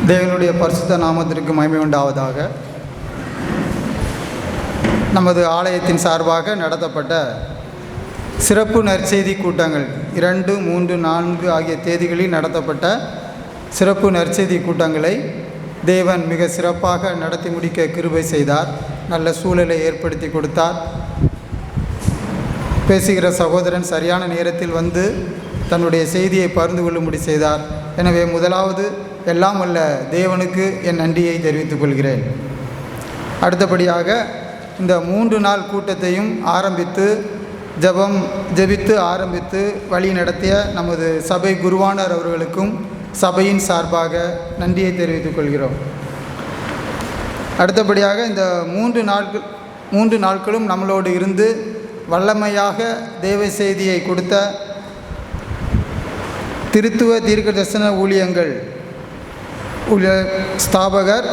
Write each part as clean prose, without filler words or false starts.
தேவனுடைய பரிசுத்த நாமத்திற்கு மகிமை உண்டாவதாக. நமது ஆலயத்தின் சார்பாக நடத்தப்பட்ட சிறப்பு நற்செய்தி கூட்டங்கள் 2, 3, 4 ஆகிய தேதிகளில் நடத்தப்பட்ட சிறப்பு நற்செய்தி கூட்டங்களை தேவன் மிக சிறப்பாக நடத்தி முடிக்க கிருபை செய்தார். நல்ல சூழலை ஏற்படுத்தி கொடுத்தார். பேசுகிற சகோதரன் சரியான நேரத்தில் வந்து தன்னுடைய செய்தியை பகிர்ந்து கொள்ளும்படி செய்தார். எனவே முதலாவது எல்லாம் வல்ல தேவனுக்கு என் நன்றியை தெரிவித்துக் கொள்கிறேன். அடுத்தபடியாக இந்த 3 நாள் கூட்டத்தையும் ஜெபித்து ஆரம்பித்து வழி நடத்திய நமது சபை குருவானர் அவர்களுக்கும் சபையின் சார்பாக நன்றியை தெரிவித்துக் கொள்கிறோம். அடுத்தபடியாக இந்த 3 நாட்களும் நம்மளோடு இருந்து வல்லமையாக தேவ செய்தியை கொடுத்த திருத்துவ தீர்க்க தரிசன ஊழியங்கள் ஸ்தாபகர்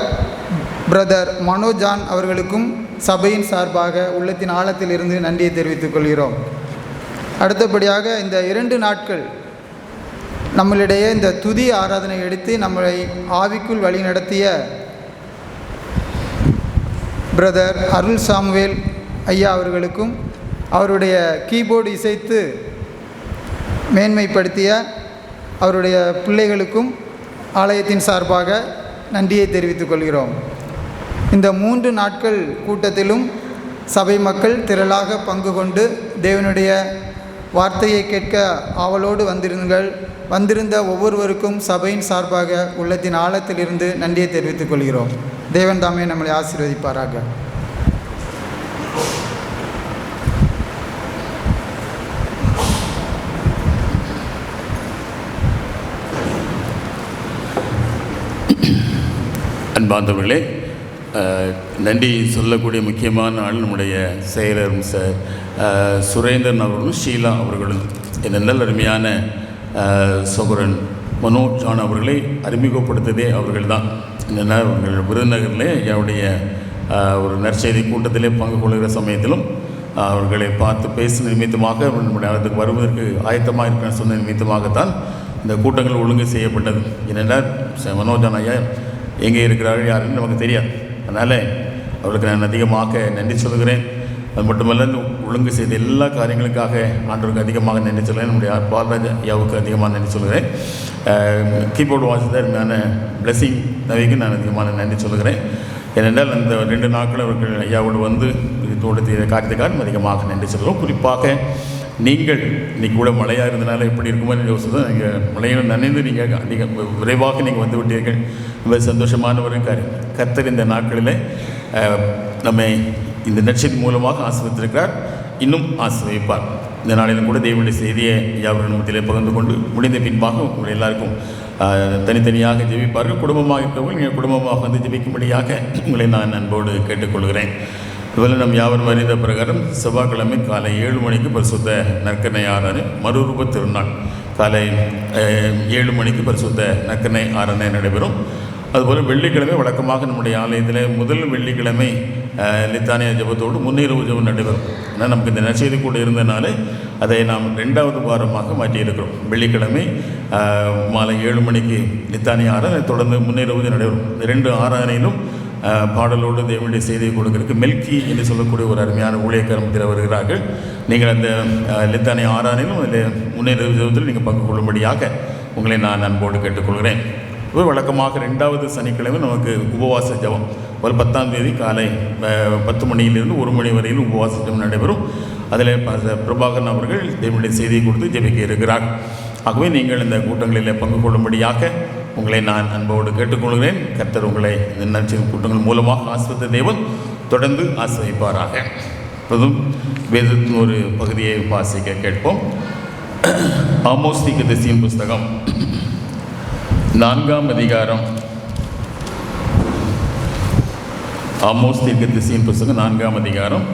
பிரதர் மனோஜான் அவர்களுக்கும் சபையின் சார்பாக உள்ளத்தின் ஆழத்தில் இருந்து நன்றியை தெரிவித்துக் கொள்கிறோம். அடுத்தபடியாக இந்த 2 நாட்கள் நம்மளிடையே இந்த துதி ஆராதனை எடுத்து நம்மளை ஆவிக்குள் வழி நடத்திய பிரதர் அருள் சாமுவேல் ஐயா அவர்களுக்கும் அவருடைய கீபோர்டு இசைத்து மேன்மைப்படுத்திய அவருடைய பிள்ளைகளுக்கும் ஆலயத்தின் சார்பாக நன்றியை தெரிவித்துக் கொள்கிறோம். இந்த 3 நாட்கள் கூட்டத்திலும் சபை மக்கள் திரளாக பங்கு கொண்டு தேவனுடைய வார்த்தையை கேட்க ஆவலோடு வந்திருந்த ஒவ்வொருவருக்கும் சபையின் சார்பாக உள்ளத்தின் ஆழத்தில் இருந்து நன்றியை தெரிவித்துக் கொள்கிறோம். தேவன் தாமே நம்மளை ஆசீர்வதிப்பாராக. அன்பார்ந்தவர்களே, நன்றி சொல்லக்கூடிய முக்கியமான ஆள் நம்முடைய செயலர் சுரேந்திரன் அவர்களும் ஷீலா அவர்களும் நல்ல அருமையான சகோதரன் மனோஜான் அவர்களை அறிமுகப்படுத்ததே அவர்கள்தான். என்னென்னா அவர்கள் விருதுநகரில் என்னுடைய ஒரு நற்செய்தி கூட்டத்திலே பங்கு கொள்கிற சமயத்திலும் அவர்களை பார்த்து பேசும் நிமித்தமாக நம்முடைய அதுக்கு வருவதற்கு ஆயத்தமாக இருக்கிற சொன்ன நிமித்தமாகத்தான் இந்த கூட்டங்கள் ஒழுங்கு செய்யப்பட்டது. என்னென்னா மனோஜான் ஐயா எங்கே இருக்கிறார்கள் யாருன்னு நமக்கு தெரியாது. அதனால் அவர்களுக்கு நான் அதிகமாக நன்றி சொல்கிறேன். அது மட்டுமல்ல, இந்த ஒழுங்கு செய்த எல்லா காரியங்களுக்காக ஆண்டவருக்கு அதிகமாக நன்றி சொல்கிறேன். நம்முடைய பால்ராஜ் ஐயாவுக்கு அதிகமாக நன்றி சொல்கிறேன். கீபோர்டு வாசித்த நான் பிளஸிங் நவிக்கு நான் அதிகமான நன்றி சொல்கிறேன். ஏனென்றால் அந்த 2 நாட்கள் அவர்கள் ஐயாவோடு வந்து தோடு காரியத்துக்காக அதிகமாக நன்றி சொல்கிறோம். குறிப்பாக நீங்கள் இன்றைக்கி கூட மழையாக இருந்தனால எப்படி இருக்குமோன்னு யோசிச்சு நீங்கள் மழையில் நனைந்து நீங்கள் அதிக விரைவாக நீங்கள் வந்து விட்டீர்கள். ரொம்ப சந்தோஷமான ஒரு காரியம். கர்த்தர் இந்த நாட்களில் நம்மை இந்த நற்செய்தி மூலமாக ஆசீர்வதித்திருக்கிறார், இன்னும் ஆசீர்வதிப்பார். இந்த நாளிலும் கூட தேவனுடைய செய்தியை யாவரும் மத்தியிலே பகிர்ந்து கொண்டு முடிந்த பின்பாக உங்கள் எல்லாருக்கும் தனித்தனியாக ஜெபிப்பார்கள். குடும்பமாக இருக்கிறவங்க நீங்கள் குடும்பமாக வந்து ஜெபிக்கும்படியாக உங்களை நான் அன்போடு கேட்டுக்கொள்கிறேன். இதுவரை நம் யாவரும் அறிந்த பிரகாரம் செவ்வாய்க்கிழமை காலை 7 மணிக்கு பரிசுத்த நற்கனை ஆராதனை மறுரூப திருநாள் காலை 7 மணிக்கு பரிசுத்த நற்கனை ஆராதனை நடைபெறும். அதுபோல் வெள்ளிக்கிழமை வழக்கமாக நம்முடைய ஆலயத்தில் முதல் வெள்ளிக்கிழமை லித்தானியா ஜபத்தோடு முன்னிரவு ஜபம் நடைபெறும். ஆனால் நமக்கு இந்த நற்செய்தி கூட இருந்தனால அதை நாம் 2வது வாரமாக மாற்றியிருக்கிறோம். வெள்ளிக்கிழமை மாலை 7 மணிக்கு லித்தானியா ஆராதனை தொடர்ந்து முன்னிரவு நடைபெறும். இந்த 2 ஆராதனையிலும் பாடலோடு தேவனுடைய செய்தியை கொடுக்கறதுக்கு மெல்கி என்று சொல்லக்கூடிய ஒரு அருமையான ஊழியக்காரத்தில் வருகிறார்கள். நீங்கள் அந்த லித்தானியா ஆராதனையிலும் அதில் முன்னேறும் ஜெபத்தில் நீங்கள் பங்கு கொள்ளும்படியாக உங்களை நான் அன்போடு கேட்டுக்கொள்கிறேன். வழக்கமாக 2வது சனிக்கிழமை நமக்கு உபவாச ஜெபம் ஒரு 10ஆம் தேதி காலை 10 மணியிலிருந்து 1 மணி வரையிலும் உபவாச ஜெபம் நடைபெறும். அதில் பிரபாகரன் அவர்கள் தேவனுடைய செய்தியை கொடுத்து ஜெபிக்க இருக்கிறார். ஆகவே நீங்கள் இந்த கூட்டங்களில் பங்கு கொள்ளும்படியாக உங்களை நான் அன்போடு கேட்டுக்கொள்கிறேன். கர்த்தர் உங்களை இந்த நற்செய்தி கூட்டங்கள் மூலமாக ஆசீர்வதித்த தேவன் தொடர்ந்து ஆசீர்வதிப்பாராக. இப்போதும் வேதத்தின் ஒரு பகுதியை வாசிக்க கேட்போம். ஆமோஸ் தீர்க்கதரிசியின் புஸ்தகம் 4ஆம் அதிகாரம். ஆமோஸ் தீர்க்கதரிசியின் புஸ்தகம் 4ஆம் அதிகாரம்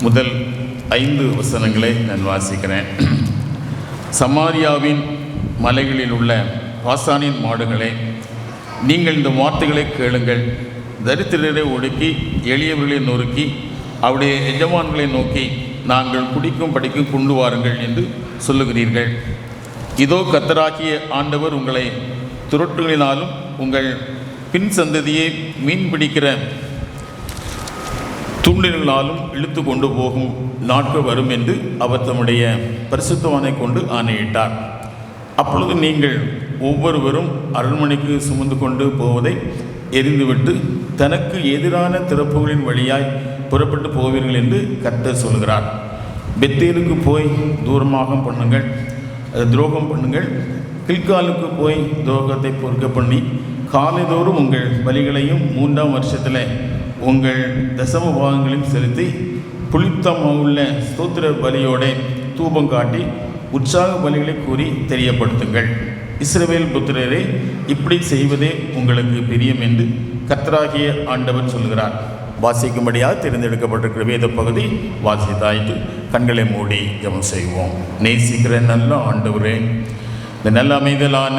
முதல் 5 வசனங்களை நான் வாசிக்கிறேன். சமாரியாவின் மலைகளில் உள்ள ஆசானின் மாடுகளே, நீங்கள் இந்த வார்த்தைகளை கேளுங்கள். தரித்திரரை ஒடுக்கி எளியவர்களை நொறுக்கி அவருடைய எஜமான்களை நோக்கி நாங்கள் குடிக்கும் படிக்கும் கொண்டு வாருங்கள் என்று சொல்லுகிறீர்கள். இதோ கர்த்தராகிய ஆண்டவர் உங்களை துரட்டுகளினாலும் உங்கள் பின் சந்ததியை மீன் பிடிக்கிற தூண்டில்களாலும் இழுத்து கொண்டு போகும் நாட்கள் வரும் என்று அவர் தம்முடைய பரிசுத்தவானை கொண்டு ஆணையிட்டார். அப்பொழுது நீங்கள் ஒவ்வொருவரும் அரண்மனைக்கு சுமந்து கொண்டு போவதை எரிந்துவிட்டு தனக்கு எதிரான திறப்புகளின் வழியாய் புறப்பட்டு போவீர்கள் என்று கர்த்தர் சொல்கிறார். பெத்தேலுக்கு போய் துரோகம் பண்ணுங்கள். கில்காலுக்கு போய் துரோகத்தை பொறுக்க பண்ணி காலைதோறும் உங்கள் பலிகளையும் 3ஆம் வருஷத்தில் உங்கள் தசம பாகங்களையும் செலுத்தி புளித்தமாவுள்ள ஸ்தோத்திர பலியோட தூபம் காட்டி உற்சாக பலிகளை கூறி தெரியப்படுத்துங்கள். இஸ்ரவேல் புத்திரரே, இப்படி செய்வதே உங்களுக்கு பிரியம் என்று கர்த்தராகிய ஆண்டவர் சொல்கிறார். வாசிக்கும்படியாக தேர்ந்தெடுக்கப்பட்டிருக்கிற வேத பகுதி வாசித்தாயிட்டு கண்களை மூடி ஜெபம் செய்வோம். நேசிக்கிற நல்ல ஆண்டவரே, இந்த நல்ல அமைதலான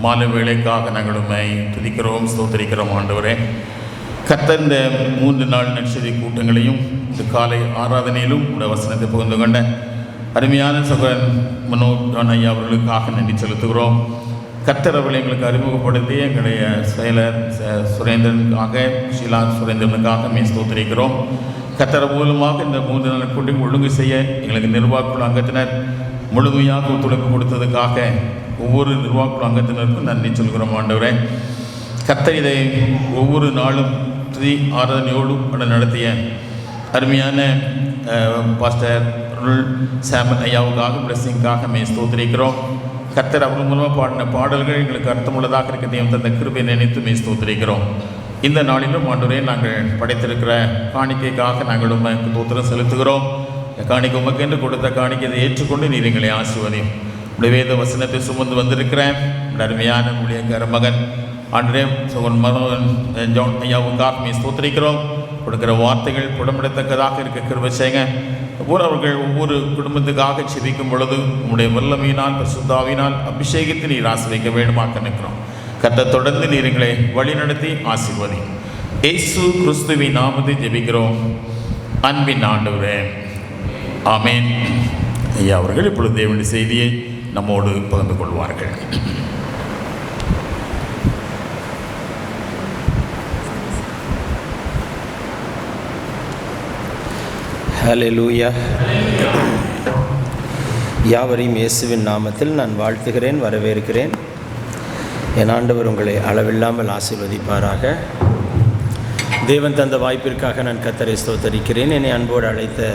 மாலை வேளைக்காக நாங்கள் உம்மை துதிக்கிறோம், ஸ்தோத்திரிக்கிறோம். ஆண்டவரே, கர்த்தர் இந்த 3 நாள் நற்செய்தி கூட்டங்களையும் இந்த காலை ஆராதனையிலும் உடைய வசனத்தை புகுந்து கொண்ட அருமையான சகோதரன் மனோஜ் ஐயா அவர்களுக்காக நன்றி செலுத்துகிறோம். கர்த்தர் அவர்களை எங்களுக்கு அறிமுகப்படுத்தி எங்களுடைய செயலர் சுரேந்திரனுக்காக, ஷீலா சுரேந்திரனுக்காக ஸ்தோத்திரிக்கிறோம். கர்த்தர் மூலமாக இந்த 3 நாள் கூட்டம் ஒழுங்கு செய்ய எங்களுக்கு நிர்வாகக்குழு அங்கத்தினர் முழுமையாக ஒத்துழைப்பு கொடுத்ததுக்காக ஒவ்வொரு நிர்வாகக்குழு அங்கத்தினருக்கும் நன்றி சொல்கிறோம். ஆண்டவரே, கர்த்தர் இதை ஒவ்வொரு நாளும் துதி ஆராதனையோடு நடத்திய அருமையான பாஸ்டர் சாமன் ஐயாவுக்காக பிளஸிங்காக ஸ்தோத்திரிக்கிறோம். கர்த்தர் அவர் மூலமாக பாடின பாடல்கள் எங்களுக்கு அர்த்தமுள்ளதாக இருக்கிறதையும் தந்த கிருபை நினைத்து ஸ்தோத்திரிக்கிறோம். இந்த நாளிலும் ஆண்டவரே, நாங்கள் படைத்திருக்கிற காணிக்கைக்காக நாங்கள் உமக்கு ஸ்தோத்திரம் செலுத்துகிறோம். காணிக்கை உமக்கு என்று கொடுத்த காணிக்கை இதை ஏற்றுக்கொண்டு நீர் எங்களை ஆசீர்வதியும். உடைய வேத வசனத்தை சுமந்து வந்திருக்கிறேன் அருமையான ஊழியக்கார மகன் ஆண்டரே சகோதரன் மனோகன் ஜான் ஐயாவுக்காக ஸ்தோத்திரிக்கிறோம். கொடுக்கிற வார்த்தைகள் புடமிடத்தக்கதாக இருக்க கிருபை செய்யுங்க. அவர்கள் ஒவ்வொரு குடும்பத்துக்காக செபிக்கும் பொழுது உங்களுடைய வல்லமையினால் பரிசுத்தாவினால் அபிஷேகத்தை நீர் ஆசீர்வதிக்க வேண்டுமாக்க நிற்கிறோம். கர்த்தர் தொடர்ந்து நீர் எங்களை வழி நடத்தி ஆசீர்வதி. இயேசு கிறிஸ்துவின் நாமத்தை ஜெபிக்கிறோம் அன்பின் ஆண்டவரே, ஆமேன். ஐயா அவர்கள் இப்பொழுது தேவனுடைய செய்தியை நம்மோடு பகிர்ந்து கொள்வார்கள். ஹல்லேலூயா. யாவரையும் இயேசுவின் நாமத்தில் நான் வாழ்த்துகிறேன், வரவேற்கிறேன். என் ஆண்டவர் உங்களை அளவில்லாமல் ஆசீர்வதிப்பாராக. தேவன் தந்த வாய்ப்பிற்காக நான் கர்த்தரை ஸ்தோத்தரிக்கிறேன். என்னை அன்போடு அழைத்த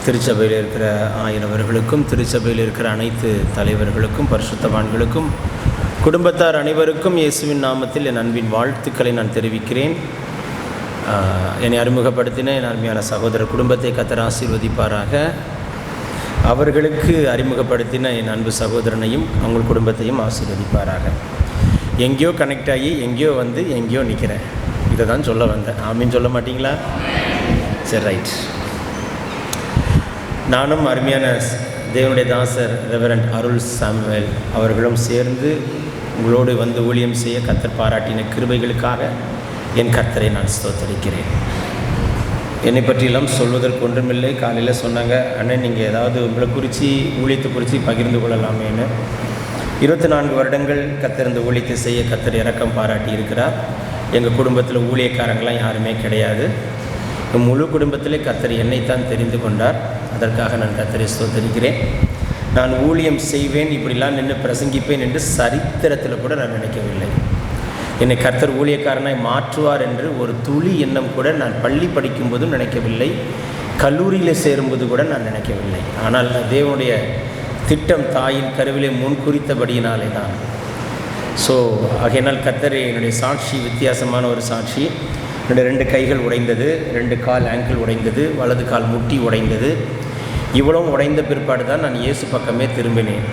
திருச்சபையில் இருக்கிற ஆயனவர்களுக்கும், திருச்சபையில் இருக்கிற அனைத்து தலைவர்களுக்கும், பரிசுத்தவான்களுக்கும், குடும்பத்தார் அனைவருக்கும் இயேசுவின் நாமத்தில் என் அன்பின் வாழ்த்துக்களை நான் தெரிவிக்கிறேன். என்னை அறிமுகப்படுத்தின என் அருமையான சகோதரர் குடும்பத்தை கர்த்தர் ஆசீர்வதிப்பாராக. அவர்களுக்கு அறிமுகப்படுத்தின என் அன்பு சகோதரனையும் அவங்க குடும்பத்தையும் ஆசீர்வதிப்பாராக. எங்கேயோ கனெக்ட் ஆகி எங்கேயோ வந்து எங்கேயோ நிற்கிறேன், இதை தான் சொல்ல வந்தேன். ஆமீன் சொல்ல மாட்டிங்களா? சரி, ரைட். நானும் அருமையான தேவனுடைய தாசர் ரெவரண்ட் அருள் சாமுவேல் அவர்களும் சேர்ந்து உங்களோடு வந்து ஊழியம் செய்ய கர்த்தர் பாராட்டின கிருபைகளுக்காக என் கர்த்தரை நான் ஸ்தோத்தரிக்கிறேன். என்னை பற்றியெல்லாம் சொல்வதற்கு ஒன்றுமில்லை. காலையில் சொன்னாங்க, அண்ணன் நீங்கள் ஏதாவது உங்களை குறித்து ஊழியத்தை குறித்து பகிர்ந்து கொள்ளலாமேன்னு. 24 வருடங்கள் கர்த்தர் இந்த ஊழியத்தை செய்ய கர்த்தர் இரக்கம் பாராட்டி இருக்கிறார். எங்கள் குடும்பத்தில் ஊழியக்காரங்களாம் யாருமே கிடையாது. முழு குடும்பத்திலே கர்த்தர் என்னைத்தான் தெரிந்து கொண்டார். அதற்காக நான் கர்த்தரை ஸ்தோத்தரிக்கிறேன். நான் ஊழியம் செய்வேன், இப்படிலாம் நின்று பிரசங்கிப்பேன் என்று சரித்திரத்தில் கூட நான் நினைக்கவில்லை. என்னை கர்த்தர் ஊழியக்காரனாய் மாற்றுவார் என்று ஒரு துளி எண்ணம் கூட நான் பள்ளி படிக்கும்போதும் நினைக்கவில்லை, கல்லூரியில் சேரும்போது கூட நான் நினைக்கவில்லை. ஆனால் தேவனுடைய திட்டம் தாயின் கருவிலே முன்குறித்தபடியினாலே தான். ஆகையினால் கர்த்தர் என்னுடைய சாட்சி வித்தியாசமான ஒரு சாட்சி. என்னுடைய 2 கைகள் உடைந்தது, 2 கால் ஆங்கிள் உடைந்தது, வலது கால் முட்டி உடைந்தது. இவ்வளவும் உடைந்த பிற்பாடு தான் நான் இயேசு பக்கமே திரும்பினேன்.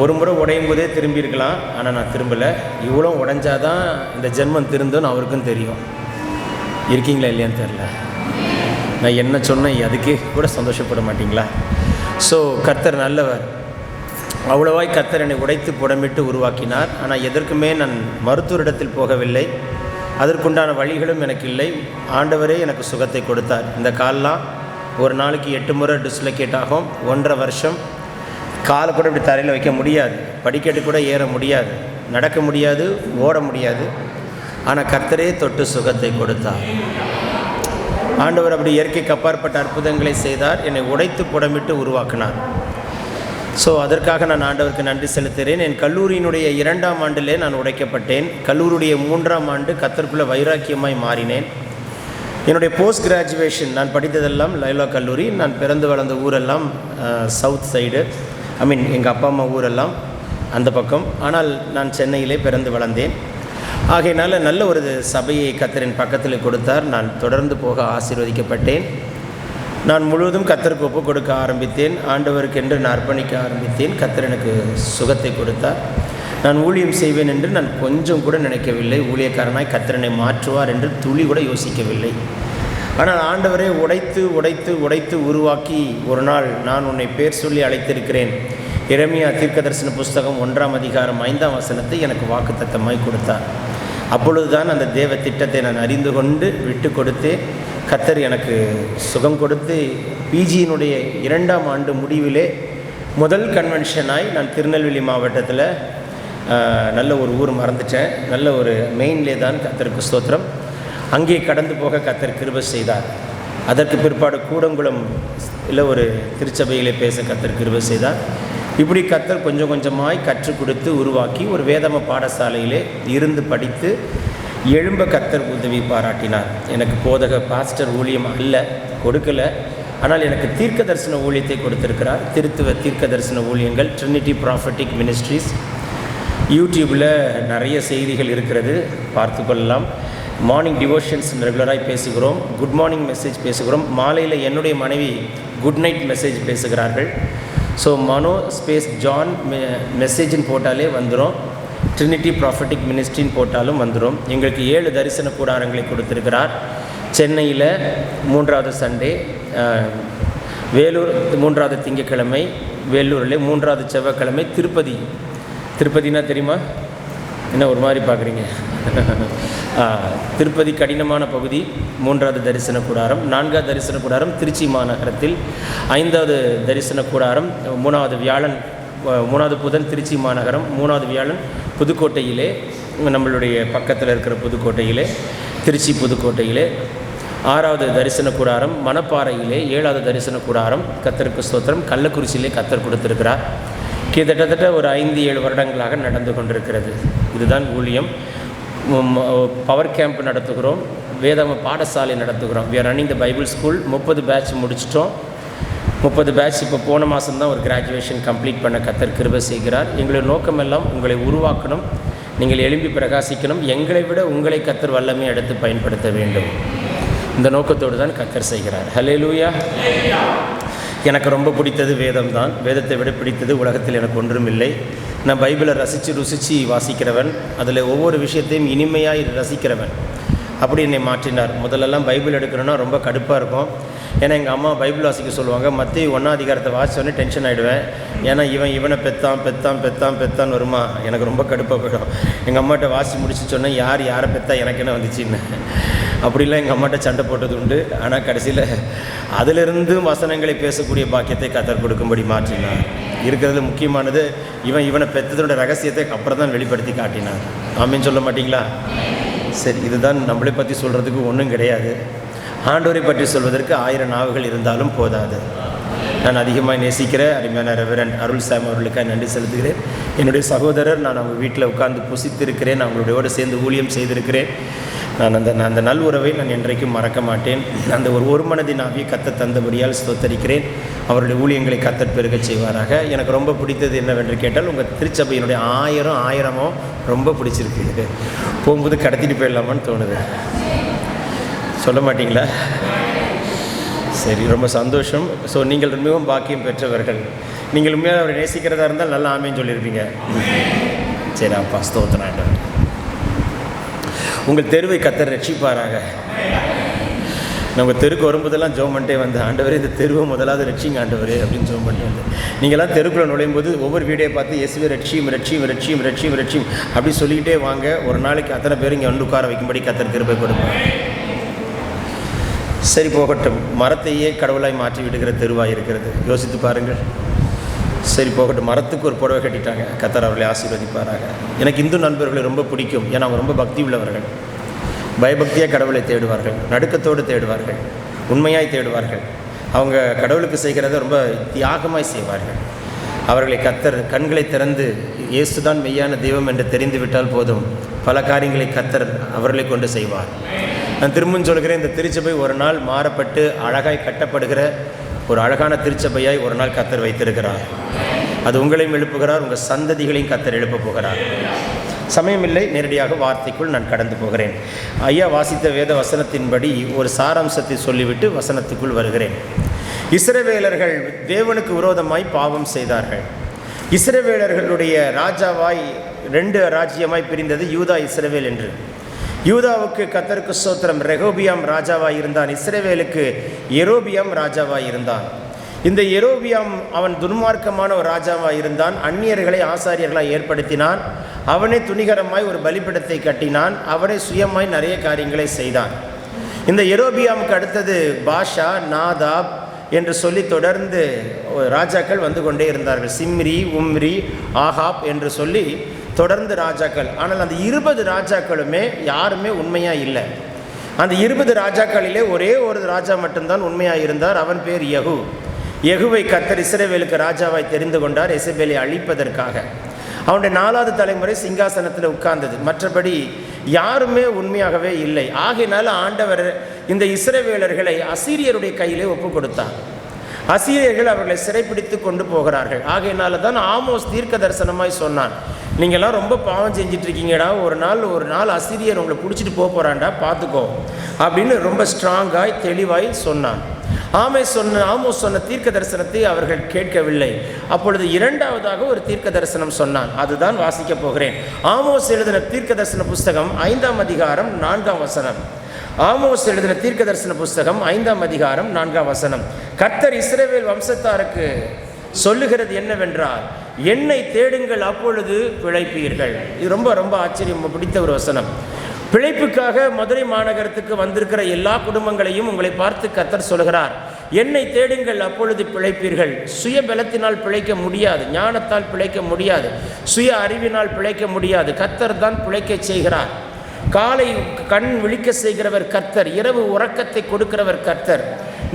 ஒரு முறை உடையும் போதே திரும்பியிருக்கலாம், ஆனால் நான் திரும்பலை. இவ்வளோ உடைஞ்சாதான் இந்த ஜென்மம் திருந்தோன்னு அவருக்கும் தெரியும். இருக்கீங்களா இல்லையான்னு தெரில. நான் என்ன சொன்னேன் அதுக்கே கூட சந்தோஷப்பட மாட்டிங்களா? கர்த்தர் நல்லவர். அவ்வளவாய் கர்த்தர் என்னை உடைத்து புடமிட்டு உருவாக்கினார். ஆனால் எதற்குமே நான் மருத்துவரிடத்தில் போகவில்லை. அதற்குண்டான வழிகளும் எனக்கு இல்லை. ஆண்டவரே எனக்கு சுகத்தை கொடுத்தார். இந்த கால்லாம் ஒரு நாளைக்கு 8 முறை டிஸ்லொகேட் ஆகும். 1.5 வருஷம் காலை கூட இப்படி தரையில் வைக்க முடியாது, படிக்கட்டு கூட ஏற முடியாது, நடக்க முடியாது, ஓட முடியாது. ஆனால் கர்த்தரே தொட்டு சுகத்தை கொடுத்தார். ஆண்டவர் அப்படி இயற்கைக்கு அப்பாற்பட்ட அற்புதங்களை செய்தார். என்னை உடைத்து புடமிட்டு உருவாக்கினார். ஸோ அதற்காக நான் ஆண்டவருக்கு நன்றி செலுத்துகிறேன். என் கல்லூரியினுடைய 2ஆம் ஆண்டிலே நான் உடைக்கப்பட்டேன். கல்லூரியுடைய 3ஆம் ஆண்டு கர்த்தருக்குள்ள வைராக்கியமாய் மாறினேன். என்னுடைய போஸ்ட் கிராஜுவேஷன் நான் படித்ததெல்லாம் லைலா கல்லூரி. நான் பிறந்து வளர்ந்த ஊரெல்லாம் சவுத் சைடு, எங்கள் அப்பா அம்மா ஊரெல்லாம் அந்த பக்கம். ஆனால் நான் சென்னையிலே பிறந்து வளர்ந்தேன். ஆகையினால நல்ல ஒரு சபையை கர்த்தரின் பக்கத்தில் கொடுத்தார். நான் தொடர்ந்து போக ஆசீர்வதிக்கப்பட்டேன். நான் முழுவதும் கர்த்தருக்கு ஒப்பு கொடுக்க ஆரம்பித்தேன். ஆண்டவருக்கென்று நான் அர்ப்பணிக்க ஆரம்பித்தேன். கர்த்தர் எனக்கு சுகத்தை கொடுத்தார். நான் ஊழியம் செய்வேன் என்று நான் கொஞ்சம் கூட நினைக்கவில்லை. ஊழியக்காரனாய் கர்த்தரனை மாற்றுவார் என்று துளி கூட யோசிக்கவில்லை. ஆனால் ஆண்டவரை உடைத்து உடைத்து உடைத்து உருவாக்கி ஒரு நாள் நான் உன்னை பேர் சொல்லி அழைத்திருக்கிறேன், எரேமியா தீர்க்கதரிசன புஸ்தகம் 1ஆம் அதிகாரம் 5ஆம் வசனத்தை எனக்கு வாக்குத்தத்தமாய் கொடுத்தார். அப்பொழுதுதான் அந்த தேவ திட்டத்தை நான் அறிந்து கொண்டு விட்டு கொடுத்து கர்த்தர் எனக்கு சுகம் கொடுத்து பிஜியினுடைய 2ஆம் ஆண்டு முடிவிலே முதல் கன்வென்ஷனாய் நான் திருநெல்வேலி மாவட்டத்தில் நல்ல ஒரு ஊர் மறந்துட்டேன், நல்ல ஒரு மெயின்லே தான் கர்த்தருக்கு ஸ்தோத்திரம், அங்கே கடந்து போக கர்த்தர் கிருபை செய்தார். அதற்கு பிற்பாடு கூடங்குளம் இல்லை ஒரு திருச்சபையிலே பேச கர்த்தர் கிருபை செய்தார். இப்படி கர்த்தர் கொஞ்சம் கொஞ்சமாய் கற்றுக் கொடுத்து உருவாக்கி ஒரு வேதம பாடசாலையிலே இருந்து படித்து எழும்ப கர்த்தர் உதவி பாராட்டினார். எனக்கு போதக பாஸ்டர் ஊழியம் அல்ல, கொடுக்கலை. ஆனால் எனக்கு தீர்க்க தரிசன ஊழியத்தை கொடுத்திருக்கிறார். திருத்துவ தீர்க்க தரிசன ஊழியங்கள் ட்ரினிட்டி ப்ராஃபட்டிக் மினிஸ்ட்ரீஸ். யூடியூப்பில் நிறைய செய்திகள் இருக்கிறது, பார்த்து கொள்ளலாம். மார்னிங் டிவோஷன்ஸ் ரெகுலராக பேசுகிறோம், குட் மார்னிங் மெசேஜ் பேசுகிறோம். மாலையில் என்னுடைய மனைவி குட் நைட் மெசேஜ் பேசுகிறார்கள். ஸோ மனோ ஸ்பேஸ் ஜான் மெசேஜின்னு போட்டாலே வந்துடும், ட்ரினிட்டி ப்ராஃபட்டிக் மினிஸ்ட்ரின்னு போட்டாலும் வந்துடும். எங்களுக்கு 7 தரிசன கூடாரங்களை கொடுத்திருக்கிறார். சென்னையில் 3வது சண்டே, வேலூர் 3வது திங்கட்கிழமை, வேலூரில் 3வது செவ்வாய்க்கிழமை, திருப்பதினா தெரியுமா? என்ன ஒரு மாதிரி பார்க்குறீங்க? திருப்பதி கடினமான பகுதி 3வது தரிசன கூடாரம். 4வது தரிசன கூடாரம் திருச்சி மாநகரத்தில். 5வது தரிசன கூடாரம் 3வது வியாழன், 3வது புதன் திருச்சி மாநகரம், 3வது வியாழன் புதுக்கோட்டையிலே, நம்மளுடைய பக்கத்தில் இருக்கிற புதுக்கோட்டையிலே, திருச்சி புதுக்கோட்டையிலே. 6வது தரிசன கூடாரம் மணப்பாறையிலே. 7வது தரிசன கூடாரம் கர்த்தருக்கு ஸ்தோத்திரம் கள்ளக்குறிச்சியிலே கர்த்தர் கொடுத்திருக்கிறார். கிட்டத்தட்ட ஒரு 5-7 வருடங்களாக நடந்து கொண்டிருக்கிறது. இதுதான் ஊழியம். பவர் கேம்ப் நடத்துகிறோம், வேதம பாடசாலை நடத்துகிறோம். We are running the Bible school. 30 batch முடிச்சிட்டோம். 30 பேட்ச் இப்போ போன மாதம் தான் ஒரு கிராஜுவேஷன் கம்ப்ளீட் பண்ண கர்த்தர் கிருபை செய்கிறார். எங்களுடைய நோக்கமெல்லாம் உங்களை உருவாக்கணும், நீங்கள் எழும்பி பிரகாசிக்கணும், எங்களை விட உங்களை கர்த்தர் வல்லமை எடுத்து பயன்படுத்த வேண்டும். இந்த நோக்கத்தோடு தான் கர்த்தர் செய்கிறார். ஹல்லேலூயா. எனக்கு ரொம்ப பிடித்தது வேதம் தான். வேதத்தை விட பிடித்தது உலகத்தில் எனக்கு ஒன்றும் இல்லை. நான் பைபிளை ருசித்து வாசிக்கிறவன், அதில் ஒவ்வொரு விஷயத்தையும் இனிமையாக ரசிக்கிறவன். அப்படி என்னை மாற்றினார். முதல்லலாம் பைபிள் எடுக்கணும்னா ரொம்ப கடுப்பாக இருக்கும். ஏன்னா எங்கள் அம்மா பைபிள் வாசிக்க சொல்லுவாங்க. மத்திய 1ஆம் அதிகாரத்தை வாசித்தோடனே டென்ஷன் ஆகிடுவேன். ஏன்னா இவனை பெத்தான் வருமா, எனக்கு ரொம்ப கடுப்பாக போயிடும். எங்கள் அம்மாட்ட வாசி முடிச்சு சொன்னேன், யாரை பெத்தா எனக்கு என்ன வந்துச்சுன்னு. அப்படிலாம் எங்கள் அம்மாட்ட சண்டை போட்டது உண்டு. ஆனால் கடைசியில் அதிலிருந்து வசனங்களை பேசக்கூடிய பாக்கியத்தை கர்த்தர் கொடுக்கும்படி மாற்றினார். இருக்கிறது முக்கியமானது இவனை பெற்றதோட ரகசியத்தை அப்புறம் தான் வெளிப்படுத்தி காட்டினார். ஆமீன் சொல்ல மாட்டிங்களா? சரி, இதுதான் நம்மளை பற்றி சொல்கிறதுக்கு ஒன்றும் கிடையாது. ஆண்டவரை பற்றி சொல்வதற்கு 1000 நாவுகள் இருந்தாலும் போதாது. நான் அதிகமாக நேசிக்கிற அருமையான ரெவரண்ட் அருள் சாம் அவர்களுக்காக நன்றி செலுத்துகிறேன். என்னுடைய சகோதரர், நான் அவங்க வீட்டில் உட்கார்ந்து புசித்திருக்கிறேன், அவங்களோட சேர்ந்து ஊழியம் செய்திருக்கிறேன். நான் அந்த நல் உறவை நான் என்றைக்கும் மறக்க மாட்டேன். அந்த ஒரு மனதின் ஆவியை கர்த்தர் தந்தபடியால் ஸ்தோத்தரிக்கிறேன். அவருடைய ஊழியங்களை கர்த்தர் பெருகச் செய்வாராக. எனக்கு ரொம்ப பிடித்தது என்னவென்று கேட்டால், உங்கள் திருச்சபையினுடைய 1000 ரொம்ப பிடிச்சிருக்கு. போகும்போது கடத்திட்டு போயிடலாமான்னு தோணுது. சொல்ல மாட்டிங்களா? சரி, ரொம்ப சந்தோஷம். ஸோ நீங்கள் மிகவும் பாக்கியம் பெற்றவர்கள். நீங்கள் உண்மையாக அவரை நேசிக்கிறதா இருந்தால் நல்லா ஆமேன்னு சொல்லியிருப்பீங்க. சரி அப்பா, ஸ்தோத்திரம். உங்கள் தெருவை கர்த்தர் ரட்சிப்பாராக. நம்ம தெருக்கு வரும்போதெல்லாம் ஜெபம் பண்ணிட்டே வந்து, ஆண்டவரே இந்த தெருவை முதலாவது ரட்சிங்க ஆண்டவரே அப்படின்னு ஜெபம் பண்ணிட்டு வந்து, நீங்கள்லாம் தெருக்குள்ளே நுழையும் போது ஒவ்வொரு வீடியோ பார்த்து இயேசுவே ரட்சியும் அப்படி சொல்லிக்கிட்டே வாங்க. ஒரு நாளைக்கு அத்தனை பேர் இங்கே வந்து உட்கார வைக்கும்படி கர்த்தர் கிருபை கொடுப்பார். சரி, போகட்டும். மரத்தையே கடவுளாய் மாற்றி விடுகிற தெருவாய் இருக்கிறது. யோசித்து பாருங்கள். சரி போகட்டும், மரத்துக்கு ஒரு புடவை கட்டிட்டாங்க. கர்த்தர் அவர்களை ஆசீர்வதிப்பாராக. எனக்கு இந்து நண்பர்களை ரொம்ப பிடிக்கும். ஏன்னா அவங்க ரொம்ப பக்தி உள்ளவர்கள். பயபக்தியாக கடவுளை தேடுவார்கள், நடுக்கத்தோடு தேடுவார்கள், உண்மையாய் தேடுவார்கள். அவங்க கடவுளுக்கு செய்கிறத ரொம்ப தியாகமாய் செய்வார்கள். அவர்களை கர்த்தர் கண்களை திறந்து இயேசுதான் மெய்யான தெய்வம் என்று தெரிந்து விட்டால் போதும், பல காரியங்களை கர்த்தர் அவர்களை கொண்டு செய்வார். நான் திரும்பவும் சொல்கிறேன், இந்த திருச்சபை ஒரு நாள் மாறப்பட்டு அழகாய் கட்டப்படுகிற ஒரு அழகான திருச்சபையாய் ஒரு நாள் கர்த்தர் வைத்திருக்கிறார். அது உங்களையும் எழுப்புகிறார், உங்கள் சந்ததிகளையும் கர்த்தர் எழுப்ப போகிறார். சமயமில்லை, நேரடியாக வார்த்தைக்குள் நான் கடந்து போகிறேன். ஐயா வாசித்த வேத வசனத்தின்படி ஒரு சாராம்சத்தை சொல்லிவிட்டு வசனத்துக்குள் வருகிறேன். இஸ்ரவேலர்கள் தேவனுக்கு விரோதமாய் பாவம் செய்தார்கள். இஸ்ரவேலர்களுடைய ராஜாவாய் 2 ராஜ்யமாய் பிரிந்தது யூதா இஸ்ரவேல் என்று. யூதாவுக்கு கர்த்தருக்கு ஸ்தோத்திரம் ரெகோபியாம் ராஜாவாய் இருந்தான். இஸ்ரவேலுக்கு எரோபியாம் ராஜாவாய் இருந்தான். இந்த எரோபியாம் அவன் துன்மார்க்கமான ஒரு ராஜாவாய் இருந்தான். அந்நியர்களை ஆசாரியர்களாய் ஏற்படுத்தினான். அவனே துணிகரமாய் ஒரு பலிபீடத்தை கட்டினான். அவனே சுயமாய் நிறைய காரியங்களை செய்தான். இந்த எரோபியாமுக்கு அடுத்தது பாஷா, நாதாப் என்று சொல்லி தொடர்ந்து ராஜாக்கள் வந்து கொண்டே இருந்தார்கள். சிம்ரி, உம்ரி, ஆகாப் என்று சொல்லி தொடர்ந்து ராஜாக்கள். ஆனால் அந்த 20 ராஜாக்களுமே யாருமே உண்மையாக இல்லை. அந்த 20 ராஜாக்களிலே ஒரே ஒரு ராஜா மட்டும்தான் உண்மையாக இருந்தார். அவன் பேர் யெகூ. யெகூவை கர்த்தர் இஸ்ரவேலுக்கு ராஜாவாய் தெரிந்து கொண்டார், எசபேலை அழிப்பதற்காக. அவனுடைய 4வது தலைமுறை சிங்காசனத்தில் உட்கார்ந்தது. மற்றபடி யாருமே உண்மையாகவே இல்லை. ஆகையினால ஆண்டவர் இந்த இஸ்ரவேலர்களை அசீரியருடைய கையிலே ஒப்பு கொடுத்தார். அசீரியர்கள் அவர்களை சிறைப்பிடித்து கொண்டு போகிறார்கள். ஆகையினால தான் ஆமோஸ் தீர்க்க தரிசனமாய் சொன்னான், நீங்கள்லாம் ரொம்ப பாவம் செஞ்சிட்ருக்கீங்கடா, ஒரு நாள் அசீரியர் உங்களை பிடிச்சிட்டு போகிறான்டா, பார்த்துக்கோ அப்படின்னு ரொம்ப ஸ்ட்ராங்காய் தெளிவாய் சொன்னான். ஆமோஸ் சொன்ன தீர்க்க தரிசனத்தை அவர்கள் கேட்கவில்லை. அப்பொழுது 2வதாக ஒரு தீர்க்க தரிசனம் சொன்னான். அதுதான் வாசிக்க போகிறேன். ஆமோஸ் எழுதின தீர்க்க தரிசன புஸ்தகம் 5ஆம் அதிகாரம் 4ஆம் வசனம். ஆமோஸ் எழுதின தீர்க்க தரிசன புஸ்தகம் 5ஆம் அதிகாரம் 4ஆம் வசனம். கர்த்தர் இஸ்ரவேல் வம்சத்தாருக்கு சொல்லுகிறது என்னவென்றால், என்னை தேடுங்கள், அப்பொழுது பிழைப்பீர்கள். இது ரொம்ப ரொம்ப ஆச்சரியம் பிடித்த ஒரு வசனம். பிழைப்புக்காக மதுரை மாநகரத்துக்கு வந்திருக்கிற எல்லா குடும்பங்களையும் உங்களை பார்த்து கர்த்தர் சொல்கிறார், என்னை தேடுங்கள், அப்பொழுது பிழைப்பீர்கள். சுய பலத்தினால் பிழைக்க முடியாது, ஞானத்தால் பிழைக்க முடியாது, சுய அறிவினால் பிழைக்க முடியாது. கர்த்தர் தான் பிழைக்க செய்கிறார். காலை கண் விழிக்க செய்கிறவர் கர்த்தர், இரவு உறக்கத்தை கொடுக்கிறவர் கர்த்தர்.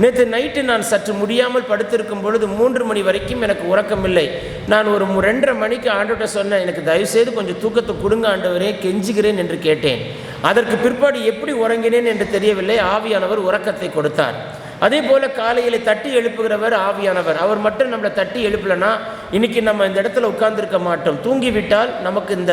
நேற்று நைட்டு நான் சற்று முடியாமல் படுத்திருக்கும் பொழுது 3 மணி வரைக்கும் எனக்கு உறக்கம் இல்லை. நான் ஒரு 2:30 மணிக்கு ஆண்டவர்கிட்ட சொன்னேன், எனக்கு தயவுசெய்து கொஞ்சம் தூக்கத்தை கொடுங்க ஆண்டவரே, கெஞ்சுகிறேன் என்று கேட்டேன். அதற்கு பிற்பாடு எப்படி உறங்கினேன் என்று தெரியவில்லை. ஆவியானவர் உறக்கத்தை கொடுத்தார். அதே போல் காலையில் தட்டி எழுப்புகிறவர் ஆவியானவர். அவர் மட்டும் நம்மளை தட்டி எழுப்பலைன்னா இன்றைக்கி நம்ம இந்த இடத்துல உட்கார்ந்துருக்க மாட்டோம். தூங்கிவிட்டால் நமக்கு இந்த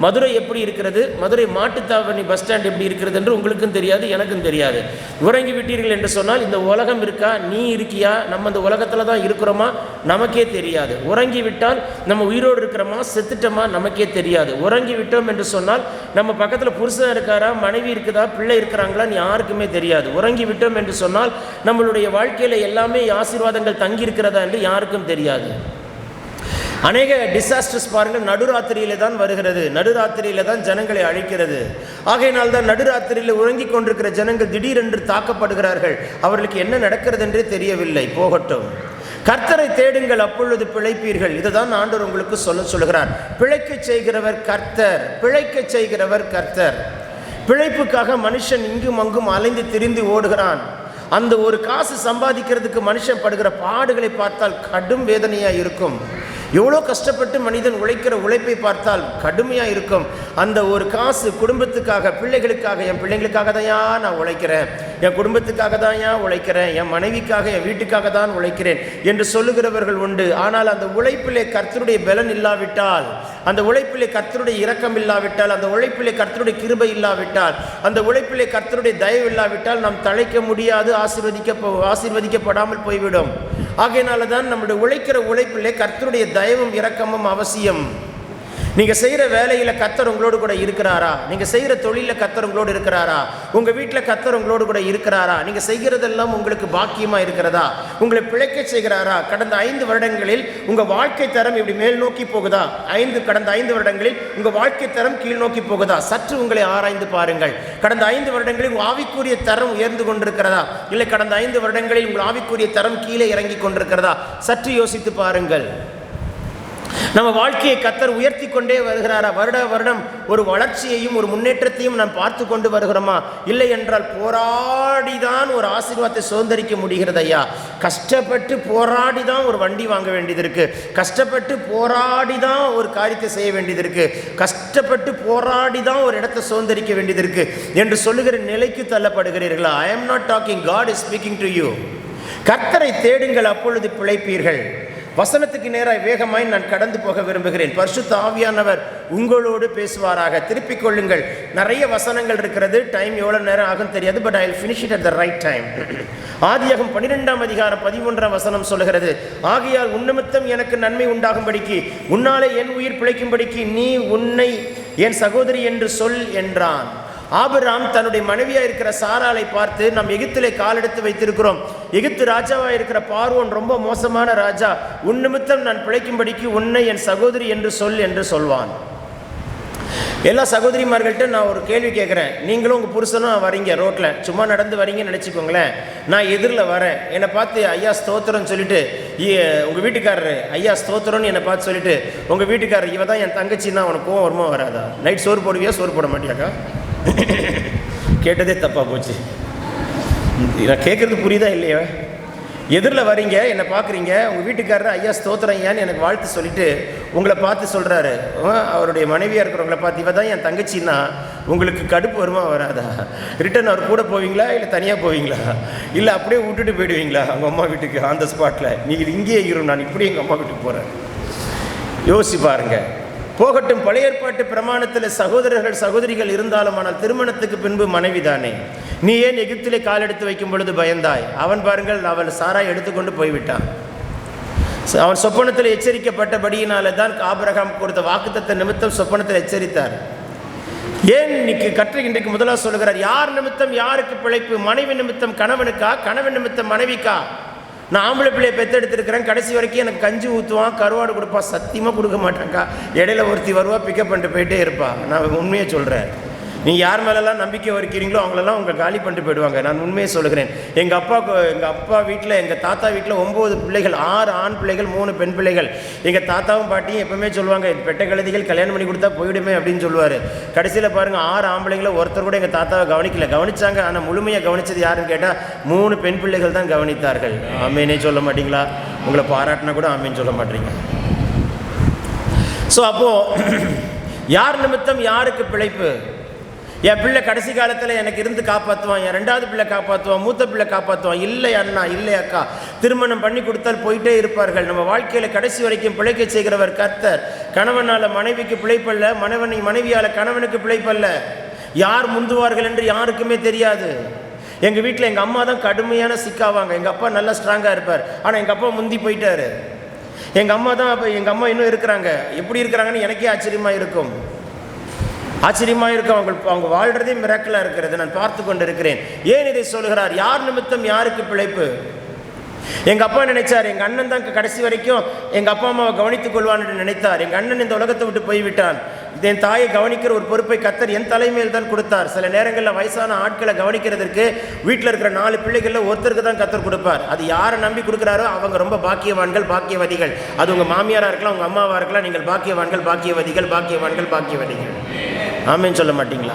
மதுரை எப்படி இருக்கிறது, மதுரை மாட்டுத்தாவணி பஸ் ஸ்டாண்ட் எப்படி இருக்கிறது என்று உங்களுக்கும் தெரியாது, எனக்கும் தெரியாது. உறங்கி விட்டீர்கள் என்று சொன்னால் இந்த உலகம் இருக்கா, நீ இருக்கியா, நம்ம இந்த உலகத்தில் தான் இருக்கிறோமா நமக்கே தெரியாது. உறங்கி விட்டால் நம்ம உயிரோடு இருக்கிறோமா செத்துட்டோமா நமக்கே தெரியாது. உறங்கி விட்டோம் என்று சொன்னால் நம்ம பக்கத்தில் புருஷன் இருக்காரா, மனைவி இருக்குதா, பிள்ளை இருக்கிறாங்களான்னு யாருக்குமே தெரியாது. உறங்கி விட்டோம் என்று சொன்னால் நம்மளுடைய வாழ்க்கையில் எல்லாமே ஆசீர்வாதங்கள் தங்கியிருக்கிறதா என்று யாருக்கும் தெரியாது. அநேக டிசாஸ்டர்ஸ் பாருங்கள் நடுராத்திரியிலே தான் வருகிறது, நடுராத்திரியில தான் ஜனங்களை அழிக்கிறது. ஆகையினால் தான் நடுராத்திரியில் உறங்கிக் கொண்டிருக்கிற ஜனங்கள் திடீரென்று தாக்கப்படுகிறார்கள். அவர்களுக்கு என்ன நடக்கிறது என்றே தெரியவில்லை. போகட்டும், கர்த்தரை தேடுங்கள், அப்பொழுது பிழைப்பீர்கள். இதுதான் ஆண்டவர் உங்களுக்கு சொல்லுகிறார். பிழைக்க செய்கிறவர் கர்த்தர், பிழைக்க செய்கிறவர் கர்த்தர். பிழைப்புக்காக மனுஷன் இங்கும் அங்கும் அலைந்து திரிந்து ஓடுகிறான். அந்த ஒரு காசு சம்பாதிக்கிறதுக்கு மனுஷன் படுகிற பாடுகளை பார்த்தால் கடும் வேதனையாக இருக்கும். எவ்வளோ கஷ்டப்பட்டு மனிதன் உழைக்கிற உழைப்பை பார்த்தால் கடுமையாக இருக்கும். அந்த ஒரு காசு குடும்பத்துக்காக, பிள்ளைகளுக்காக, என் பிள்ளைங்களுக்காக தான் நான் உழைக்கிறேன், என் குடும்பத்துக்காக தான் உழைக்கிறேன், என் மனைவிக்காக, என் வீட்டுக்காக தான் உழைக்கிறேன் என்று சொல்லுகிறவர்கள் உண்டு. ஆனால் அந்த உழைப்பிலே கர்த்தருடைய பலன் இல்லாவிட்டால், அந்த உழைப்பிலே கர்த்தருடைய இரக்கம் இல்லாவிட்டால், அந்த உழைப்பிலே கர்த்தருடைய கிருபை இல்லாவிட்டால், அந்த உழைப்பிலே கர்த்தருடைய தயவு இல்லாவிட்டால் நாம் தழைக்க முடியாது, ஆசீர்வதிக்கப்படாமல் போய்விடும். ஆகையினால தான் நம்முடைய உழைக்கிற உழைப்பிலே கர்த்தருடைய தயவும் இரக்கமும் அவசியம். நீங்கள் செய்கிற வேலையில் கர்த்தர் உங்களோடு கூட இருக்கிறாரா? நீங்கள் செய்கிற தொழிலில் கர்த்தர் உங்களோடு இருக்கிறாரா? உங்கள் வீட்டில் கர்த்தர் உங்களோடு கூட இருக்கிறாரா? நீங்கள் செய்கிறதெல்லாம் உங்களுக்கு பாக்கியமாக இருக்கிறதா? உங்களை பிழைக்க செய்கிறாரா? கடந்த 5 வருடங்களில் உங்கள் வாழ்க்கை தரம் இப்படி மேல் நோக்கி போகுதா? கடந்த 5 வருடங்களில் உங்கள் வாழ்க்கை தரம் கீழ் நோக்கி போகுதா? சற்று உங்களை ஆராய்ந்து பாருங்கள். கடந்த 5 வருடங்களில் உங்கள் ஆவிக்குரிய தரம் உயர்ந்து கொண்டிருக்கிறதா? இல்லை கடந்த 5 வருடங்களில் உங்கள் ஆவிக்குரிய தரம் கீழே இறங்கி கொண்டிருக்கிறதா? சற்று யோசித்து பாருங்கள். நம்ம வாழ்க்கையை கர்த்தர் உயர்த்தி கொண்டே வருகிறாரா? வருடம் ஒரு வளர்ச்சியையும் ஒரு முன்னேற்றத்தையும் நாம் பார்த்து கொண்டு வருகிறோமா? இல்லை என்றால் போராடிதான் ஒரு ஆசீர்வாதத்தை சுதந்திரிக்க முடிகிறது ஐயா. கஷ்டப்பட்டு போராடி தான் ஒரு வண்டி வாங்க வேண்டியது இருக்கு. கஷ்டப்பட்டு போராடி தான் ஒரு காரியத்தை செய்ய வேண்டியது இருக்கு. கஷ்டப்பட்டு போராடி தான் ஒரு இடத்தை சுதந்திரிக்க வேண்டியது இருக்கு என்று சொல்லுகிற நிலைக்கு தள்ளப்படுகிறீர்களா? I am not talking, God is speaking to you. கர்த்தரை தேடுங்கள், அப்பொழுது பிழைப்பீர்கள். வசனத்துக்கு நேராக வேகமாய் நான் கடந்து போக விரும்புகிறேன். பரிசுத்த ஆவியானவர் உங்களோடு பேசுவாராக. திருப்பிக் கொள்ளுங்கள். நிறைய வசனங்கள் இருக்கிறது. டைம் எவ்வளோ நேரம் ஆகும் தெரியாது. But I will finish it at the right time. ஆதியாகமம் 12ஆம் அதிகாரம் 11ஆம் வசனம் சொல்லுகிறது, ஆகையால் உன்னிமித்தம் எனக்கு நன்மை உண்டாகும்படிக்கு, உன்னாலே என் உயிர் பிழைக்கும்படிக்கு நீ உன்னை என் சகோதரி என்று சொல் என்றான். ஆபிரகாம் தன்னுடைய மனைவியாக இருக்கிற சாராளை பார்த்து, நாம் எகிப்திலே காலெடுத்து வைத்திருக்கிறோம், எகிப்து ராஜாவாக இருக்கிற பார்வோன் ரொம்ப மோசமான ராஜா, உன் நிமித்தம் நான் பிழைக்கும்படிக்கு உன்னை என் சகோதரி என்று சொல் என்று சொல்வான். எல்லா சகோதரிமார்கள்ட்ட நான் ஒரு கேள்வி கேட்குறேன். நீங்களும் உங்கள் புருஷனும் வரீங்க, ரோட்டில் சும்மா நடந்து வரீங்கன்னு நினச்சிக்கோங்களேன். நான் எதிரில் வரேன், என்னை பார்த்து ஐயா ஸ்தோத்திரம்னு சொல்லிட்டு, உங்கள் வீட்டுக்காரரு ஐயா ஸ்தோத்திரம்னு என்னை பார்த்து சொல்லிட்டு, உங்கள் வீட்டுக்காரர் இவ தான் என் தங்கச்சின்னா உனக்கு கோவம் வருமா வராதா? நைட் சோறு போடுவியா, சோறு போட மாட்டியாக்கா? கேட்டதே தப்பாக போச்சு. நான் கேட்குறது புரியுதா இல்லையா? எதிரில் வரீங்க, என்னை பார்க்குறீங்க, உங்கள் வீட்டுக்காரர் ஐயா ஸ்தோத்திரம் ஏன்னு எனக்கு வாழ்த்து சொல்லிவிட்டு உங்களை பார்த்து சொல்கிறாரு, அவருடைய மனைவியாக இருக்கிறவங்கள பார்த்து இவ தான் என் தங்கச்சின்னா உங்களுக்கு கடுப்பு வருமா வராதா? ரிட்டன் அவர் கூட போவீங்களா, இல்லை தனியாக போவீங்களா, இல்லை அப்படியே விட்டுட்டு போயிடுவீங்களா அவங்க அம்மா வீட்டுக்கு ஆன் த ஸ்பாட்டில்? நீங்கள் இங்கேயே இரும், நான் இப்படி எங்கள் அம்மா வீட்டுக்கு போகிறேன். யோசிச்சு பாருங்கள். போகட்டும், பழைய ஏற்பாட்டு பிரமாணத்தில் சகோதரர்கள் சகோதரிகள் இருந்தாலும், ஆனால் திருமணத்துக்கு பின்பு மனைவி தானே. நீ ஏன் எகிப்திலே கால் எடுத்து வைக்கும் பொழுது பயந்தாய்? அவன் பாருங்கள், அவன் சாராய் எடுத்துக்கொண்டு போய்விட்டான். அவன் சொப்பனத்தில் எச்சரிக்கப்பட்டபடியினால தான் ஆபிரகாம் கொடுத்த வாக்குத்தத்த நிமித்தம் சொப்பனத்தில் எச்சரித்தார். ஏன் இன்றைக்கு முதலாக சொல்லுகிறார், யார் நிமித்தம் யாருக்கு பிழைப்பு? மனைவி நிமித்தம் கணவனுக்கா, கணவன் நிமித்தம் மனைவிக்கா? நான் ஆம்பளை பிள்ளையை பெற்றெடுத்துருக்கிறேன், கடைசி வரைக்கும் எனக்கு கஞ்சி ஊற்றுவான், கருவாடு கொடுப்பான், சத்தியமாக கொடுக்க மாட்டாங்க்கா. இடையில ஒருத்தி வருவா, பிக்கப் பண்ணிட்டு போயிட்டே இருப்பா. நான் உண்மையை சொல்கிறேன். நீங்கள் யார் மேலெல்லாம் நம்பிக்கை வைக்கிறீங்களோ அவங்களெல்லாம் உங்கள் காலி பண்ணிட்டு போயிடுவாங்க. நான் உண்மையை சொல்லுகிறேன். எங்கள் அப்பா வீட்டில், எங்கள் தாத்தா வீட்டில் 9 பிள்ளைகள், 6 ஆண் பிள்ளைகள், 3 பெண் பிள்ளைகள். எங்கள் தாத்தாவும் பாட்டியும் எப்பவுமே சொல்லுவாங்க, பெட்டை கழுதிகள் கல்யாணம் பண்ணி கொடுத்தா போயிடுமே அப்படின்னு சொல்லுவார். கடைசியில் பாருங்கள், 6 ஆம்பளைகளை ஒருத்தர் கூட எங்கள் தாத்தாவை கவனிச்சாங்க. ஆனால் முழுமையாக கவனித்தது யாருன்னு கேட்டால் 3 பெண் பிள்ளைகள் தான் கவனித்தார்கள். ஆமேனே சொல்ல மாட்டிங்களா? உங்களை பாராட்டினா கூட ஆமேன்னு சொல்ல மாட்டீங்க. ஸோ அப்போது யார் நிமித்தம் யாருக்கு பிழைப்பு? என் பிள்ளை கடைசி காலத்தில் எனக்கு இருந்து காப்பாற்றுவான், என் 2வது பிள்ளை காப்பாற்றுவான், மூத்த பிள்ளை காப்பாற்றுவான். இல்லை அண்ணா, இல்லை அக்கா, திருமணம் பண்ணி கொடுத்தால் போயிட்டே இருப்பார்கள். நம்ம வாழ்க்கையில் கடைசி வரைக்கும் பிழைக்க செய்கிறவர் கர்த்தர். கணவனால் மனைவிக்கு பிழைப்பல்ல, மனைவியால் கணவனுக்கு பிழைப்பல்ல. யார் முந்துவார்கள் என்று யாருக்குமே தெரியாது. எங்கள் வீட்டில் எங்கள் அம்மா தான் கடுமையான சிக்காவாங்க. எங்கள் அப்பா நல்லா ஸ்ட்ராங்காக இருப்பார், ஆனால் எங்கள் அப்பா முந்தி போயிட்டார். எங்கள் அம்மா தான், அப்போ எங்கள் அம்மா இன்னும் இருக்கிறாங்க. எப்படி இருக்கிறாங்கன்னு எனக்கே ஆச்சரியமாக இருக்கும். அவங்க வாழ்கிறதே மிராக்கிளாக இருக்கிறது. நான் பார்த்து கொண்டு இருக்கிறேன். ஏன் இதை சொல்கிறார்? யார் நிமித்தம் யாருக்கு பிழைப்பு? எங்கள் அப்பா நினைச்சார், எங்கள் அண்ணன் தான் கடைசி வரைக்கும் எங்கள் அப்பா அம்மாவை கவனித்துக் கொள்வான்னு நினைத்தார். எங்கள் அண்ணன் இந்த உலகத்தை விட்டு போய்விட்டான். என் தாயை கவனிக்கிற ஒரு பொறுப்பை கர்த்தர் என் தலைமையில் தான் கொடுத்தார். சில நேரங்களில் வயசான ஆட்களை கவனிக்கிறதுக்கு வீட்டில் இருக்கிற 4 பிள்ளைகளில் ஒருத்தருக்கு தான் கர்த்தர் கொடுப்பார். அது யாரை நம்பி கொடுக்குறாரோ அவங்க ரொம்ப பாக்கியவான்கள், பாக்கியவதிகள். அது உங்கள் மாமியாராக இருக்கலாம், உங்கள் அம்மாவாக இருக்கலாம். நீங்கள் பாக்கியவான்கள், பாக்கியவதிகள், பாக்கியவான்கள், பாக்கியவதிகள். ஆமேன்னு சொல்ல மாட்டீங்களா?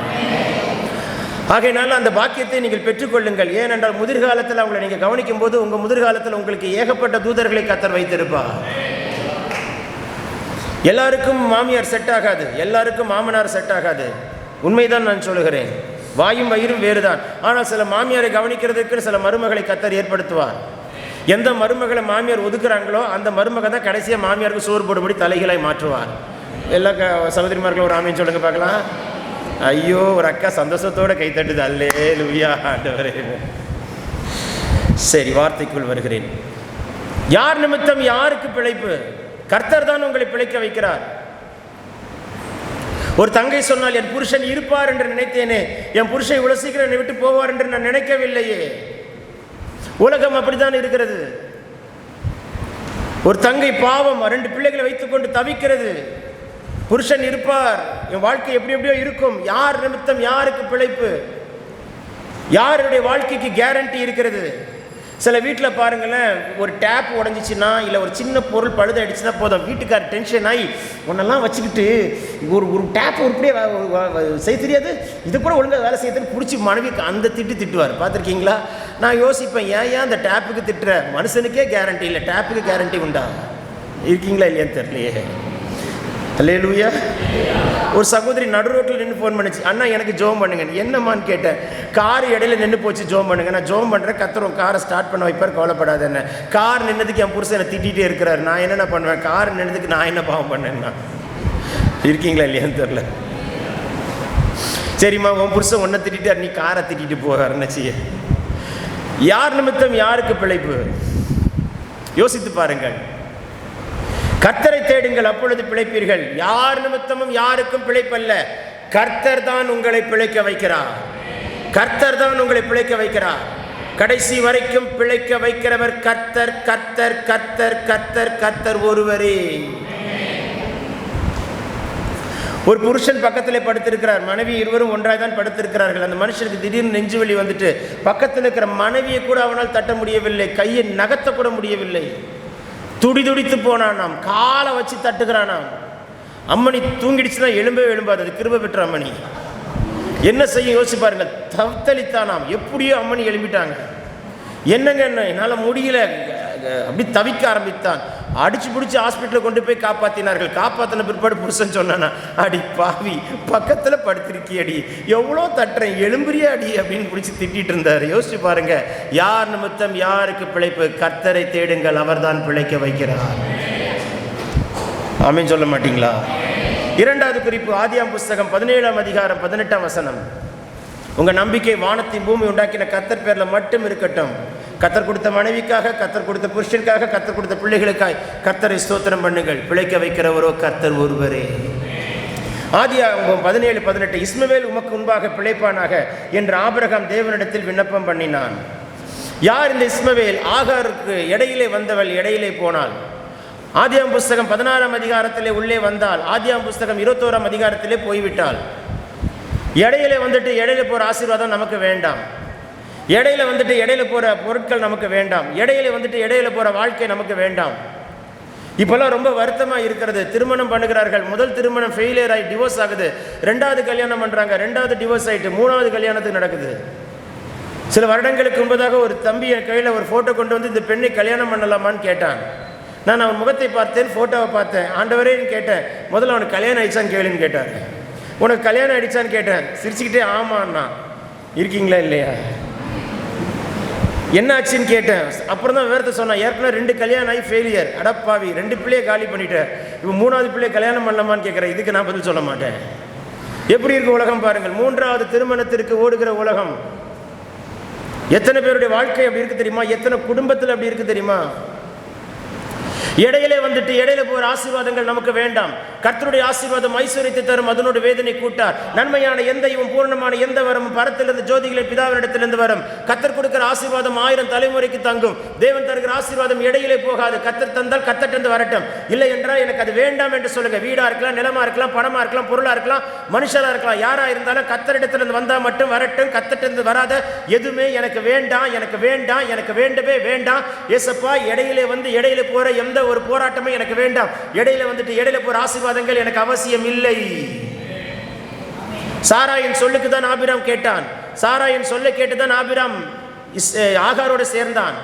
ஆகையினால அந்த பாக்கியத்தை நீங்கள் பெற்றுக்கொள்ளுங்கள். ஏனென்றால் முதிர்காலத்தில் அவங்களை நீங்கள் கவனிக்கும் போது உங்கள் முதிர்காலத்தில் உங்களுக்கு ஏகப்பட்ட தூதர்களை கர்த்தர் வைத்திருப்பார். எல்லாருக்கும் மாமியார் செட் ஆகாது, எல்லாருக்கும் மாமனார் செட் ஆகாது. உண்மைதான் நான் சொல்லுகிறேன். வாயும் வயிறும் வேறுதான். ஆனால் சில மாமியாரை கவனிக்கிறதுக்கு சில மருமகளை கர்த்தர் ஏற்படுத்துவார். எந்த மருமகளை மாமியார் ஒதுக்குறாங்களோ அந்த மருமக தான் கடைசியாக மாமியாருக்கு சோறு போடும்படி தலைகளாய் மாற்றுவார். எல்லா சகோதரிமார்களும் ஒரு ஆமீன் சொல்லுங்க பார்க்கலாம். ஐயோ, ஒரு அக்கா சந்தோஷத்தோட கைத்தட்டுது. அல்லேலூயா ஆண்டவரே. சரி, வார்த்தைக்குள் வருகிறேன். யார் நிமித்தம் யாருக்கு பிழைப்பு? கர்த்தர் தான் உங்களை பிழைக்க வைக்கிறார். ஒரு தங்கை சொன்னால், என் புருஷன் இருப்பார் என்று நினைத்தேனே, என் புருஷன் இவ்வளவு சீக்கிரம் என்னை விட்டு போவார் என்று நான் நினைக்கவில்லையே. உலகம் அப்படித்தான் இருக்கிறது. ஒரு தங்கை பாவம் 2 பிள்ளைகளை வைத்துக்கொண்டு தவிக்கிறது. புருஷன் இருப்பார், என் வாழ்க்கை எப்படி எப்படியோ இருக்கும். யார் நிமித்தம் யாருக்கு பிழைப்பு? யாருடைய வாழ்க்கைக்கு கேரண்டி இருக்கிறது? சில வீட்டில் பாருங்களேன், ஒரு டேப் உடஞ்சிச்சின்னா இல்லை ஒரு சின்ன பொருள் பழுதாயிடுச்சுன்னா போதும், வீட்டுக்கார் டென்ஷன் ஆகி உன்னெல்லாம் வச்சுக்கிட்டு ஒரு டேப் உருப்படியே செய்ய தெரியாது, இது கூட ஒழுங்காக வேலை செய்ய பிடிச்சி மனைவிக்கு அந்த திட்டுவார். பார்த்துருக்கீங்களா? நான் யோசிப்பேன், ஏன் அந்த டேப்புக்கு திட்டுற? மனுஷனுக்கே கேரண்டி இல்லை, டேப்புக்கு கேரண்டி உண்டா? இருக்கீங்களா இல்லையான்னு தெரியலையே. அல்லேலூயா. ஒரு சகோதரி நடு ரோட்டில் நின்று ஃபோன் பண்ணிச்சு, அண்ணா எனக்கு ஜோம் பண்ணுங்க. என்னம்மான்னு கேட்டேன். கார் இடையில நின்று போச்சு, ஜோம் பண்ணுங்க. நான் ஜோம் பண்ணுறேன், கத்துறோம், காரை ஸ்டார்ட் பண்ண வைப்பார், கவலைப்படாத. என்ன கார் நின்னதுக்கு என் புருஷன் என்னை திட்டிகிட்டே இருக்கிறார், நான் என்னென்ன பண்ணுவேன்? கார் நின்னதுக்கு நான் என்ன பாவம் பண்ணேன்னா? இருக்கீங்களா இல்லையான்னு தெரில. சரிம்மா, உன் புருஷன் ஒன்றை திட்டார், நீ காரை திட்டிட்டு போவார், என்ன செய்ய? யார் நிமித்தம் யாருக்கு பிழைப்பு? யோசித்து பாருங்கள். கர்த்தரை தேடுங்கள், அப்பொழுது பிழைப்பீர்கள். யார் நிமித்தமும் யாருக்கும் பிழைப்பல்ல, கர்த்தர் தான் உங்களை பிழைக்க வைக்கிறார். கர்த்தர் தான் உங்களை பிழைக்க வைக்கிறார். கடைசி வரைக்கும் பிழைக்க வைக்கிறவர் கர்த்தர், கர்த்தர், கர்த்தர், கர்த்தர், கர்த்தர் ஒருவரே. ஒரு புருஷன் பக்கத்தில் படுத்திருக்கிறார், மனைவி இருவரும் ஒன்றாக தான் படுத்திருக்கிறார்கள். அந்த மனுஷனுக்கு திடீர்னு நெஞ்சு வலி வந்துட்டு பக்கத்தில் இருக்கிற மனைவியை கூட அவனால் தட்ட முடியவில்லை, கையை நகர்த்த கூட முடியவில்லை. துடிதுடித்து போனானாம், காலை வச்சு தட்டுகிறானாம். அம்மணி தூங்கிடுச்சுன்னா எழும்பாது, அது கிருபை பெற்ற அம்மணி. என்ன செய்ய யோசிச்சு பாருங்க, தவித்தளித்தானாம். எப்படியோ அம்மணி எழும்பிட்டாங்க. என்னங்க என்ன என்னால் முடியல, அப்படி தவிக்க ஆரம்பித்தான். அடிச்சு பிடிச்சி ஹாஸ்பிட்டலில் கொண்டு போய் காப்பாற்றினார்கள். காப்பாற்றின பிற்பாடு புருஷன் சொன்னானா, அடி பாவி, பக்கத்தில் படுத்திருக்கியடி, எவ்வளோ தட்டுறேன், எழும்புறியா அடி அப்படின்னு பிடிச்சி திட்டிகிட்டு இருந்தார். யோசிச்சு பாருங்க, யார் நிமித்தம் யாருக்கு பிழைப்பு? கர்த்தரை தேடுங்கள், அவர்தான் பிழைக்க வைக்கிறார். ஆமென் சொல்ல மாட்டீங்களா? 2வது குறிப்பு, ஆதியாம் புஸ்தகம் 17ஆம் அதிகாரம் 18ஆம் வசனம். உங்கள் நம்பிக்கை வானத்தின் பூமி உண்டாக்கின கர்த்தர் பேரில் மட்டும் இருக்கட்டும். கர்த்தர் கொடுத்த மனைவிக்காக, கர்த்தர் கொடுத்த புருஷனுக்காக, கர்த்தர் கொடுத்த பிள்ளைகளுக்காய் கர்த்தரை ஸ்தோத்திரம் பண்ணுங்கள். பிழைக்க வைக்கிறவரோ கர்த்தர் ஒருவரே. ஆதியாகமம் 17:18, இஸ்மவேல் உமக்கு முன்பாக பிழைப்பானாக என்று ஆபிரகாம் தேவனிடத்தில் விண்ணப்பம் பண்ணினான். யார் இந்த இஸ்மவேல்? ஆகாருக்கு இடையிலே வந்தவள் இடையிலே போனாள். ஆதியாம் புஸ்தகம் 16ஆம் அதிகாரத்திலே உள்ளே வந்தால், ஆதியாம் புஸ்தகம் 21ஆம் அதிகாரத்திலே போய்விட்டாள். இடையில வந்துட்டு இடையில போகிற ஆசீர்வாதம் நமக்கு வேண்டாம். இடையில வந்துட்டு இடையில போகிற பொருட்கள் நமக்கு வேண்டாம். இடையில வந்துட்டு இடையில போகிற வாழ்க்கை நமக்கு வேண்டாம். இப்போல்லாம் ரொம்ப வருத்தமாக இருக்கிறது. திருமணம் பண்ணுகிறார்கள், முதல் திருமணம் ஃபெயிலியர் ஆகி டிவோர்ஸ் ஆகுது, 2வது கல்யாணம் பண்ணுறாங்க, 2வது டிவோர்ஸ் ஆகிட்டு 3வது கல்யாணத்துக்கு நடக்குது. சில வருடங்களுக்கு முன்பதாக ஒரு தம்பி என் கையில் ஒரு ஃபோட்டோ கொண்டு வந்து, இந்த பெண்ணை கல்யாணம் பண்ணலாமான்னு கேட்டான். நான் அவன் முகத்தை பார்த்தேன், ஃபோட்டோவை பார்த்தேன். ஆண்டவரேன்னு கேட்டேன். முதல்ல அவனுக்கு கல்யாணம் ஆயிடுச்சான்னு கேளுன்னு கேட்டார். உனக்கு கல்யாணம் ஆயிடுச்சான்னு கேட்டேன். சிரிச்சுக்கிட்டே ஆமாண்ணா. இருக்கீங்களா இல்லையா? என்ன ஆச்சுன்னு கேட்டேன். அப்புறம் தான் விவரத்தை சொன்னான். ஏற்கனவே 2 கல்யாணம் ஆகி ஃபெயிலியர், அடப்பாவி, 2 பிள்ளையை காலி பண்ணிட்டேன், இப்போ 3வது பிள்ளையை கல்யாணம் பண்ணலாமான்னு கேட்குறேன். இதுக்கு நான் பதில் சொல்ல மாட்டேன். எப்படி இருக்கு உலகம் பாருங்கள். 3வது திருமணத்திற்கு ஓடுகிற உலகம். எத்தனை பேருடைய வாழ்க்கை அப்படி இருக்கு தெரியுமா? எத்தனை குடும்பத்தில் அப்படி இருக்கு தெரியுமா? இடையிலே வந்துட்டு இடையில போகிற ஆசீர்வாதங்கள் நமக்கு வேண்டாம். கர்த்தருடைய ஆசீர்வாதம் ஐஸ்வரியத்தை தரும், அதனோட வேதனை கூட்டார். நன்மையான எந்த இவன் பூர்ணமான எந்த வரமும் பரத்திலிருந்து ஜோதிகளின் பிதாவினிடத்திலிருந்து வரும். கர்த்தர் கொடுக்கிற ஆசீர்வாதம் 1000 தலைமுறைக்கு தங்கும். தேவன் தருகிற ஆசீர்வாதம் இடையிலே போகாது. கர்த்தர் தந்தால் கர்த்தர்கிட்ட வரட்டும், இல்லை என்றால் எனக்கு அது வேண்டாம் என்று சொல்லுங்க. வீடாக இருக்கலாம், நிலமா இருக்கலாம், பணமாக இருக்கலாம், பொருளாக இருக்கலாம், மனுஷராக இருக்கலாம், யாராக இருந்தாலும் கர்த்தரிடத்திலிருந்து வந்தால் மட்டும் வரட்டும். கர்த்தரிடத்திலிருந்து வராத எதுவுமே எனக்கு வேண்டாம், எனக்கு வேண்டாம், எனக்கு வேண்டவே வேண்டாம். ஏசப்பா, இடையிலே வந்து இடையில போகிற எந்த ஒரு போராட்டமே எனக்கு வேண்டாம். இடையில வந்துட்டு இடையில போற ஆசீர்வாதங்கள் எனக்கு அவசியம் இல்லை. சாராயின் சொல்லுக்கு தான் ஆபிராம் கேட்டான். சாராயின் சொல்ல கேட்டுதான் ஆபிராம் ஆகாரோடு சேர்ந்தான்.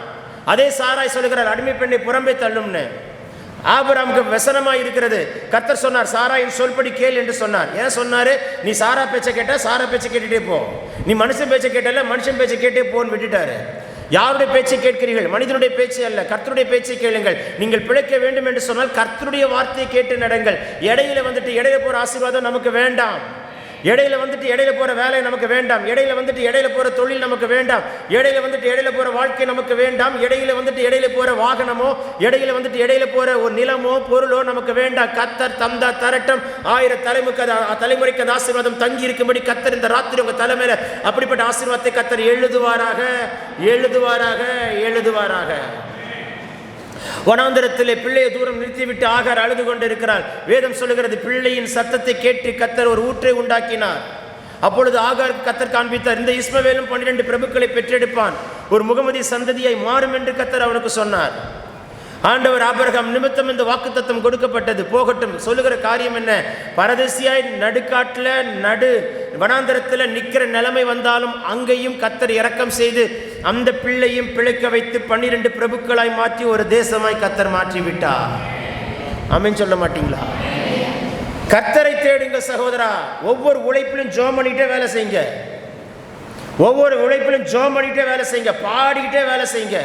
அதே சாராய் சொல்லுகிறார், அடிமை பெண்ணை புறம்பே தள்ளும்னு. ஆபிராமுக்கு வசனமாய் இருக்கிறது. கர்த்தர் சொன்னார், சாராயின் சொல்படி கேள் என்று சொன்னார். ஏன் சொன்னாரு? நீ சாரா பேச்சை கேட்டா சாரா பேச்சை கேட்டுட்டே போ, நீ மனுஷன் பேச்சை கேட்டல மனுஷன் பேச்சை கேட்டே போன்னு விட்டுட்டாரு. யாருடைய பேச்சை கேட்கிறீர்கள்? மனிதனுடைய பேச்சை அல்ல, கர்த்தருடைய பேச்சை கேளுங்கள். நீங்கள் பிழைக்க வேண்டும் என்று சொன்னால் கர்த்தருடைய வார்த்தையை கேட்டு நடங்கள். இடையில வந்துட்டு இடையில போற ஆசீர்வாதம் நமக்கு வேண்டாம். இடையில வந்துட்டு இடையில போகிற வேலை நமக்கு வேண்டாம். இடையில வந்துட்டு இடையில போகிற தொழில் நமக்கு வேண்டாம். இடையில வந்துட்டு இடையில போகிற வாழ்க்கை நமக்கு வேண்டாம். இடையில வந்துட்டு இடையில போகிற வாகனமோ, இடையில வந்துட்டு இடையில போகிற ஒரு நிலமோ பொருளோ நமக்கு வேண்டாம். கர்த்தர் தந்தா தரட்டும். 1000 தலைமுறைக்கு அந்த ஆசீர்வாதம் தங்கி இருக்கும்படி கர்த்தர் இந்த ராத்திரி உங்க தலைமையில அப்படிப்பட்ட ஆசீர்வாதத்தை கர்த்தர் எழுதுவாராக, எழுதுவாராக, எழுதுவாராக. வனாந்தரத்திலே பிள்ளையை தூரம் நிறுத்திவிட்டு ஆகார் அழுது கொண்டு இருக்கிறார். வேதம் சொல்லுகிறது, பிள்ளையின் சத்தத்தை கேட்டு கர்த்தர் ஒரு ஊற்றை உண்டாக்கினார். அப்பொழுது ஆகாருக்கு கர்த்தர் காண்பித்தார், இந்த இஸ்மவேலும் 12 பிரபுக்களை பெற்றெடுப்பான், ஒரு முகமதி சந்ததியாய் மாறும் என்று கர்த்தர் அவனுக்கு சொன்னார். ஆண்டவர் ஆபிரகாம் நிமித்தம் இந்த வாக்குத்தத்தம் கொடுக்கப்பட்டது. போகட்டும். சொல்லுகிற காரியம் என்ன? பரதேசியாய் நடு வனாந்தரத்தில் நிற்கிற நிலைமை வந்தாலும் அங்கேயும் கர்த்தர் இரக்கம் செய்து அந்த பிள்ளையும் பிழைக்க வைத்து 12 பிரபுக்களாய் மாற்றி ஒரு தேசமாய் கர்த்தர் மாற்றி விட்டார். ஆமென் சொல்ல மாட்டீங்களா? கர்த்தரை தேடுங்க சகோதரா. ஒவ்வொரு உழைப்பிலும் ஜெபம் பண்ணிட்டே வேலை செய்யுங்க. ஒவ்வொரு உழைப்பிலும் ஜெபம் பண்ணிட்டே வேலை செய்யுங்க. பாடிக்கிட்டே வேலை செய்யுங்க.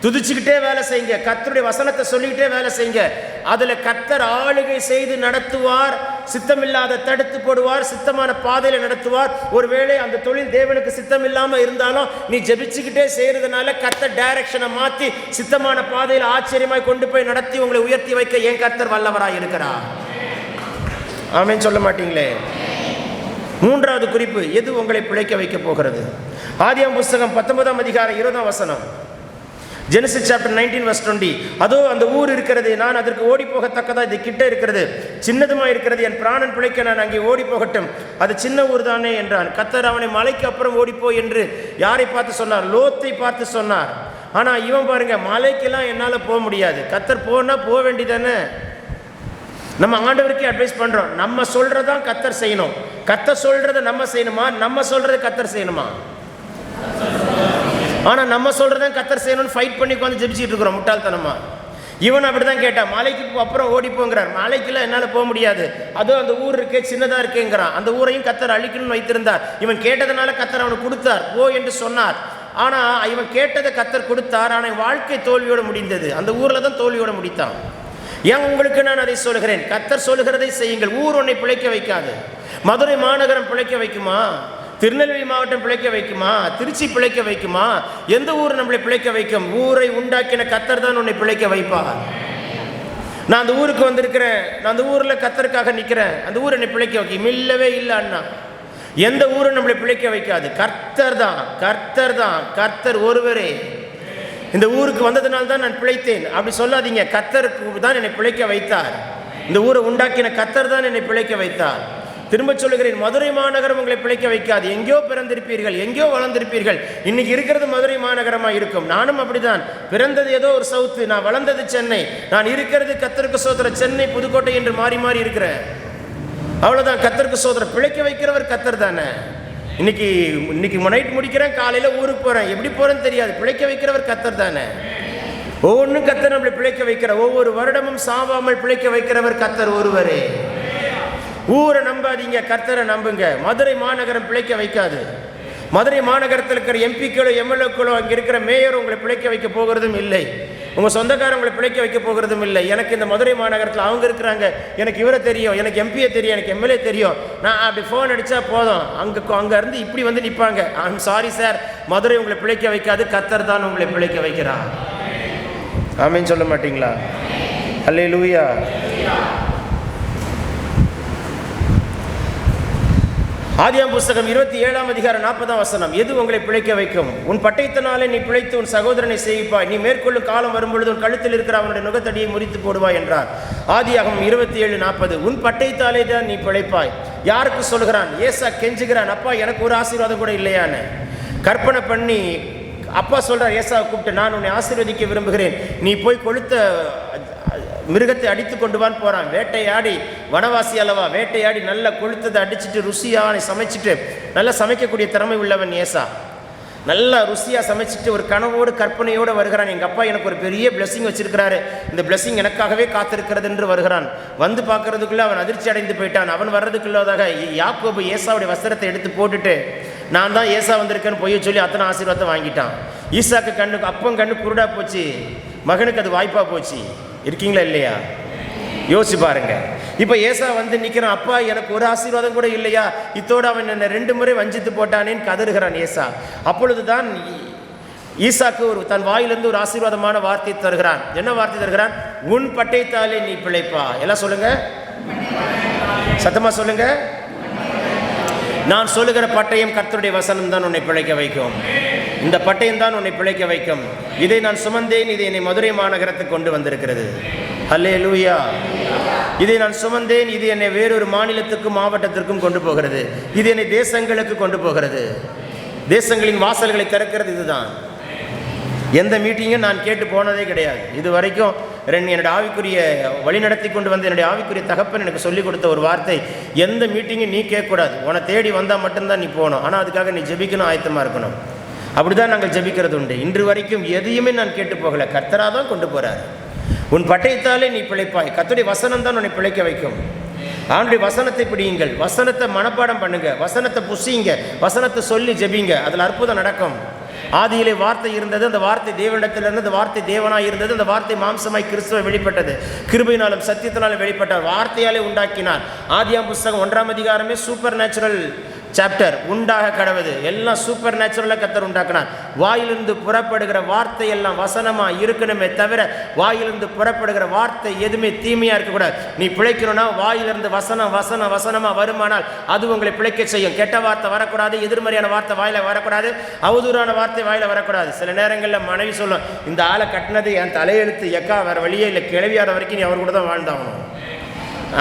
துதிச்சுக்கிட்டே வேலை செய்யுங்க. கர்த்தருடைய வசனத்தை சொல்லிக்கிட்டே வேலை செய்யுங்க. அதில் கர்த்தர் ஆளுகை செய்து நடத்துவார். சித்தமில்லாத தடுத்து போடுவார். சித்தமான பாதையில் நடத்துவார். ஒருவேளை அந்த தொழில் தேவனுக்கு சித்தம் இல்லாமல் இருந்தாலும் நீ ஜெபிச்சுக்கிட்டே செய்யறதுனால கர்த்தர் டைரக்ஷனை மாற்றி சித்தமான பாதையில் ஆச்சரியமாய் கொண்டு போய் நடத்தி உங்களை உயர்த்தி வைக்க என் கர்த்தர் வல்லவராய் இருக்கிறார். ஆமென் சொல்ல மாட்டீங்களே? 3வது குறிப்பு, எது உங்களை பிழைக்க வைக்க போகிறது? ஆதியாகமம் புஸ்தகம் 19ஆம் அதிகாரம் 20ஆம் வசனம். Genesis chapter 19 verse 20. அதோ அந்த ஊர் இருக்கிறது, நான் அதற்கு ஓடி போகத்தக்கதா, இது கிட்ட இருக்கிறது, சின்னதுமாக இருக்கிறது, என் பிராணன் பிழைக்க நான் அங்கே ஓடி போகட்டும், அது சின்ன ஊர் தானே என்றான். கர்த்தர் அவனை மலைக்கு அப்புறம் ஓடிப்போ என்று யாரை பார்த்து சொன்னார்? லோத்தை பார்த்து சொன்னார். ஆனால் இவன் பாருங்க, மலைக்கெல்லாம் என்னால் போக முடியாது. கர்த்தர் போனால் போக வேண்டியதானே. நம்ம ஆண்டவருக்கே அட்வைஸ் பண்ணுறோம், நம்ம சொல்கிறதான் கர்த்தர் செய்யணும். கர்த்தர் சொல்கிறத நம்ம செய்யணுமா? நம்ம சொல்கிறத கர்த்தர் செய்யணுமா? ஆனால் நம்ம சொல்கிறதான் கர்த்தர் செய்யணும்னு ஃபைட் பண்ணி உட்காந்து ஜெபிச்சிட்டு இருக்கிறோம் முட்டாள்தனமா. இவன் அப்படி தான் கேட்டான், மலைக்கு அப்புறம் ஓடி போங்கிறார். மலைக்கெல்லாம் என்னால் போக முடியாது, அதுவும் அந்த ஊர் இருக்கே, சின்னதாக இருக்கேங்கிறான். அந்த ஊரையும் கர்த்தர் அழிக்கணும்னு வைத்திருந்தார். இவன் கேட்டதுனால கர்த்தர் அவனுக்கு கொடுத்தார், போ என்று சொன்னார். ஆனால் இவன் கேட்டதை கர்த்தர் கொடுத்தார். ஆனால் வாழ்க்கை தோல்வியோடு முடிந்தது. அந்த ஊரில் தான் தோல்வியோடு முடித்தான். ஏன் உங்களுக்கு நான் அதை சொல்கிறேன்? கர்த்தர் சொல்கிறதை செய்யுங்கள். ஊர் உன்னை பிழைக்க வைக்காது. மதுரை மாநகரம் பிழைக்க வைக்குமா? திருநெல்வேலி மாவட்டம் பிழைக்க வைக்குமா? திருச்சி பிழைக்க வைக்குமா? எந்த ஊர் நம்மளை பிழைக்க வைக்கும்? ஊரை உண்டாக்கின கர்த்தர் தான் உன்னை பிழைக்க வைப்பார். நான் அந்த ஊருக்கு வந்திருக்கிறேன், நான் அந்த ஊரில் கர்த்தருக்காக நிற்கிறேன், அந்த ஊர் என்னை பிழைக்க வைக்கும். இல்லவே இல்லை அண்ணா, எந்த ஊரும் நம்மளை பிழைக்க வைக்காது. கர்த்தர் தான், கர்த்தர் தான், கர்த்தர் ஒருவரே. இந்த ஊருக்கு வந்ததுனால தான் நான் பிழைத்தேன் அப்படி சொல்லாதீங்க. கர்த்தருக்கு தான் என்னை பிழைக்க வைத்தார். இந்த ஊரை உண்டாக்கின கர்த்தர் தான் என்னை பிழைக்க வைத்தார். திரும்ப சொல்லுகிறேன், மதுரை மாநகரம் உங்களை பிழைக்க வைக்காது. எங்கேயோ பிறந்திருப்பீர்கள், எங்கேயோ வளர்ந்திருப்பீர்கள். இன்னைக்கு இருக்கிறது மதுரை மாநகரமாக இருக்கும். நானும் அப்படிதான். பிறந்தது ஏதோ ஒரு சவுத்து, நான் வளர்ந்தது சென்னை. நான் இருக்கிறது கர்த்தருக்கு சோதர சென்னை புதுக்கோட்டை என்று மாறி மாறி இருக்கிறேன். அவ்வளோதான். கர்த்தருக்கு சோதர பிழைக்க வைக்கிறவர் கர்த்தர் தானே. இன்னைக்கு நைட் முடிக்கிறேன், காலையில் ஊருக்கு போகிறேன், எப்படி போகிறேன்னு தெரியாது. பிழைக்க வைக்கிறவர் கர்த்தர் தானே. ஒவ்வொன்றும் கர்த்தர் நம்மளை பிழைக்க வைக்கிற, ஒவ்வொரு வருடமும் சாவாமல் பிழைக்க வைக்கிறவர் கர்த்தர் ஒருவரே. ஊரை நம்பாதீங்க, கர்த்தரை நம்புங்க. மதுரை மாநகரம் பிழைக்க வைக்காது. மதுரை மாநகரத்தில் இருக்கிற எம்பிக்களோ எம்எல்ஏக்களோ அங்கே இருக்கிற மேயர் உங்களை பிழைக்க வைக்க போகிறதும் இல்லை. உங்கள் சொந்தக்காரன் உங்களை பிழைக்க வைக்க போகிறதும் இல்லை. எனக்கு இந்த மதுரை மாநகரத்தில் அவங்க இருக்கிறாங்க, எனக்கு இவரை தெரியும், எனக்கு எம்பியை தெரியும், எனக்கு எம்எல்ஏ தெரியும், நான் அப்படி ஃபோன் அடித்தா போதும், அங்கே இருந்து இப்படி வந்து நிற்பாங்க. ஐம் சாரி சார், மதுரை உங்களை பிழைக்க வைக்காது, கர்த்தர் தான் உங்களை பிழைக்க வைக்கிறார். ஆமென் சொல்ல மாட்டீங்களா? அல்லேலூயா. ஆதியாகமம் புஸ்தகம் 27ஆம் அதிகாரம் 40ஆம் வசனம். எது உங்களை பிழைக்க வைக்கும்? உன் பட்டயத்தினாலே நீ பிழைத்து உன் சகோதரனை சேவிப்பாய். நீ மேற்கொள்ளும் காலம் வரும்பொழுது உன் கழுத்தில் இருக்கிற அவனுடைய நுகத்தடியை முறித்து போடுவாய் என்றார். ஆதியாகமம் 27:40. உன் பட்டயத்தாலே தான் நீ பிழைப்பாய். யாருக்கு சொல்கிறான்? ஏசா கெஞ்சுகிறான், அப்பா எனக்கு ஒரு ஆசீர்வாதம் கூட இல்லையான்னு. கற்பனை பண்ணி அப்பா சொல்கிறார் ஏசாவை கூப்பிட்டு, நான் உன்னை ஆசீர்வதிக்க விரும்புகிறேன், நீ போய் கொளுத்த மிருகத்தை அடித்து கொண்டு வான்னு போகிறான். வேட்டையாடி, வனவாசி அல்லவா, வேட்டையாடி நல்லா கொளுத்ததை அடிச்சுட்டு ருசியாக சமைச்சிட்டு, நல்லா சமைக்கக்கூடிய திறமை உள்ளவன் ஏசா. நல்லா ருசியாக சமைச்சிட்டு ஒரு கனவோடு கற்பனையோடு வருகிறான். எங்கள் அப்பா எனக்கு ஒரு பெரிய பிளெஸிங் வச்சிருக்கிறாரு, இந்த பிளெஸிங் எனக்காகவே காத்திருக்கிறது என்று வருகிறான். வந்து பார்க்கறதுக்குள்ளே அவன் அதிர்ச்சி அடைந்து போயிட்டான். அவன் வர்றதுக்குள்ளதாக யாக்கோபு ஏசாவுடைய வஸ்திரத்தை எடுத்து போட்டுட்டு, நான் தான் ஏசா வந்திருக்கேன்னு பொய்ய சொல்லி அத்தனை ஆசீர்வாதத்தை வாங்கிட்டான். ஈசாக்கு கண்ணுக்கு அப்பம் கண்ணு குருடா போச்சு, மகனுக்கு அது வாய்ப்பாக போச்சு. இருக்கீங்களா இல்லையா? யோசிச்சு பாருங்க. இப்போ ஏசா வந்து நிற்கிறான், அப்பா எனக்கு ஒரு ஆசீர்வாதம் கூட இல்லையா, இத்தோடு அவன் என்னை 2 முறை வஞ்சித்து போட்டானேன்னு கதறுகிறான் ஏசா. அப்பொழுது தான் ஈசாக்கு தன் வாயிலிருந்து ஒரு ஆசீர்வாதமான வார்த்தை தருகிறான். என்ன வார்த்தை தருகிறான்? உன் பட்டயத்தாலே நீ பிழைப்பா. எல்லாம் சொல்லுங்க, சத்தமா சொல்லுங்க. நான் சொல்லுகிற பட்டயம் கர்த்தருடைய வசனம் தான் உன்னை பிழைக்க வைக்கும். இந்த பட்டயம் தான் உன்னை பிழைக்க வைக்கும். இதை நான் சுமந்தேன், இதை என்னை மதுரை மாநகரத்துக்கு கொண்டு வந்திருக்கிறது. அல்லேலூயா. இதை நான் சுமந்தேன், இது என்னை வேறொரு மாநிலத்துக்கும் மாவட்டத்திற்கும் கொண்டு போகிறது. இது என்னை தேசங்களுக்கு கொண்டு போகிறது. தேசங்களின் வாசல்களை திறக்கிறது. இதுதான். எந்த மீட்டிங்கும் நான் கேட்டு போனதே கிடையாது இது வரைக்கும். என்னுடைய ஆவிக்குரிய வழிநடத்தி கொண்டு வந்து என்னுடைய ஆவிக்குரிய தகப்பன் எனக்கு சொல்லிக் கொடுத்த ஒரு வார்த்தை, எந்த மீட்டிங்கும் நீ கேட்கக்கூடாது, உன்னை தேடி வந்தால் மட்டும்தான் நீ போகணும். ஆனால் அதுக்காக நீ ஜெபிக்கணும், ஆயத்தமாக இருக்கணும். அப்படி தான் நாங்கள் ஜெபிக்கிறது உண்டு. இன்று வரைக்கும் எதையுமே நான் கேட்டு போகலை, கர்த்தராக தான் கொண்டு போகிறார். உன் பட்டயத்தாலே நீ பிழைப்பாய். கர்த்தருடைய வசனம் தான் உன்னை பிழைக்க வைக்கும். ஆண்டுடைய வசனத்தை பிடியுங்கள், வசனத்தை மனப்பாடம் பண்ணுங்க, வசனத்தை புசிங்க, வசனத்தை சொல்லி ஜெபிங்க, அதில் அற்புதம் நடக்கும். ஆதியிலே வார்த்தை இருந்தது, அந்த வார்த்தை தேவனிடத்திலிருந்து, அந்த வார்த்தை தேவனாய் இருந்தது, அந்த வார்த்தை மாம்சமாய் கிறிஸ்துவை வெளிப்பட்டது. கிருபையினாலும் சத்தியத்தினாலும் வெளிப்பட்டார், வார்த்தையாலே உண்டாக்கினார். ஆதியாம் புஸ்தகம் 1ஆம் அதிகாரமே சூப்பர் நேச்சுரல் சாப்டர். உண்டாக கடவுது எல்லாம் சூப்பர் நேச்சுரலாக கர்த்தர் உண்டாக்கினார். வாயிலிருந்து புறப்படுகிற வார்த்தை எல்லாம் வசனமாக இருக்கணுமே தவிர, வாயிலிருந்து புறப்படுகிற வார்த்தை எதுவுமே தீமையாக இருக்கக்கூடாது. நீ பிழைக்கணும்னா வாயிலிருந்து வசனமாக வருமானால் அது உங்களை பிழைக்க செய்யும். கெட்ட வார்த்தை வரக்கூடாது, எதிர்மறையான வார்த்தை வாயில வரக்கூடாது, அவதூறான வார்த்தை வாயில வரக்கூடாது. சில நேரங்களில் மனைவி சொல்லும், இந்த ஆளை கட்டினது என் தலையெழுத்து, எக்கா வேறு வழியே இல்லை, கிளவியார வரைக்கும் நீ அவர் கூட தான் வாழ்ந்தாகணும்.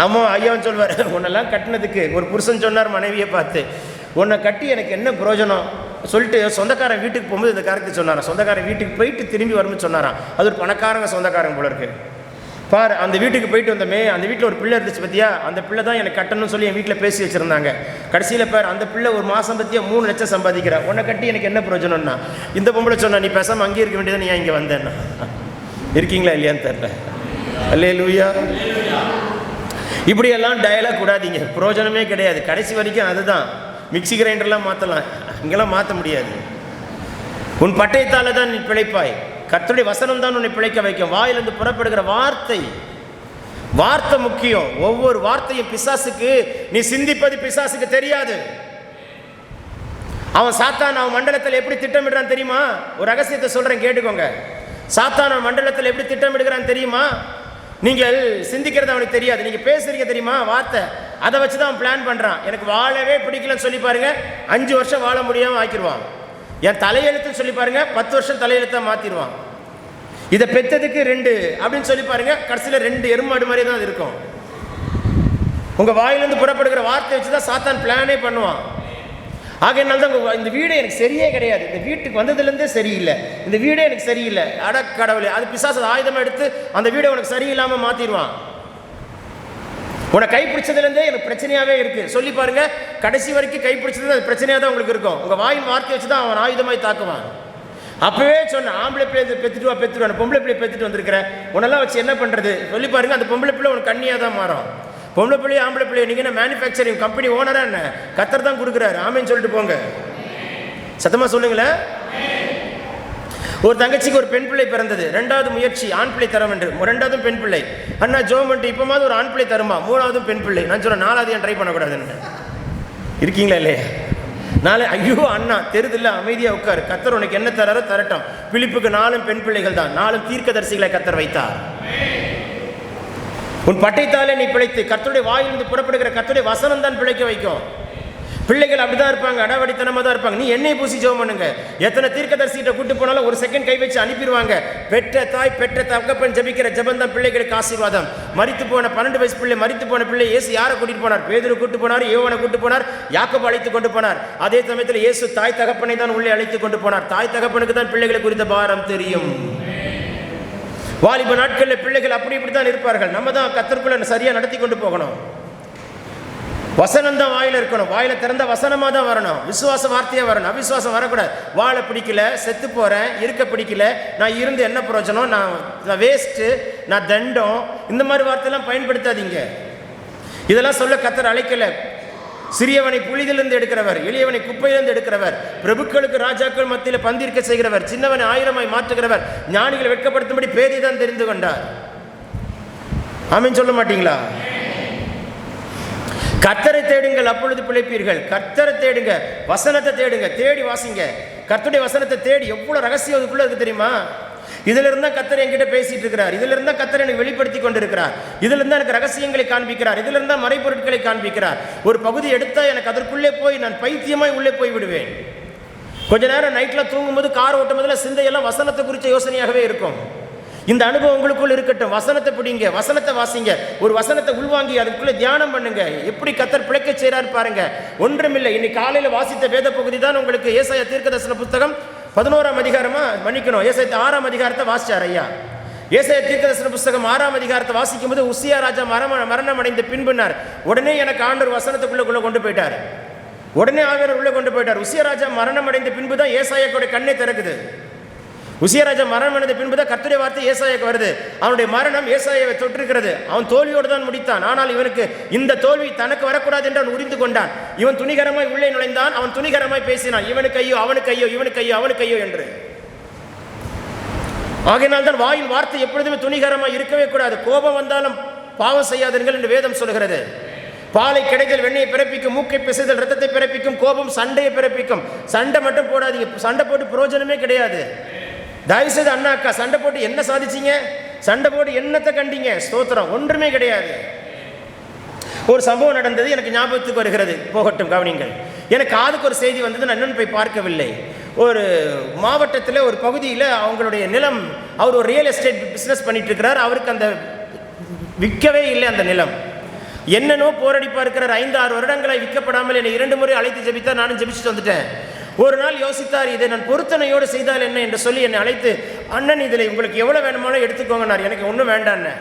ஆமாம், ஐயாவும் சொல்வார், உன்னெல்லாம் கட்டினதுக்கு ஒரு புருஷன் சொன்னார் மனைவியை பார்த்து, உன்னை கட்டி எனக்கு என்ன பிரயோஜனம் சொல்லிட்டு சொந்தக்காரன் வீட்டுக்கு போகும்போது இந்த காரத்தை சொன்னாரான். சொந்தக்காரன் வீட்டுக்கு போயிட்டு திரும்பி வரும்போது சொன்னாரான், அது ஒரு பணக்காரங்க சொந்தக்காரங்க போல இருக்கு பார். அந்த வீட்டுக்கு போயிட்டு வந்தோமே, அந்த வீட்டில் ஒரு பிள்ளை இருந்துச்சு பற்றியா, அந்த பிள்ளை தான் எனக்கு கட்டணும்னு சொல்லி என் வீட்டில் பேசி வச்சுருந்தாங்க. கடைசியில் பார், அந்த பிள்ளை ஒரு மாதம் பற்றியா 3 லட்சம் சம்பாதிக்கிறா, உன்னை கட்டி எனக்கு என்ன பிரயோஜனம்னா. இந்த பொம்பளை சொன்னா, நீ பேசாமல் அங்கேயே இருக்க வேண்டியது, நீ இங்கே வந்தேன்னா. இருக்கீங்களா இல்லையான்னு தெரியல. அல்லேலூயா. இப்படியெல்லாம் டயலாக் கூடாதீங்க, பிரயோஜனமே கிடையாது. கடைசி வரைக்கும் அதுதான். மிக்சி கிரைண்டர்லாம் மாற்றலாம், இங்கெல்லாம் மாற்ற முடியாது. உன் பட்டயத்தால் தான் நீ பிழைப்பாய். கர்த்தருடைய வசனம் தான் உன்னை பிழைக்க வைக்கும். வாயிலிருந்து புறப்படுகிற வார்த்தை முக்கியம். ஒவ்வொரு வார்த்தையும் பிசாசுக்கு, நீ சிந்திப்பது பிசாசுக்கு தெரியாது. அவன் சாத்தான் அவன் மண்டலத்தில் எப்படி திட்டமிடுறான் தெரியுமா? ஒரு ரகசியத்தை சொல்கிறேன், கேட்டுக்கோங்க. சாத்தான் அவன் மண்டலத்தில் எப்படி திட்டமிடுகிறான்னு தெரியுமா? நீங்கள் சிந்திக்கிறது அவனுக்கு தெரியாது. நீங்கள் பேசுறீங்க தெரியுமா வார்த்தை, அதை வச்சு தான் அவன் பிளான் பண்ணுறான். எனக்கு வாழவே பிடிக்கலன்னு சொல்லி பாருங்க, 5 வருஷம் வாழ முடியாமல் ஆக்கிடுவான். என் தலையெழுத்துன்னு சொல்லி பாருங்க, 10 வருஷம் தலையெழுத்தாக மாற்றிடுவான். இதை பெற்றதுக்கு 2 அப்படின்னு சொல்லி பாருங்க, கடைசியில் 2 எருமாடு மாதிரி தான் அது இருக்கும். உங்கள் வாயிலிருந்து புறப்படுகிற வார்த்தை வச்சு தான் சாத்தான் பிளானே பண்ணுவான். ஆகையினால தான் இந்த வீடு எனக்கு சரியே கிடையாது, இந்த வீட்டுக்கு வந்ததுலேருந்தே சரியில்லை, இந்த வீடே எனக்கு சரியில்லை, அடக்கடவுளே, அது பிசாசு ஆயுதமாக எடுத்து அந்த வீடை உனக்கு சரியில்லாமல் மாற்றிடுவான். உனக்கு கைப்பிடிச்சதுலேருந்தே எனக்கு பிரச்சனையாகவே இருக்குது சொல்லி பாருங்க, கடைசி வரைக்கும் கைப்பிடிச்சது அது பிரச்சனையாக தான் உங்களுக்கு இருக்கும். உங்கள் வாயின் வார்த்தை வச்சு தான் அவன் ஆயுதமாய் தாக்குவான். அப்போவே சொன்னேன், ஆம்பளை பிள்ளை பெற்றுட்டு பொம்பளை பிள்ளை பெற்றுட்டு வந்திருக்கிறேன், உன்னெல்லாம் வச்சு என்ன பண்ணுறது சொல்லி பாருங்க. அந்த பொம்பளை பிள்ளை உனக்கு கண்ணியாக தான் மாறும். பொம்பளை பிள்ளைய ஆம்பளை பிள்ளைய நீங்கள் என்ன மேனுஃபேக்சரிங் கம்பெனி ஓனரா என்ன? கர்த்தர் தான் கொடுக்குறாரு. ஆமேன்னு சொல்லிட்டு போங்க, சத்தமாக சொல்லுங்களேன். ஒரு தங்கச்சிக்கு ஒரு பெண் பிள்ளை பிறந்தது. 2வது முயற்சி ஆண் பிள்ளை தர வேண்டும். 2வதும் பெண் பிள்ளை. அண்ணா ஜோமெண்ட் இப்போமாவது ஒரு ஆண் பிள்ளை தருமா, 3வதும் பெண் பிள்ளை. நான் சொல்கிறேன் 4வது ஏன் ட்ரை பண்ணக்கூடாதுன்னு. இருக்கீங்களா இல்லையா? நாளை ஐயோ அண்ணா தெருதில்ல, அமைதியாக உட்காரு, கர்த்தர் உனக்கு என்ன தராரோ தரட்டும். பிலிப்புக்கு 4 பெண் பிள்ளைகள் தான், 4 தீர்க்கதரிசிகளை கர்த்தர் வைத்தார். உன் பட்டயத்தாலே நீ பிழைத்து. கர்த்தருடைய வாயிலிருந்து புறப்படுகிற கர்த்தருடைய வசனம் தான் பிழைக்க வைக்கும். பிள்ளைகள் அப்படிதான் இருப்பாங்க, அடவடித்தனமாக தான் இருப்பாங்க. நீ எண்ணெய் பூசி ஜெபம் பண்ணுங்க. எத்தனை தீர்க்கதரிசிகிட்ட கூட்டு போனாலும் ஒரு செகண்ட் கை வச்சு அனுப்பிடுவாங்க. பெற்ற தாய் பெற்ற தகப்பன் ஜெபிக்கிற ஜெபம் தான் பிள்ளைகளுக்கு ஆசீர்வாதம். மரித்து போன 12 வயசு பிள்ளை, மரித்து போன பிள்ளை இயேசு யாரை கூட்டிட்டு போனார்? பேதுரு கூட்டு போனார், யோவானை கூட்டு போனார், யாக்கோபு அழைத்து கொண்டு போனார். அதே சமயத்தில் இயேசு தாய் தகப்பனை தான் உள்ளே அழைத்து கொண்டு போனார். தாய் தகப்பனுக்கு தான் பிள்ளைகளை குறித்த பாரம் தெரியும். வாலிப நாட்களில் பிள்ளைகள் அப்படி இப்படி தான் இருப்பார்கள். நம்ம தான் கர்த்தருக்குள்ள சரியாக நடத்தி கொண்டு போகணும். வசனம் தான் வாயில் இருக்கணும். வாயில திறந்த வசனமாக தான் வரணும். விசுவாச வார்த்தையாக வரணும். அவிசுவாசம் வரக்கூடாது. வாழ பிடிக்கல, செத்து போகிறேன், இருக்க பிடிக்கல, நான் இருந்து என்ன பிரயோஜனம், நான் வேஸ்ட்டு, நான் தண்டம், இந்த மாதிரி வார்த்தையெல்லாம் பயன்படுத்தாதீங்க. இதெல்லாம் சொல்ல கர்த்தர் அழைக்கல. சிறியவனை புலிதிலிருந்து எடுக்கிறவர், எளியவனை குப்பையிலிருந்து எடுக்கிறவர், பிரபுக்களுக்கு ராஜாக்கள் மத்தியில் பந்திருக்க செய்கிறவர், சின்னவனை 1000 மாற்றுகிறவர், ஞானிகளை வெட்கப்படுத்தும்படி பேதை தான் தெரிந்து கொண்டார். ஆமீன் சொல்ல மாட்டீங்களா? கர்த்தரை தேடுங்கள், அப்பொழுது பிழைப்பீர்கள். கர்த்தரை தேடுங்க, வசனத்தை தேடுங்க, தேடி வாசிங்க. கர்த்தருடைய வசனத்தை தேடி எவ்வளோ ரகசியம் அதுக்குள்ள இருக்கு தெரியுமா? இதுல இருந்தா கர்த்தர் என்கிட்ட பேசிட்டு இருக்கிறார், இதுல இருந்தா கர்த்தர் எனக்கு வெளிப்படுத்தி கொண்டிருக்கிறார், இதுல இருந்தா எனக்கு ரகசியங்களை காண்பிக்கிறார், இதுல இருந்தா மறைபொருட்களை காண்பிக்கிறார். ஒரு பகுதி எடுத்தா எனக்கு அதற்குள்ளே போய் நான் பைத்தியமாய் உள்ளே போய் விடுவேன். கொஞ்ச நேரம் நைட்ல தூங்கும்போது, கார் ஓட்டும் போதுல சிந்தையெல்லாம் வசனத்தை குறித்த யோசனையாகவே இருக்கும். இந்த அனுபவம் உங்களுக்குள் இருக்கட்டும். வசனத்தை பிடிங்க, வசனத்தை வாசிங்க, ஒரு வசனத்தை உள்வாங்கி அதுக்குள்ள தியானம் பண்ணுங்க. எப்படி கர்த்தர் பிழைக்க செய்றார் பாருங்க. ஒன்றுமில்லை, இன்னைக்கு காலையில் வாசித்த வேத பகுதி தான் உங்களுக்கு ஏசாயா தீர்க்கதரிசன புத்தகம் 11ஆம் அதிகாரமா மன்னிக்கணும், ஏசாயா 6ஆம் அதிகாரத்தை வாசிச்சார் ஐயா. ஏசாயா தீர்க்கதரிசன புத்தகம் 6ஆம் அதிகாரத்தை வாசிக்கும் போது உசியா ராஜா மரணம் அடைந்த பின்புனார். உடனே எனக்கு ஆண்டவர் வசனத்துக்குள்ள கொண்டு போயிட்டார். உடனே ஆவியானவர் உள்ள கொண்டு போயிட்டார். உசியா ராஜா மரணம் அடைந்த பின்பு தான் ஏசாயாவுடைய கண்ணை திறக்குது. உசியா ராஜா மரணம் அடைந்த பின்பு தான் கர்த்தருடைய வார்த்தை ஏசாயாவுக்கு வருது. அவனுடைய மரணம் ஏசாயாவை தொற்றிருக்கிறது. அவன் தோல்வியோடு தான் முடித்தான். ஆனால் இவனுக்கு இந்த தோல்வி தனக்கு வரக்கூடாது என்று அவன் உரிந்து கொண்டான். இவன் துணிகரமாய் உள்ளே நுழைந்தான். அவன் துணிகரமாய் பேசினான், இவனுக்கு ஐயோ, அவனுக்கு ஐயோ, இவனுக்கு ஐயோ, அவனுக்கு ஐயோ என்று. ஆகையினால் தான் வாயின் வார்த்தை எப்பொழுதுமே துணிகரமாய் இருக்கவே கூடாது. கோபம் வந்தாலும் பாவம் செய்யாதீர்கள் என்று வேதம் சொல்கிறது. பாலை கிடைத்தல் வெண்ணையை பிறப்பிக்கும், மூக்கை பிசைதல் ரத்தத்தை பிறப்பிக்கும், கோபம் சண்டையை பிறப்பிக்கும். சண்டை மட்டும் போடாதீங்க, சண்டை போட்டு பிரயோஜனமே கிடையாது. தயவுசெய்து அண்ணா அக்கா, சண்டை போட்டு என்ன சாதிச்சிங்க? சண்டை போட்டு என்னத்தை கண்டீங்க? ஸ்தோத்திரம், ஒன்றுமே கிடையாது. ஒரு சம்பவம் நடந்தது எனக்கு ஞாபகத்துக்கு வருகிறது, போகட்டும் கவனிங்கள். எனக்கு காதுக்கு ஒரு செய்தி வந்தது, நான் இன்னும் போய் பார்க்கவில்லை. ஒரு மாவட்டத்தில் ஒரு பகுதியில் அவங்களுடைய நிலம், அவர் ஒரு ரியல் எஸ்டேட் பிஸ்னஸ் பண்ணிட்டு இருக்கிறார். அவருக்கு அந்த விற்கவே இல்லை அந்த நிலம். என்னன்னோ போராடிப்பா இருக்கிறார். 5-6 வருடங்களாய் விற்கப்படாமல் என்னை 2 முறை அழைத்து ஜெபித்தார். நானும் ஜெபிச்சுட்டு வந்துட்டேன். ஒரு நாள் யோசித்தார், இதை நான் பொருத்தனையோடு செய்தால் என்ன என்று சொல்லி என்னை அழைத்து, அண்ணன் இதில் உங்களுக்கு எவ்வளோ வேணுமானோ எடுத்துக்கோங்கன்னார். எனக்கு ஒன்றும் வேண்டான்னு,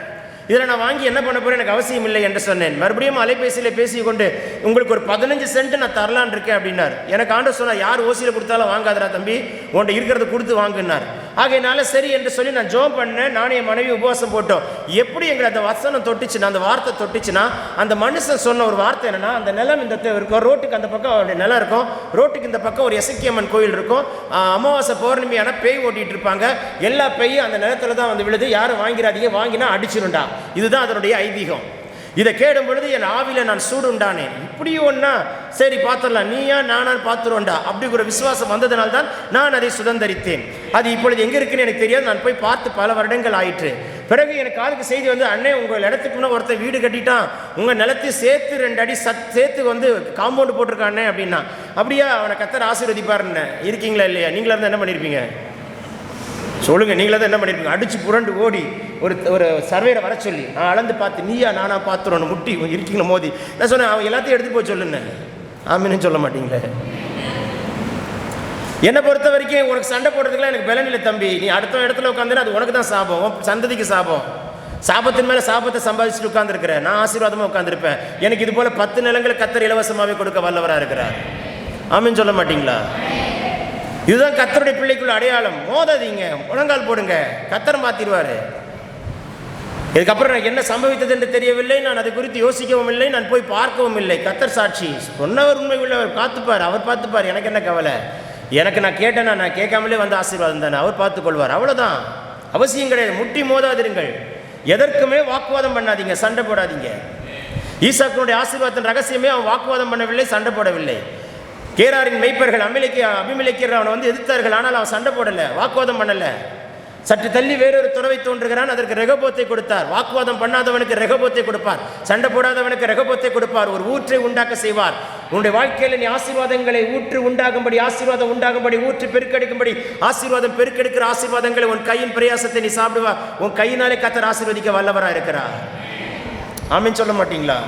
இதில் நான் வாங்கி என்ன பண்ண போகிறேன், எனக்கு அவசியம் இல்லை என்று சொன்னேன். மறுபடியும் அலைபேசியில் பேசிக்கொண்டு, உங்களுக்கு ஒரு 15 சென்ட் நான் தரலான் இருக்கேன் அப்படின்னார். எனக்கு ஆண்டவர் சொன்னார், யார் ஓசியில் கொடுத்தாலும் வாங்காதரா தம்பி, உன்கிட்ட இருக்கிறத கொடுத்து வாங்கினார். ஆகையினால சரி என்று சொல்லி நான் ஜோம் பண்ணேன். நானே என் மனைவி உபவாசம் போட்டோம். எப்படி எங்களை அந்த வசனம் தொட்டுச்சுன்னா, அந்த வார்த்தை தொட்டுச்சுன்னா, அந்த மனுஷன் சொன்ன ஒரு வார்த்தை என்னன்னா, அந்த நிலம் இந்த இருக்கும், ரோட்டுக்கு அந்த பக்கம் அவருடைய நிலம் இருக்கும், ரோட்டுக்கு இந்த பக்கம் ஒரு எசக்கியம்மன் கோயில் இருக்கும். அமாவாசை பௌர்ணமியான பேய் ஓட்டிகிட்டு இருப்பாங்க. எல்லா பேயும் அந்த நிலத்துல தான் வந்து விழுது. யாரும் வாங்கிறாதீங்க, வாங்கினா அடிச்சிருண்டா. இதுதான் அதனுடைய ஐதீகம். இதை கேடும் பொழுது என் ஆவில நான் சூடுண்டானேன். இப்படி ஒன்னா சரி பார்த்துடலாம், நீயா நானா பார்த்துருவோண்டா, அப்படி ஒரு விசுவாசம் வந்ததுனால தான் நான் அதை சுதந்திரித்தேன். அது இப்பொழுது எங்கே இருக்குன்னு எனக்கு தெரியாது. நான் போய் பார்த்து பல வருடங்கள் ஆயிற்று. பிறகு எனக்கு காதுக்கு செய்தி வந்து, அண்ணே உங்கள் இடத்துக்கு முன்னே ஒருத்தர் வீடு கட்டிட்டான், உங்கள் நிலத்தையும் சேர்த்து 2 அடி சேர்த்து வந்து காம்பவுண்டு போட்டிருக்கானே அப்படின்னா. அப்படியா, அவனை கர்த்தர் ஆசீர்வதிப்பாருன்னு. இருக்கீங்களா இல்லையா? நீங்களா இருந்தால் என்ன பண்ணியிருப்பீங்க சொல்லுங்க? நீங்களா தான் என்ன பண்ணியிருப்பீங்க? அடிச்சு புரண்டு ஓடி ஒரு சர்வேரை வர சொல்லி நான் அளந்து பார்த்து, நீயா நானா பார்த்துருவோன்னு முட்டி இருக்கீங்களா மோதி. நான் சொன்னேன், அவன் எல்லாத்தையும் எடுத்து போய் சொல்லுன்னு. ஆமின்னு சொல்ல மாட்டீங்களே. என்னை பொறுத்த வரைக்கும் உனக்கு சண்டை போடுறதுக்குலாம் எனக்கு பலன் இல்லை தம்பி. நீ அடுத்த இடத்துல உட்காந்துன்னா அது உனக்கு தான் சாபம், சந்ததிக்கு சாபம். சாபத்தின் மேலே சாபத்தை சம்பாதிச்சுட்டு உட்காந்துருக்கிறேன். நான் ஆசீர்வாதமாக உட்காந்துருப்பேன். எனக்கு இது போல 10 நிலங்களை கர்த்தர் இலவசமாகவே கொடுக்க வல்லவராக இருக்கிறார். ஆமின்னு சொல்ல மாட்டீங்களா? இதுதான் கர்த்தருடைய பிள்ளைக்குள்ள அடையாளம். மோதாதீங்க, முழங்கால் போடுங்க, கர்த்தர் மாத்திடுவாரு. இதுக்கப்புறம் எனக்கு என்ன சம்பவித்தது என்று தெரியவில்லை. நான் அதை குறித்து யோசிக்கவும் இல்லை, நான் போய் பார்க்கவும் இல்லை. கர்த்தர் சாட்சி, சொன்னவர் உண்மை உள்ளவர், பார்த்துப்பார், அவர் பார்த்துப்பார். எனக்கு என்ன கவலை? எனக்கு நான் கேட்டேன்னா, நான் கேட்காமலே வந்து ஆசீர்வாதம் தானே, அவர் பார்த்துக்கொள்வார். அவ்வளோதான், அவசியம் கிடையாது. முட்டி மோதாதிருங்கள், எதற்குமே வாக்குவாதம் பண்ணாதீங்க, சண்டை போடாதீங்க. ஈசாக்கினுடைய ஆசீர்வாதத்தின் ரகசியமே அவன் வாக்குவாதம் பண்ணவில்லை, சண்டை போடவில்லை. கேராரின் மெய்ப்பர்கள் அபிமெலேக்கியர் அவனை வந்து எதிர்த்தார்கள். ஆனால் அவன் சண்டை போடலை, வாக்குவாதம் பண்ணலை. சற்று தள்ளி வேறொரு துறவை தோன்றுகிறான், அதற்கு ரெகபோத்தை கொடுத்தார். வாக்குவாதம் பண்ணாதவனுக்கு ரெகபோத்தை கொடுப்பார், சண்டை போடாதவனுக்கு ரெகபோத்தை கொடுப்பார். ஒரு ஊற்றை உண்டாக்க செய்வார். உன்னுடைய வாழ்க்கையில் நீ ஆசீர்வாதங்களை ஊற்று உண்டாகும்படி, ஆசீர்வாதம் உண்டாகும்படி, ஊற்று பெருக்கெடுக்கும்படி, ஆசீர்வாதம் பெருக்கெடுக்கிற ஆசீர்வாதங்களை உன் கையின் பிரயாசத்தை நீ சாப்பிடுவா. உன் கையினாலே கர்த்தர் ஆசீர்வதிக்க வல்லவராக இருக்கிறார். ஆமென் சொல்ல மாட்டீங்களா?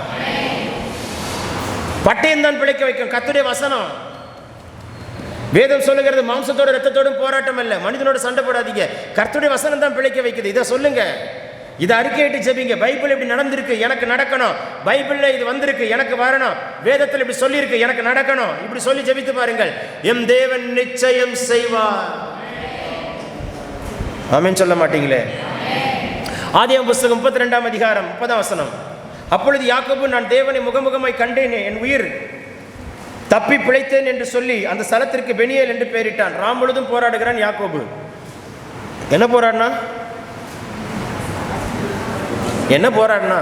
பட்டயம் தான் பிழைக்க வைக்கும், கர்த்தருடைய வசனம். வேதம் சொல்லுகிறது, மாம்சத்தோட ரத்தத்தோடும் போராட்டம் அல்ல. மனிதனோட சண்டை போடாதீங்க, கர்த்தருடைய வசனம் தான் பிழைக்க வைக்குது. இதை சொல்லுங்க, இதை அறிக்கையிட்டு ஜெபிங்க. பைபிள் இப்படி நடந்திருக்கு, எனக்கு நடக்கணும். பைபிள்ல இது வந்திருக்கு, எனக்கு வரணும். வேதத்தில் இப்படி சொல்லியிருக்கு, எனக்கு நடக்கணும். இப்படி சொல்லி ஜெபித்து பாருங்கள், எம் தேவன் நிச்சயம் செய்வார். ஆமென் சொல்ல மாட்டீங்களே? ஆதியாகமம் புத்தகம் 32ஆம் அதிகாரம் 30ஆம் வசனம். அப்பொழுது யாக்கோபு, நான் தேவனை முகமுகமாய் கண்டேனே, என் உயிர் தப்பி பிழைத்தேன் என்று சொல்லி அந்த ஸ்தலத்திற்கு பெனியேல் என்று பெயரிட்டான். ராம் முழுதும் போராடுகிறான் யாக்கோபு. என்ன போராடினா? என்ன போராடினா?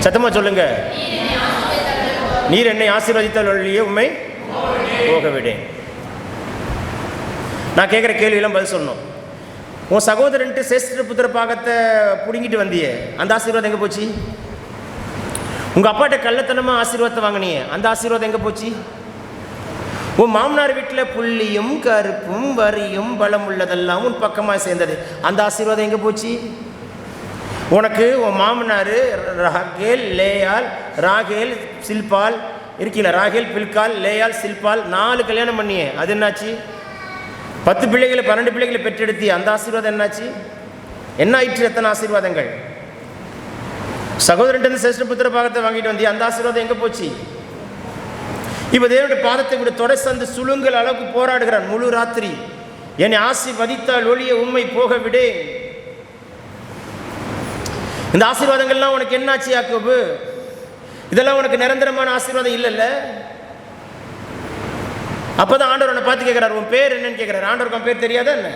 சத்தமாக சொல்லுங்க. நீர் என்னை ஆசீர்வதித்தால் ஒழிய உம்மை போக விடேன். நான் கேட்குற கேள்வியெல்லாம் பதில் சொல்லணும். உன் சகோதரன்ட்டு சேஷ்ட புத்திர பாகத்தை பிடுங்கிட்டு வந்தியே, அந்த ஆசீர்வாதம் எங்கே போச்சு? உங்கள் அப்பாட்ட கள்ளத்தனமாக ஆசீர்வாதத்தை வாங்கினியே, அந்த ஆசீர்வாதம் எங்கே போச்சு? உன் மாமனார் வீட்டில் புள்ளியும் கருப்பும் வரியும் பலம் உள்ளதெல்லாம் உன் பக்கமாக சேர்ந்தது, அந்த ஆசீர்வாதம் எங்கே போச்சு? உனக்கு உன் மாமனார் ராகேல் லேயால் ராகேல் சில்பால் இருக்கீங்களா, ராகேல் பில்கால் லேயால் சில்பால் 4 கல்யாணம் பண்ணியே, அது என்னாச்சு? 10 பிள்ளைகளை 12 பிள்ளைகளை பெற்றெடுத்தி, அந்த ஆசீர்வாதம் என்னாச்சு? என்ன ஆயிற்று? எத்தனை ஆசீர்வாதங்கள்? சகோதரன் சேஷ்ட புத்திர பாகத்தை வாங்கிட்டு வந்தியா, அந்த ஆசீர்வாதம் எங்கே போச்சு? இப்போ தேவனுடைய பாதத்தை விட தொடை சந்து சுழுங்கல் அளவுக்கு போராடுகிறான் முழு ராத்திரி. என்னை ஆசீர்வதித்தால் ஒழிய உம்மை போக விடே. இந்த ஆசீர்வாதங்கள்லாம் உனக்கு என்னாச்சு யாக்கோபு? இதெல்லாம் உனக்கு நிரந்தரமான ஆசீர்வாதம் இல்லைல்ல? அப்போதான் ஆண்டவர் உன்னை பார்த்து கேட்குறாரு, உன் பேர் என்னன்னு கேட்குறாரு. ஆண்டவருக்கு உன் பேர் தெரியாதா என்ன?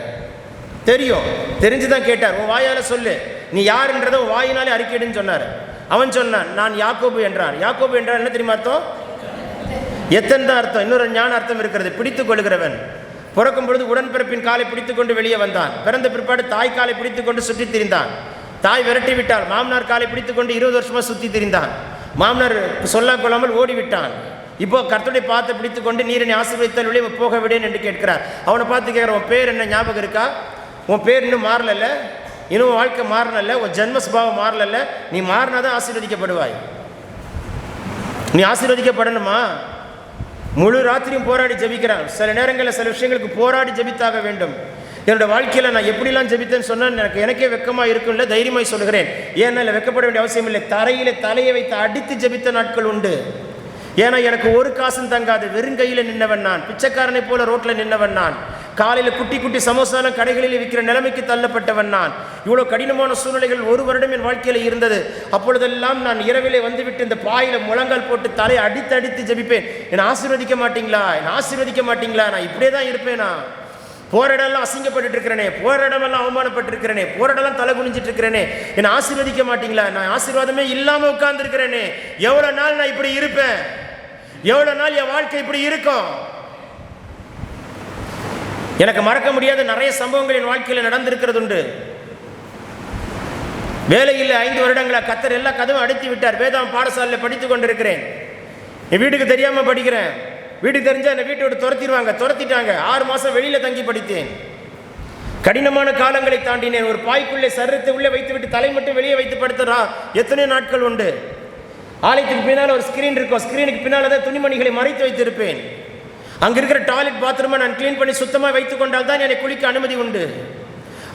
தெரியும், தெரிஞ்சுதான் கேட்டார். உன் வாயால் சொல்லு, நீ யாருன்றதை உன் வாயினாலே அறிக்கையிடுன்னு சொன்னார். அவன் சொன்னான், நான் யாக்கோபு என்றான். யாக்கோபு என்றால் என்ன தெரியுமா அர்த்தம்? எத்தனை தான் அர்த்தம். இன்னொரு ஞான அர்த்தம் இருக்கிறது, பிடித்துக் கொள்கிறவன். பிறக்கும் பொழுது உடன்பிறப்பின் காலை பிடித்துக் கொண்டு வெளியே வந்தான். பிறந்த பிற்பாடு தாய் காலை பிடித்துக் கொண்டு சுற்றி திரிந்தான். தாய் விரட்டி விட்டால் மாமனார் காலை பிடித்துக் கொண்டு 20 வருஷமா சுற்றி திரிந்தான். மாமனார் சொல்ல கொள்ளாமல் ஓடிவிட்டான். இப்போ கர்த்தருடைய பாதத்தை பிடித்துக் கொண்டு நீர் என்னை ஆசீர்வதித்தால் ஒழிய போக விடேன் என்று கேட்கிறார். அவனை பார்த்து கேட்குற, உன் பேர் என்ன ஞாபகம் இருக்கா? உன் பேர் இன்னும் மாறல, இன்னும் வாழ்க்கை மாறினல்ல, உன் ஜென்ம சுபாவம் மாறல. நீ மாறினாதான் ஆசீர்வதிக்கப்படுவாய். நீ ஆசீர்வதிக்கப்படணுமா? முழு ராத்திரியும் போராடி ஜெபிக்கிறான். சில நேரங்களில் சில விஷயங்களுக்கு போராடி ஜெபித்தாக வேண்டும். என்னோட வாழ்க்கையில் நான் எப்படிலாம் ஜெபித்தேன்னு சொன்னால் எனக்கே வெக்கமாக இருக்கும்ல, தைரியமாய் சொல்கிறேன். ஏன்னா இல்லை, வெக்கப்பட வேண்டிய அவசியம் இல்லை. தரையில் தலையை வைத்து அடித்து ஜெபித்த நாட்கள் உண்டு. ஏன்னா எனக்கு ஒரு காசும் தங்காது, வெறுங்கையில் நின்னவன் நான், பிச்சைக்காரனை போல ரோட்டில் நின்னவன் நான், காலையில் குட்டி குட்டி சமோசாலாம் கடைகளில் விற்கிற நிலைமைக்கு தள்ளப்பட்டவன் நான். இவ்வளோ கடினமான சூழ்நிலைகள் 1 வருடம் என் வாழ்க்கையில் இருந்தது. அப்பொழுதெல்லாம் நான் இரவிலே வந்துவிட்டு இந்த பாயில் முழங்கால் போட்டு தலையை அடித்து அடித்து ஜெபிப்பேன். என்னை ஆசீர்வதிக்க மாட்டீங்களா, என்னை ஆசீர்வதிக்க மாட்டீங்களா, நான் இப்படியே தான் இருப்பேனா? போராடெல்லாம் அசிங்கப்பட்டு இருக்கிறேனே, போராடமெல்லாம் அவமானப்பட்டிருக்கிறேனே, போராடெல்லாம் தலை குனிஞ்சிட்டு இருக்கிறேனே, என்னை ஆசீர்வதிக்க மாட்டீங்களா? நான் ஆசீர்வாதமே இல்லாமல் உட்கார்ந்துருக்கிறேனே. எவ்வளோ நாள் நான் இப்படி இருப்பேன்? எவ்வளோ நாள் என் வாழ்க்கை இப்படி இருக்கும்? எனக்கு மறக்க முடியாத நிறைய சம்பவங்கள் என் வாழ்க்கையில் நடந்திருக்கிறது உண்டு. வேலையில் 5 வருடங்களா கர்த்தர் எல்லா கதவும் அடைத்து விட்டார். வேதாம் பாடசாலையில் படித்து கொண்டிருக்கிறேன். என் வீட்டுக்கு தெரியாமல் படிக்கிறேன். வீட்டுக்கு தெரிஞ்சால் என்னை வீட்டை விட்டு துரத்திடுவாங்க. துரத்திட்டாங்க. 6 மாதம் வெளியில் தங்கி படித்தேன். கடினமான காலங்களை தாண்டினேன். ஒரு பாய்க்குள்ளே சரீரத்தை உள்ளே வைத்து விட்டு தலை மட்டும் வெளியே வைத்து படுத்துறா எத்தனை நாட்கள் உண்டு. ஆலயத்துக்கு பின்னால் ஒரு ஸ்க்ரீன் இருக்கும். ஸ்க்ரீனுக்கு பின்னால் தான் துணிமணிகளை மறைத்து வைத்திருப்பேன். அங்கே இருக்கிற டாய்லெட் பாத்ரூமை நான் க்ளீன் பண்ணி சுத்தமாக வைத்து கொண்டால் தான் என்னை குளிக்க அனுமதி உண்டு.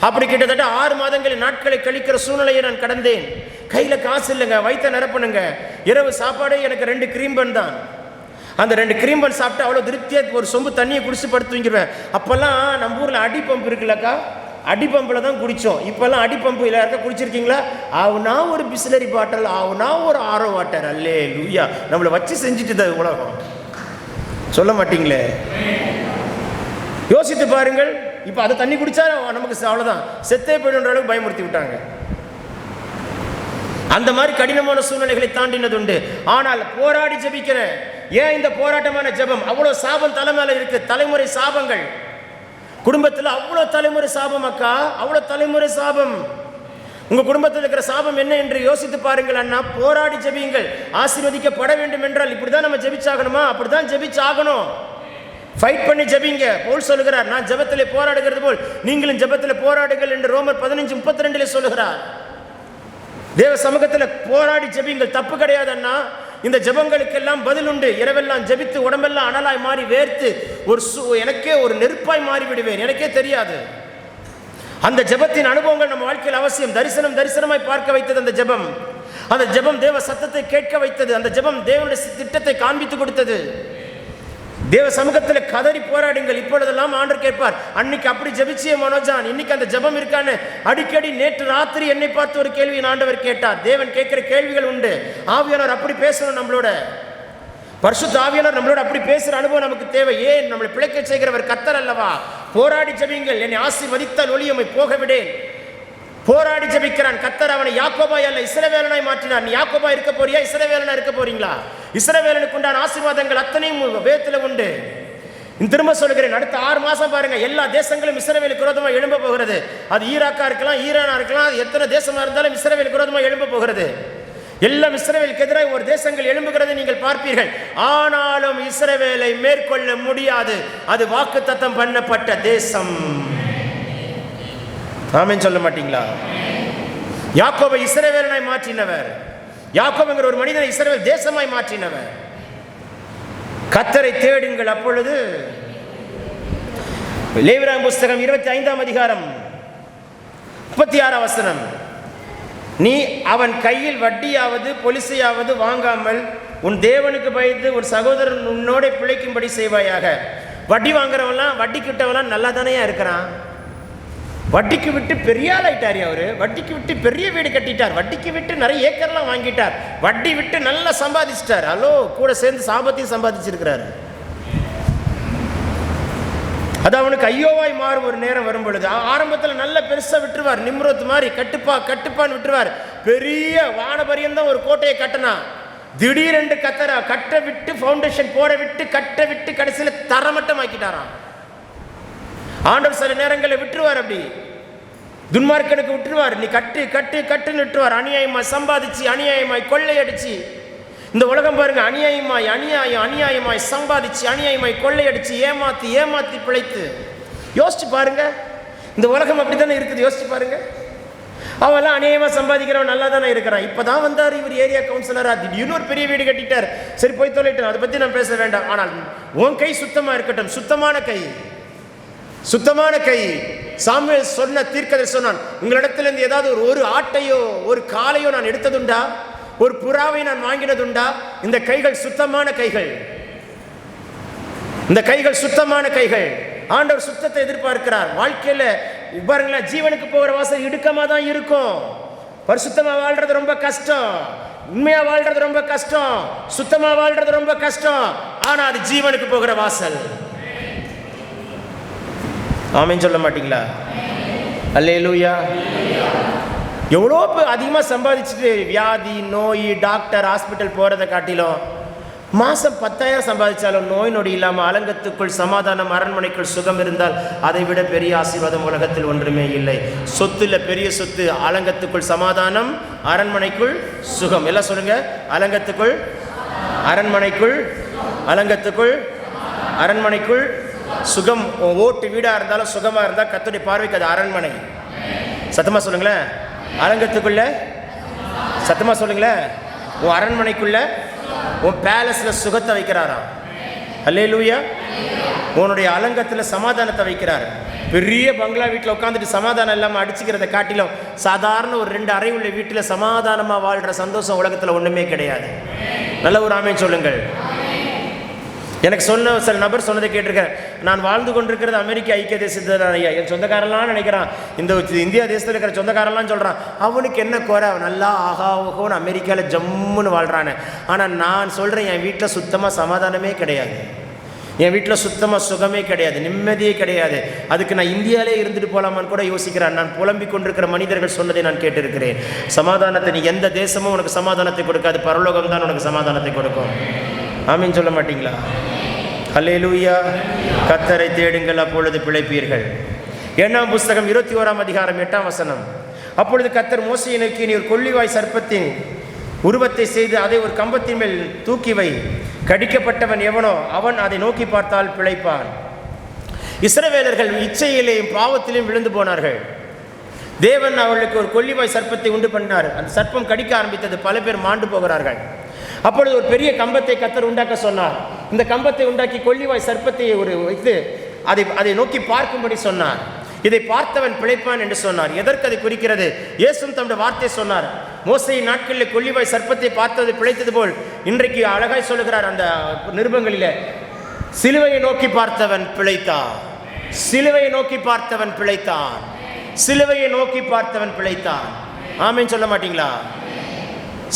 அப்படி கிட்டத்தட்ட 6 மாதங்களில் நாட்களை கழிக்கிற சூழ்நிலையை நான் கடந்தேன். கையில் காசு இல்லைங்க, வயிற்ற நிரப்பணுங்க. இரவு சாப்பாடே எனக்கு 2 கிரீம் பன் தான். அந்த 2 கிரீம் பன் சாப்பிட்டு அவ்வளோ திருப்தியாக ஒரு சொம்பு தண்ணியை குடிச்சு படுத்து தூங்கிடுவேன். அப்போல்லாம் நம்ம ஊரில் அடி பம்பு இருக்குல்லக்கா, அடி பம்பில் தான் குடித்தோம். இப்போல்லாம் அடி பம்பு இல்லை, யாருக்கா குடிச்சிருக்கீங்களா? ஆவுனா ஒரு பிஸ்லரி பாட்டில், ஆவுனா ஒரு ஆரோ வாட்டர். அல்லே லூயா, நம்மளை வச்சு செஞ்சுட்டு உலகம். சொல்ல மாட்டீங்களே? யோசித்து பாருங்கள். இப்போ அதை தண்ணி குடித்தா நமக்கு அவ்வளோதான், செத்தே போய்டுன்ற அளவுக்கு பயமுறுத்தி விட்டாங்க. அந்த மாதிரி கடினமான சூழ்நிலைகளை தாண்டினது உண்டு. ஆனால் போராடி ஜெபிக்கிறேன். ஏன் இந்த போராட்டமான ஜெபம்? அவ்வளோ சாபம் தலைமையில இருக்கு. தலைமுறை சாபங்கள் குடும்பத்தில், அவ்வளோ தலைமுறை சாபம் அக்கா, அவ்வளோ தலைமுறை சாபம். உங்க குடும்பத்தில் இருக்கிற சாபம் என்ன என்று யோசித்து பாருங்கள் அண்ணா. போராடி ஜெபியுங்கள். ஆசீர்வதிக்கப்பட வேண்டும் என்றால் இப்படிதான் நம்ம ஜெபிச்சாகணுமா? அப்படிதான் ஜெபிச்சாகணும். ஃபைட் பண்ணி ஜெபிங்க. பவுல் சொல்லுகிறார், நான் ஜெபத்திலே போராடுகிறது போல் நீங்களும் ஜெபத்திலே போராடுங்கள் என்று ரோமர் 15:32 சொல்லுகிறார். தேவ சமூகத்தில் போராடி ஜெபிங்கள். தப்பு கிடையாது அண்ணா. இந்த ஜெபங்களுக்கெல்லாம் பதில் உண்டு. இரவெல்லாம் ஜெபித்து உடம்பெல்லாம் அனலாய் மாறி வேர்த்து எனக்கே ஒரு நெருப்பாய் மாறி விடுவேன். எனக்கே தெரியாது. அந்த ஜெபத்தின் அனுபவங்கள் நம்ம வாழ்க்கையில் அவசியம். தரிசனமாய் பார்க்க வைத்தது அந்த ஜெபம். அந்த ஜெபம் தேவ சத்தத்தை கேட்க வைத்தது. அந்த ஜெபம் தேவனுடைய திட்டத்தை காண்பித்து கொடுத்தது. தேவ சமூகத்தில் கதறி போராடுங்கள். இப்பொழுதெல்லாம் ஆண்டவர் கேட்பார், அன்னைக்கு அப்படி ஜெபிச்சிய மனோஜான், இன்னைக்கு அந்த ஜெபம் இருக்கான்னு அடிக்கடி. நேற்று ராத்திரி என்னை பார்த்து ஒரு கேள்வி ஆண்டவர் கேட்டார். தேவன் கேட்கிற கேள்விகள் உண்டு. ஆவியானவர் அப்படி பேசணும் நம்மளோட. பரிசுத்த ஆவியானவர் நம்மளோட அப்படி பேசுகிற அனுபவம் நமக்கு தேவை. ஏன்? நம்மளை பிழைக்க செய்கிறவர் கர்த்தர் அல்லவா? போராடி ஜெபியுங்கள். என்னை ஆசீர்வதித்தால் ஒழிய உம்மை போக விடேன். போராடி ஜெபிக்கிறான். கர்த்தர் அவனை யாக்கோபாய் அல்ல இஸ்ரவேலனாய் மாற்றினார். நீ யாக்கோபா இருக்க போறியா, இஸ்ரவேலனா இருக்க போறீங்களா? இஸ்ரவேலனுக்கு உண்டான ஆசீர்வாதங்கள் அத்தனையும் வேதத்துல உண்டு. திரும்ப சொல்கிறேன், அடுத்த 6 மாசம் பாருங்க, எல்லா தேசங்களும் இஸ்ரவேலுக்கு விரோதமாக எழும்ப போகிறது. அது ஈராக்கா இருக்கலாம், ஈரானா இருக்கலாம், எத்தனை தேசமா இருந்தாலும் இஸ்ரவேலுக்கு விரோதமாக எழும்ப போகிறது. எல்லாம் இஸ்ரவேலுக்கு எதிராக ஒரு தேசங்கள் எழும்புகிறதை நீங்கள் பார்ப்பீர்கள். ஆனாலும் இஸ்ரவேலை மேற்கொள்ள முடியாது. அது வாக்குத்தத்தம் பண்ணப்பட்ட தேசம். ஆமென் சொல்ல மாட்டீங்களா? யாக்கோபை இஸ்ரவேலனாய் மாற்றினவர், யாக்கோபுங்கிற ஒரு மனிதனை இஸ்ரவேல் தேசமாய் மாற்றினவர். கர்த்தரை தேடுங்கள், அப்பொழுது லேவியராகமம் புஸ்தகம் 25ஆம் அதிகாரம் 36ஆம் வசனம், நீ அவன் கையில் வட்டியாவது பொலிசையாவது வாங்காமல் உன் தேவனுக்கு பயந்து உன் சகோதரன் உன்னோட பிழைக்கும்படி செய்வாயாக. வட்டி வாங்குறவன்லாம், வட்டி கிட்டவெல்லாம் நல்லா தானே இருக்கிறான். வட்டிக்கு விட்டு பெரிய ஆள் ஆயிட்டார். அவரு வட்டிக்கு விட்டு பெரிய வீடு கட்டிட்டார். வட்டிக்கு விட்டு நிறைய ஏக்கர்லாம் வாங்கிட்டார். வட்டி விட்டு நல்லா சம்பாதிச்சிட்டார். ஹலோ, கூட சேர்ந்து சாபத்தையும் சம்பாதிச்சிருக்கிறார். அது அவனுக்கு ஐயோவாய் மாறும் ஒரு நேரம் வரும் பொழுது, ஆரம்பத்தில் நல்ல பெருசா விட்டுருவார். நிம்ரோத் மாதிரி கட்டுப்பான்னு விட்டுருவார். பெரிய வானபரியந்தான் ஒரு கோட்டையை கட்டினா, திடீரென்று கட்ட விட்டு ஃபவுண்டேஷன் போட விட்டு கட்ட விட்டு கடைசியில் தரமட்டம் ஆக்கிட்டாராம். ஆண்டவர் சில நேரங்களில் விட்டுருவார். அப்படி துன்மார்க்கனுக்கு விட்டுருவார். நீ கட்டுன்னு விட்டுருவார். அநியாயமாய் சம்பாதிச்சு, அநியாயமாய் கொள்ளையடிச்சு, இந்த உலகம் பாருங்க, அநியாயமாய் சம்பாதிச்சு, அநியாயமாய் கொள்ளையடிச்சு, ஏமாத்தி பிழைத்து. யோசிச்சு பாருங்க, இந்த உலகம் அப்படித்தானே இருக்குது. யோசிச்சு பாருங்க, அவெல்லாம் அநியாயமா சம்பாதிக்கிறவன் நல்லா தானே இருக்கிறான். இப்பதான் வந்தார் இவர் ஏரியா கவுன்சிலரா, திடீர்னு ஒரு பெரிய வீடு கட்டிட்டார். சரி, போய் தொலைட்டோம், அதை பத்தி நான் பேச வேண்டாம். ஆனால் உன் கை சுத்தமா இருக்கட்டும். சுத்தமான கை. சாமுவேல் சொன்ன தீர்க்கதரிசி சொன்னான், உங்களிடத்திலிருந்து ஏதாவது ஒரு ஆட்டையோ ஒரு காலையோ நான் எடுத்ததுண்டா, ஒரு புறாவை நான் வாங்கினதுண்டா? இந்த கைகள் சுத்தமான கைகள். இந்த கைகள் சுத்தமான கைகள். ஆண்டவர் சுத்தத்தை எதிர்பார்க்கிறார். வாழ்க்கையில பாருங்களேன், ஜீவனுக்கு போகிற வாசல் இடுக்கமா தான் இருக்கும். பரிசுத்தமா வாழ்றது ரொம்ப கஷ்டம். உண்மையா வாழ்றது ரொம்ப கஷ்டம். சுத்தமா வாழ்றது ரொம்ப கஷ்டம். ஆனா அது ஜீவனுக்கு போகிற வாசல். ஆமென் சொல்ல மாட்டீங்களா? அல்லேலூயா. எவ்வளோ அதிகமாக சம்பாதிச்சுட்டு வியாதி, நோய், டாக்டர், ஹாஸ்பிட்டல் போகிறத காட்டிலும் மாதம் 10,000 சம்பாதிச்சாலும் நோய் நொடி இல்லாமல் அலங்கத்துக்குள் சமாதானம், அரண்மனைக்குள் சுகம் இருந்தால் அதை விட பெரிய ஆசீர்வாதம் உலகத்தில் ஒன்றுமே இல்லை. சொத்துல பெரிய சொத்து, அலங்கத்துக்குள் சமாதானம், அரண்மனைக்குள் சுகம். எல்லாம் சொல்லுங்க, அலங்கத்துக்குள், அரண்மனைக்குள், அலங்கத்துக்குள், அரண்மனைக்குள் சுகம். ஓட்டு வீடாக இருந்தாலும் சுகமாக இருந்தால் கர்த்தருடைய பார்வைக்கு அது அரண்மனை. சத்தமாக சொல்லுங்களேன், அலங்கத்துக்குள்ள. சத்தமாக சொல்லுங்களேன், உன் அரண்மனைக்குள்ள, உன் பேலஸில் சுகத்தை வைக்கிறாராம். அல்லேலூயா. உன்னுடைய அலங்கத்தில் சமாதானத்தை வைக்கிறார். பெரிய பங்களா வீட்டில் உட்காந்துட்டு சமாதானம் இல்லாமல் அடிச்சுக்கிறத காட்டிலும் சாதாரண ஒரு 2 அறை உள்ள வீட்டில் சமாதானமாக வாழ்கிற சந்தோஷம் உலகத்தில் ஒன்றுமே கிடையாது. நல்ல ஒரு ஆமென் சொல்லுங்கள். எனக்கு சொன்ன சில நபர் சொன்னதை கேட்டிருக்கேன். நான் வாழ்ந்து கொண்டிருக்கிறது அமெரிக்க ஐக்கிய தேசத்தில் ஐயா. என் சொந்தக்காரெல்லாம் நினைக்கிறான், இந்த இந்தியா தேசத்தில் இருக்கிற சொந்தக்காரெல்லாம் சொல்கிறான், அவனுக்கு என்ன குறை, அவன் நல்லா ஆகாவோன்னு அமெரிக்காவில் ஜம்முன்னு வாழ்கிறானே. ஆனால் நான் சொல்கிறேன், என் வீட்டில் சுத்தமாக சமாதானமே கிடையாது. என் வீட்டில் சுத்தமாக சுகமே கிடையாது, நிம்மதியே கிடையாது. அதுக்கு நான் இந்தியாவிலே இருந்துட்டு போகலாமான்னு கூட யோசிக்கிறேன். நான் புலம்பிக் கொண்டிருக்கிற மனிதர்கள் சொன்னதை நான் கேட்டிருக்கிறேன். சமாதானத்தை நீ எந்த தேசமும் உனக்கு சமாதானத்தை கொடுக்காது, பரலோகம் தான் உனக்கு சமாதானத்தை கொடுக்கும். ஆமீன் சொல்ல மாட்டீங்களா? அல்லேலூயா. கர்த்தரை தேடுங்கள், அப்பொழுது பிழைப்பீர்கள். 8ஆம் புஸ்தகம் 21ஆம் அதிகாரம் 8ஆம் வசனம். அப்பொழுது கர்த்தர் மோசேயை நோக்கி, நீ ஒரு கொள்ளிவாய் சர்ப்பத்தின் உருவத்தை செய்து அதை ஒரு கம்பத்தின் மேல் தூக்கி வை. கடிக்கப்பட்டவன் எவனோ அவன் அதை நோக்கி பார்த்தால் பிழைப்பான். இஸ்ரவேலர்கள் இச்சையிலேயும் பாவத்திலேயும் விழுந்து போனார்கள். தேவன் அவர்களுக்கு ஒரு கொள்ளிவாய் சர்ப்பத்தை உண்டு பண்ணார். அந்த சர்ப்பம் கடிக்க ஆரம்பித்தது. பல பேர் மாண்டு போகிறார்கள். அப்பொழுது ஒரு பெரிய கம்பத்தை கர்த்தர் உண்டாக்க சொன்னார். இந்த கம்பத்தை உண்டாக்கி கொள்ளிவாய் சர்ப்பத்தை வைத்து அதை நோக்கி பார்க்கும்படி சொன்னார். இதை பார்த்தவன் பிழைப்பான் என்று சொன்னார். எதற்கு அதை குறிக்கிறது? இயேசுவும் தம்முடைய வார்த்தை சொன்னார். மோசேயின் நாட்களில் கொள்ளிவாய் சர்ப்பத்தை பார்த்தது பிழைத்தது போல் இன்றைக்கு அழகாய் சொல்லுகிறார் அந்த நிருபங்களிலே, சிலுவையை நோக்கி பார்த்தவன் பிழைத்தான். சிலுவையை நோக்கி பார்த்தவன் பிழைத்தான். சிலுவையை நோக்கி பார்த்தவன் பிழைத்தான். ஆமென் சொல்ல மாட்டீங்களா?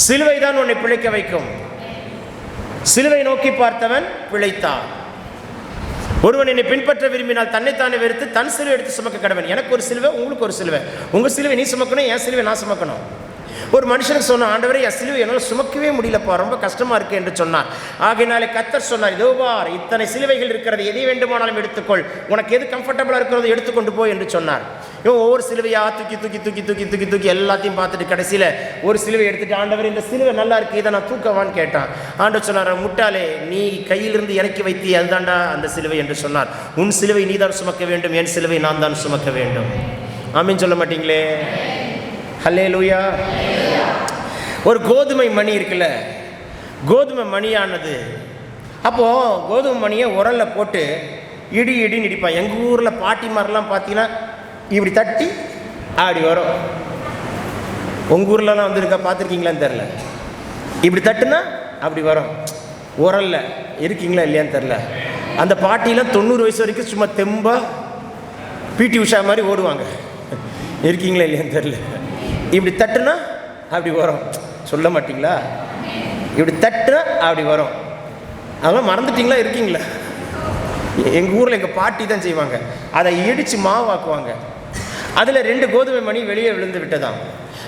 சிலுவை தான் உன்னை பிழைக்க வைக்கும். சிலுவை நோக்கி பார்த்தவன் பிழைத்தான். ஒருவன் என்னை பின்பற்ற விரும்பினால் தன்னைத்தானே வெறுத்து தன் சிலுவை எடுத்து சுமக்க கடவன். எனக்கு ஒரு சிலுவை, உங்களுக்கு ஒரு சிலுவை. உங்கள் சிலுவை நீ சுமக்கணும், என் சிலுவை நான் சுமக்கணும். ஒரு மனுஷனுக்கு சொன்ன, ஆண்டவரே என் சிலுவை என்னால் சுமக்கவே முடியலப்பா, ரொம்ப கஷ்டமாக இருக்குது என்று சொன்னார். ஆகையினாலே கர்த்தர் சொன்னார், இதோ பார், இத்தனை சிலுவைகள் இருக்கிறது, எதை வேண்டுமானாலும் எடுத்துக்கொள், உனக்கு எது கம்ஃபர்டபுளாக இருக்கிறதோ எடுத்துக்கொண்டு போய் என்று சொன்னார். இவன் ஒவ்வொரு சிலுவையாக தூக்கி தூக்கி தூக்கி தூக்கி தூக்கி தூக்கி எல்லாத்தையும் பார்த்துட்டு கடைசியில் ஒரு சிலுவை எடுத்துட்டு, ஆண்டவர் இந்த சிலுவை நல்லா இருக்குது, இதை நான் தூக்கவான்னு கேட்டான். ஆண்டவர் சொன்னார், முட்டாளே, நீ கையிலிருந்து இறக்கி வைத்தி அதுதான்டா அந்த சிலுவை என்று சொன்னார். உன் சிலுவை நீ தான் சுமக்க வேண்டும், என் சிலுவை நான் தான் சுமக்க வேண்டும். ஆமீன் சொல்ல மாட்டீங்களே? ஹல்லேலூயா. ஒரு கோதுமை மணி இருக்குல்ல, கோதுமை மணியானது, அப்போது கோதுமை மணியை உரலில் போட்டு இடி இடின்னு இடிப்பான். எங்கள் ஊரில் பாட்டிமாரெலாம் பார்த்தீங்கன்னா இப்படி தட்டி அப்படி வரும். உங்கள் ஊர்லலாம் வந்துருக்கா, பார்த்துருக்கீங்களான்னு தெரில. இப்படி தட்டுனா அப்படி வரும். உரலில் இருக்கீங்களா இல்லையான்னு தெரில. அந்த பாட்டிலாம் 90 வயசு வரைக்கும் சும்மா தெம்பா பிடி உஷா மாதிரி ஓடுவாங்க. இருக்கீங்களா இல்லையான்னு தெரில. இப்படி தட்டுனா அப்படி வரும். சொல்ல மாட்டிங்களா? இப்படி தட்டுனா அப்படி வரும். அதெல்லாம் மறந்துட்டிங்களா? இருக்கீங்களா? எங்கள் ஊரில் எங்கள் பாட்டி தான் செய்வாங்க. அதை இடித்து மாவாக்குவாங்க. அதில் 2 கோதுமை மணி வெளியே விழுந்து விட்டதாம்.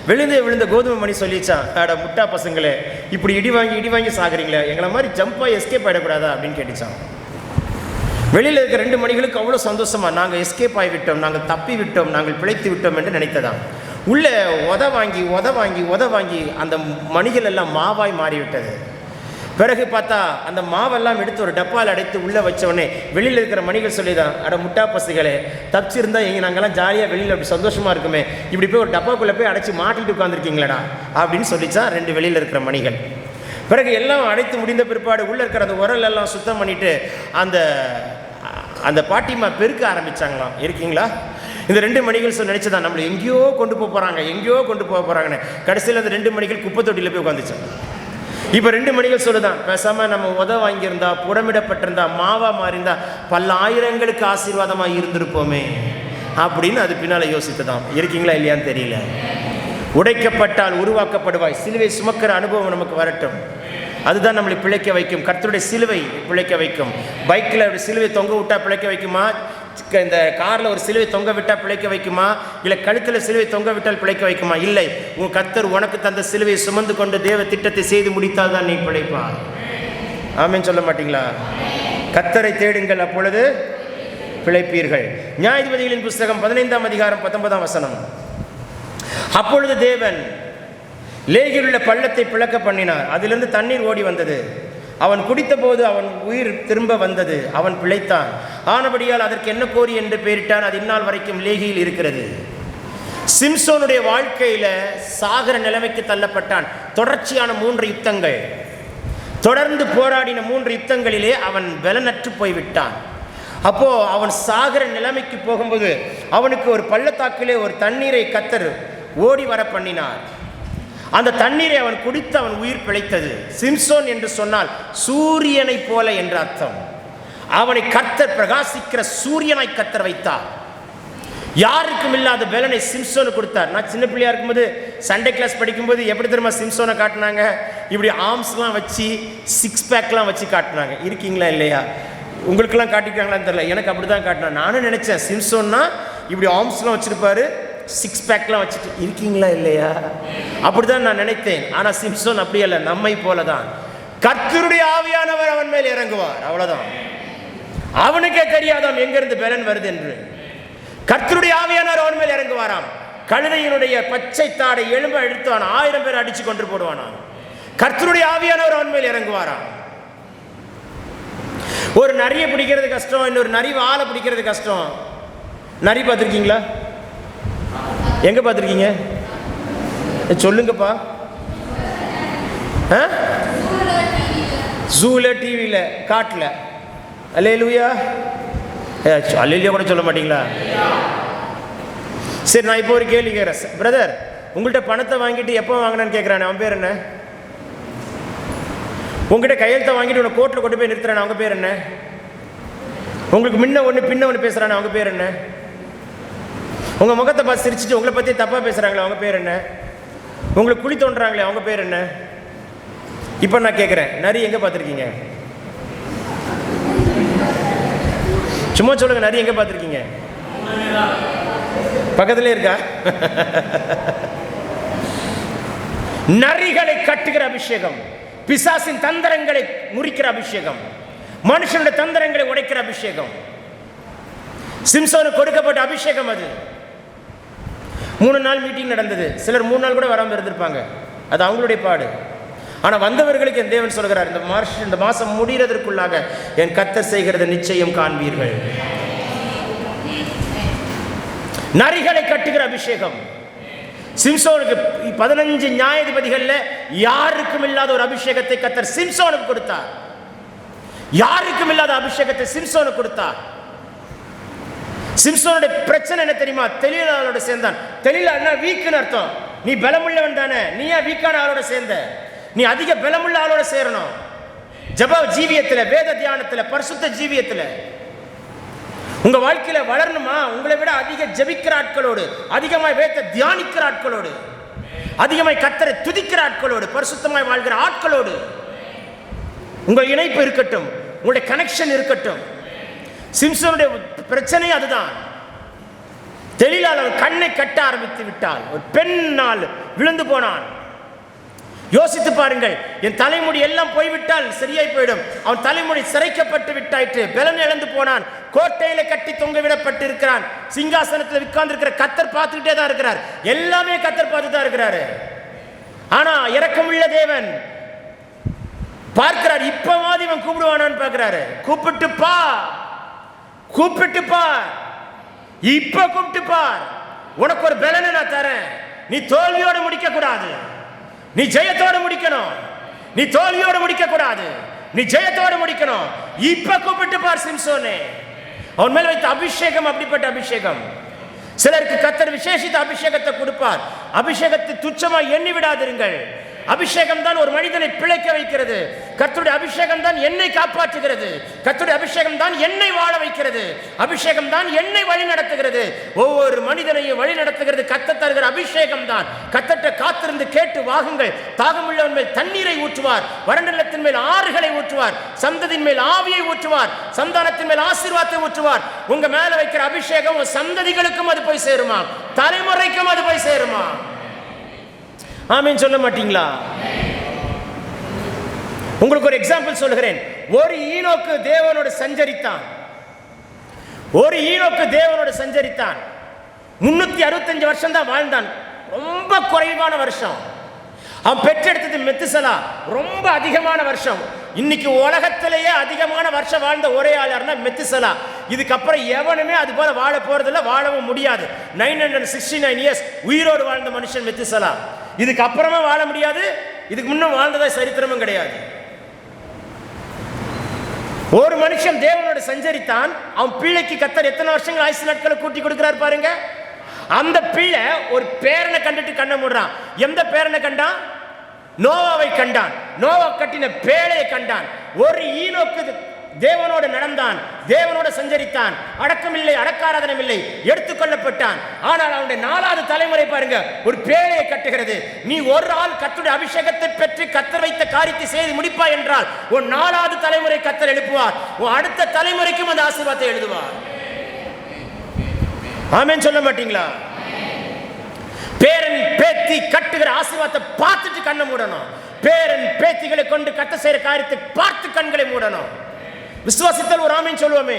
விழுந்த கோதுமை மணி சொல்லிச்சான், அட முட்டா பசங்களே, இப்படி இடி வாங்கி சாகுறீங்களே, எங்களை மாதிரி ஜம்பாக எஸ்கேப் ஆகிடக்கூடாதா அப்படின்னு கேட்டுச்சான். வெளியில் இருக்கிற 2 மணிகளுக்கு அவ்வளோ சந்தோஷமாக, நாங்கள் எஸ்கேப் ஆகிவிட்டோம், நாங்கள் தப்பி விட்டோம், நாங்கள் பிழைத்து விட்டோம் என்று நினைத்ததாம். உள்ளே உத வாங்கி அந்த மணிகள் எல்லாம் மாவாய் மாறிவிட்டது. பிறகு பார்த்தா அந்த மாவெல்லாம் எடுத்து ஒரு டப்பால் அடைத்து உள்ளே வச்சவொடனே வெளியில் இருக்கிற மணிகள் சொல்லிதான், அட முட்டா பசுகளே, தப்பிச்சிருந்தா நாங்கள்லாம் ஜாலியாக வெளியில் அப்படி சந்தோஷமாக இருக்குமே, இப்படி போய் ஒரு டப்பாக்குள்ளே போய் அடைச்சி மாட்டிட்டு உட்காந்துருக்கீங்களடா அப்படின்னு சொல்லிச்சான் 2 வெளியில் இருக்கிற மணிகள். பிறகு எல்லாம் அடைத்து முடிந்த பிற்பாடு உள்ளே இருக்கிற அந்த உரல் எல்லாம் சுத்தம் பண்ணிவிட்டு அந்த பாட்டிமா பெருக்க ஆரம்பித்தாங்களாம். இருக்கீங்களா? இந்த 2 மணிகள் நினைச்சதான், நம்மளை எங்கேயோ கொண்டு போகிறாங்கன்னு. கடைசியில் அந்த 2 மணிகள் குப்பை தொட்டியில் போய் உட்காந்துச்சாங்க. இப்போ 2 மணிகள் சொல்லுதான், பேசாமல் நம்ம உத வாங்கியிருந்தா, புடமிடப்பட்டிருந்தா, மாவா மாறியிருந்தா, பல ஆயிரங்களுக்கு ஆசீர்வாதமாக இருந்திருப்போமே அப்படின்னு அது பின்னால் யோசித்ததாம். இருக்கீங்களா இல்லையான்னு தெரியல. உடைக்கப்பட்டால் உருவாக்கப்படுவாய். சிலுவை சுமக்கிற அனுபவம் நமக்கு வரட்டும். அதுதான் நம்மளை பிழைக்க வைக்கும். கர்த்தருடைய சிலுவை பிழைக்க வைக்கும். பைக்கில் ஒரு சிலுவை தொங்க விட்டால் பிழைக்க வைக்குமா? இந்த காரில் ஒரு சிலுவை தொங்க விட்டால் பிழைக்க வைக்குமா? இல்லை கழுத்தில் சிலுவை தொங்க விட்டால் பிழைக்க வைக்குமா? இல்லை. உன் கர்த்தர் உனக்கு தந்த சிலுவையை சுமந்து கொண்டு தேவ திட்டத்தை செய்து முடித்தால் தான் நீ பிழைப்பாய். ஆமேன் சொல்ல மாட்டீங்களா? கர்த்தரை தேடுங்கள், அப்பொழுது பிழைப்பீர்கள். நியாயாதிபதிகளின் புஸ்தகம் 15ஆம் அதிகாரம் 19ஆம் வசனம். அப்பொழுது தேவன் லேகியில் உள்ள பள்ளத்தை பிளக்க பண்ணினார். அதிலிருந்து தண்ணீர் ஓடி வந்தது. அவன் குடித்த போது அவன் உயிர் திரும்ப வந்தது. அவன் பிழைத்தான். ஆனபடியால் அதற்கு என்ன கோரி என்று பெயரிட்டான். அது இந்நாள் வரைக்கும் லேகியில் இருக்கிறது. சிம்சோனுடைய வாழ்க்கையில் சாகர நிலைமைக்கு தள்ளப்பட்டான். தொடர்ச்சியான 3 யுத்தங்கள், தொடர்ந்து போராடின 3 யுத்தங்களிலே அவன் பலனற்று போய்விட்டான். அப்போ அவன் சாகர நிலைமைக்கு போகும்போது அவனுக்கு ஒரு பள்ளத்தாக்கிலே ஒரு தண்ணீரை கர்த்தர் ஓடி வர பண்ணினார். அந்த தண்ணீரை அவன் குடித்து அவன் உயிர் பிழைத்தது. சிம்சோன் என்று சொன்னால் சூரியனை போல என்ற அர்த்தம். அவனை கர்த்தர் பிரகாசிக்கிற சூரியனாய் கர்த்தர் வைத்தார். யாருக்கும் இல்லாத பலனை சிம்சோனுக்கு கொடுத்தார். நான் சின்ன பிள்ளையா இருக்கும்போது சண்டே கிளாஸ் படிக்கும்போது எப்படி தெரியுமா சிம்சோனை காட்டினாங்க? இப்படி ஆர்ம்ஸ்லாம் வச்சு 6 பேக்லாம் வச்சு காட்டினாங்க. இருக்கீங்களா இல்லையா? உங்களுக்கெல்லாம் காட்டிக்காங்களான்னு தெரியல, எனக்கு அப்படி தான் காட்டினான். நானும் நினச்சேன் சிம்சோன்னா இப்படி ஆர்ம்ஸ்லாம் வச்சுருப்பாரு, 6 பேக்லாம் வச்சுட்டு. இருக்கீங்களா இல்லையா? அப்படி தான் நான் நினைத்தேன். ஆனால் சிம்சோன் அப்படி அல்ல, நம்மை போல தான். கர்த்தருடைய ஆவியானவர் அவன் மேல் இறங்குவார், அவ்வளோதான். அவனுக்கே தெரியாதாம் எங்கிருந்து பலன் வருது என்று. கர்த்தருடைய ஆவியானவர் அவன் மேல் இறங்குவாராம். கழுதையினுடைய பச்சை தாடை எலும்ப எடுத்தான், 1000 பேர் அடிச்சு கொண்டு போடுவானாம். கர்த்தருடைய ஆவியானவர் அவன் மேல் இறங்குவாராம். ஒரு நரியை பிடிக்கிறது கஷ்டம், இன்னொரு நரி வாழை பிடிக்கிறது கஷ்டம். நரி பார்த்துருக்கீங்களா? எங்க பார்த்துருக்கீங்க? சொல்லுங்கப்பா. ஜூல, டிவியில், காட்டில். அல்லேலூயா. அல்லேலூயா கூட சொல்ல மாட்டீங்களா? சரி, நான் இப்போ ஒரு கேள்வி கேட்குறேன். பிரதர், உங்கள்கிட்ட பணத்தை வாங்கிட்டு எப்போ வாங்கினேன்னு கேட்குறானே, அவன் பேர் என்ன? உங்கள்கிட்ட கையெழுத்தை வாங்கிட்டு உன்னை கோர்ட்டில் கொண்டு போய் நிறுத்துறானே, அவங்க பேர் என்ன? உங்களுக்கு முன்ன ஒன்று பின்ன ஒன்று பேசுகிறானே, அவங்க பேர் என்ன? உங்கள் முகத்தை பார்த்து சிரிச்சுட்டு உங்களை பற்றி தப்பாக பேசுகிறாங்களே, அவங்க பேர் என்ன? உங்களுக்கு குழி தோன்றாங்களே, அவங்க பேர் என்ன? இப்போ நான் கேட்குறேன், நரி எங்கே பார்த்துருக்கீங்க? சும்மா சொல்லுங்க, நரி எங்கே பார்த்துருக்கீங்க? பக்கத்திலே இருக்கா? நரிகளை கட்டுகிற அபிஷேகம், பிசாசின் தந்திரங்களை முறிக்கிற அபிஷேகம், மனுஷனுடைய தந்திரங்களை உடைக்கிற அபிஷேகம், சிம்சோனுக்கு கொடுக்கப்பட்ட அபிஷேகம். அது 3 நாள் மீட்டிங் நடந்தது. சிலர் 3 நாள் கூட வராமல் இருந்திருப்பாங்க, அது அவங்களுடைய பாடு. ஆனால் வந்தவர்களுக்கு என் தேவன் சொல்கிறார், இந்த மாதம் முடிகிறதற்குள்ளாக என் கர்த்தர் செய்கிறத நிச்சயம் காண்பீர்கள். நரிகளை கட்டுகிற அபிஷேகம். சிம்சோனுக்கு 15 நியாயாதிபதிகள்ல யாருக்கும் இல்லாத ஒரு அபிஷேகத்தை கர்த்தர் சிம்சோனுக்கு கொடுத்தார். யாருக்கும் இல்லாத அபிஷேகத்தை சிம்சோனுக்கு கொடுத்தார். சிம்சோனுடைய பிரச்சனை என்ன தெரியுமா? தெலீலாளோட சேர்ந்தான். தெலீலா வீக்குன்னு அர்த்தம். நீ பலமுள்ளவன் தானே, நீ ஏன் வீக்கான ஆளோட சேர்ந்த? நீ அதிக பலமுள்ள ஆளோட சேரணும். ஜப ஜீவியத்தில், வேத தியானத்தில், பரிசுத்த ஜீவியத்தில் உங்க வாழ்க்கையில வளரணுமா? உங்களை விட அதிக ஜபிக்கிற ஆட்களோடு, அதிகமாய் வேதத்தை தியானிக்கிற ஆட்களோடு, அதிகமாய் கர்த்தரை துதிக்கிற ஆட்களோடு, பரிசுத்தமாய் வாழ்கிற ஆட்களோடு உங்கள் இணைப்பு இருக்கட்டும், உங்களுடைய கனெக்ஷன் இருக்கட்டும். சிம்சோனுடைய பிரச்சனை அதுதான். தெலீலாள் கண்ணை கட்ட ஆரம்பித்து விட்டால், ஒரு பெண்ணால் விழுந்து போனான். யோசித்து பாருங்கள், என் தலைமுடி எல்லாம் போய்விட்டால் சரியாய் போயிடும். அவன் தலைமுடி சிரைக்கப்பட்டு விட்டாயிற்று, பலன் இழந்து போனான், கோட்டையில கட்டி தொங்க விடப்பட்டு இருக்கிறான். சிங்காசனத்தில் உட்கார்ந்து இருக்கிற கர்த்தர் பார்த்துக்கிட்டே தான் இருக்கிறார். எல்லாமே கர்த்தர் பார்த்து தான் இருக்கிறாரு. ஆனா இரக்கமுள்ள தேவன் பார்க்கிறார். இப்பவாது இவன் கூப்பிடுவானான்னு பார்க்கிறாரு. கூப்பிட்டு பார், இப்ப கூப்பிட்டு பார், உனக்கு ஒரு பலனை நான் தரேன். நீ தோல்வியோடு முடிக்க கூடாது, நீ ஜெயத்தோடு முடிக்கணும். நீ தோல்வியோடு முடிக்க கூடாது, நீ ஜெயத்தோடு முடிக்கணும். இப்ப கூப்பிட்டு பார் சிம்சோனே. அவன் மேல் வைத்த அபிஷேகம் அப்படிப்பட்ட அபிஷேகம். சிலருக்கு கர்த்தர் விசேஷித்த அபிஷேகத்தை கொடுப்பார். அபிஷேகத்தை துச்சமாய் எண்ணி விடாதிருங்கள். அபிஷேகம் தான் ஒரு மனிதனை பிழைக்க வைக்கிறது. கர்த்தருடைய அபிஷேகம் தான் என்னை காப்பாற்றுகிறது. கர்த்தருடைய அபிஷேகம் தான் என்னை வாழ வைக்கிறது. அபிஷேகம் தான் என்னை வழி நடத்துகிறது. ஒவ்வொரு மனிதனையும் வழி நடத்துகிறது கர்த்தர் தருகிற அபிஷேகம் தான். கர்த்தர்ட்ட காத்திருந்து கேட்டு வாங்குங்கள். தாகமுள்ளவன் மேல் தண்ணீரை ஊற்றுவார், வறண்ட நிலத்தின் மேல் ஆறுகளை ஊற்றுவார், சந்ததியின் மேல் ஆவியை ஊற்றுவார், சந்தானத்தின் மேல் ஆசீர்வாதத்தை ஊற்றுவார். உங்க மேல வைக்கிற அபிஷேகம் சந்ததிகளுக்கும் அது போய் சேருமா, தலைமுறைக்கும் அது போய் சேருமா? ஆமீன் சொல்ல மாட்டீங்களா? உங்களுக்கு ஒரு எக்ஸாம்பிள் சொல்கிறேன். ஒரு ஈனோக்கு தேவனோடு சஞ்சரித்தான். 365 வருஷம் தான் வாழ்ந்தான். ரொம்ப குறைவான வருஷம். அவன் பெற்றெடுத்தது மெத்துசலா, ரொம்ப அதிகமான வருஷம். இன்னைக்கு உலகத்திலேயே அதிகமான வருஷம் வாழ்ந்த ஒரே ஆள் யாருன்னா மெத்துசலா. இதுக்கப்புறம் எவனுமே அது போல வாழ போறதில்ல, வாழவும் முடியாது. 969 இயர்ஸ் உயிரோடு வாழ்ந்த மனுஷன் மெத்துசலா. இதுக்கு அப்புறமா வாழ முடியாது, இதுக்கு முன்னும் வாழ்ந்ததா சரித்திரமும் கிடையாது. ஒரு மனுஷன் தேவனோடு சஞ்சரித்தான். அவன் பிள்ளைக்கு கர்த்தர் எத்தனை வருஷங்கள் ஆயுசு நாட்களை கூட்டி கொடுக்கிறார் பாருங்க. அந்த பிள்ளை ஒரு பேரனை கண்டுட்டு கண்ணை மூடுறான். எந்த பேரனை கண்டான்? நோவாவை கண்டான். நோவா கட்டின பேழையை கண்டான். ஒரு ஈனோக்கு தேவனோடு நடந்தான், தேவனோடு சஞ்சரித்தான், அடக்கமில்லை, அடக்காராதனம் இல்லை, எடுத்துக்கொள்ளப்பட்டான். ஆனால் அவனுடைய 4வது தலைமுறை பாருங்க, ஒரு பேழையை கட்டுகிறது. நீ ஒரு ஆள் கர்த்தருடைய அபிஷேகத்தை பெற்று கர்த்தர் வைத்த காரியத்தை செய்து முடிப்பாய் என்றால் உன் 4வது தலைமுறை கர்த்தர் எழுப்புவார். உன் அடுத்த தலைமுறைக்கும் அந்த ஆசீர்வாதத்தை எழுதுவார். ஆமென் சொல்ல மாட்டீங்களா? பேரன் பேத்தி கட்டுகிற ஆசீர்வாதத்தை பார்த்துட்டு கண்ணை மூடணும். பேரன் பேத்திகளை கொண்டு கட்ட செய்யற காரியத்தை பார்த்து கண்களை மூடணும். விசுவாசத்தில் ஒரு ஆமீன் சொல்லுவோமே.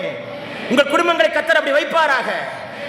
உங்கள் குடும்பங்களை கர்த்தர் அப்படி வைப்பாராக.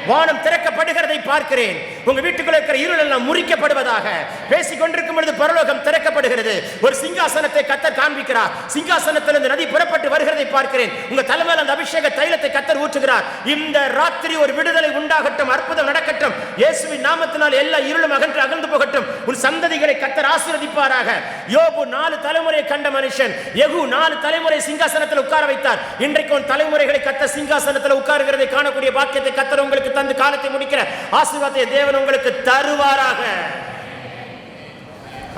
வானம் திறக்கப்படுகிறதை பார்க்கிறேன். உங்க வீட்டுக்குள்ள இருக்கிற இருள் எல்லாம் முறிக்கப்படுவதாக. பேசிக் கொண்டிருக்கும் பொழுது பரலோகம் திறக்கப்படுகிறது. ஒரு சிங்காசனத்தை கர்த்தர் காண்பிக்கிறார். சிங்காசனத்திலிருந்து நதி புறப்பட்டு வருகிறதை பார்க்கிறேன். உங்க தலைமையில் அந்த அபிஷேக தைலத்தை கர்த்தர் ஊற்றுகிறார். இந்த ராத்திரி ஒரு விடுதலை உண்டாகட்டும், அற்புதம் நடக்கட்டும். இயேசுவின் நாமத்தினால் எல்லா இருளும் அகன்று போகட்டும். உன் சந்ததிகளை கர்த்தர் ஆசீர்வதிப்பாராக. யோபு 4 தலைமுறையை கண்ட மனுஷன். யெகூ 4 தலைமுறை சிங்காசனத்தில் உட்கார வைத்தார். இன்றைக்கு உன் தலைமுறைகளை கர்த்தர் சிங்காசனத்தில் உட்காருகிறதை காணக்கூடிய பாக்கியத்தை கர்த்தர் உங்களுக்கு தந்து காலத்தை முடிக்கிற ஆசீர்வாதத்தை தேவன் உங்களுக்கு தருவாராக.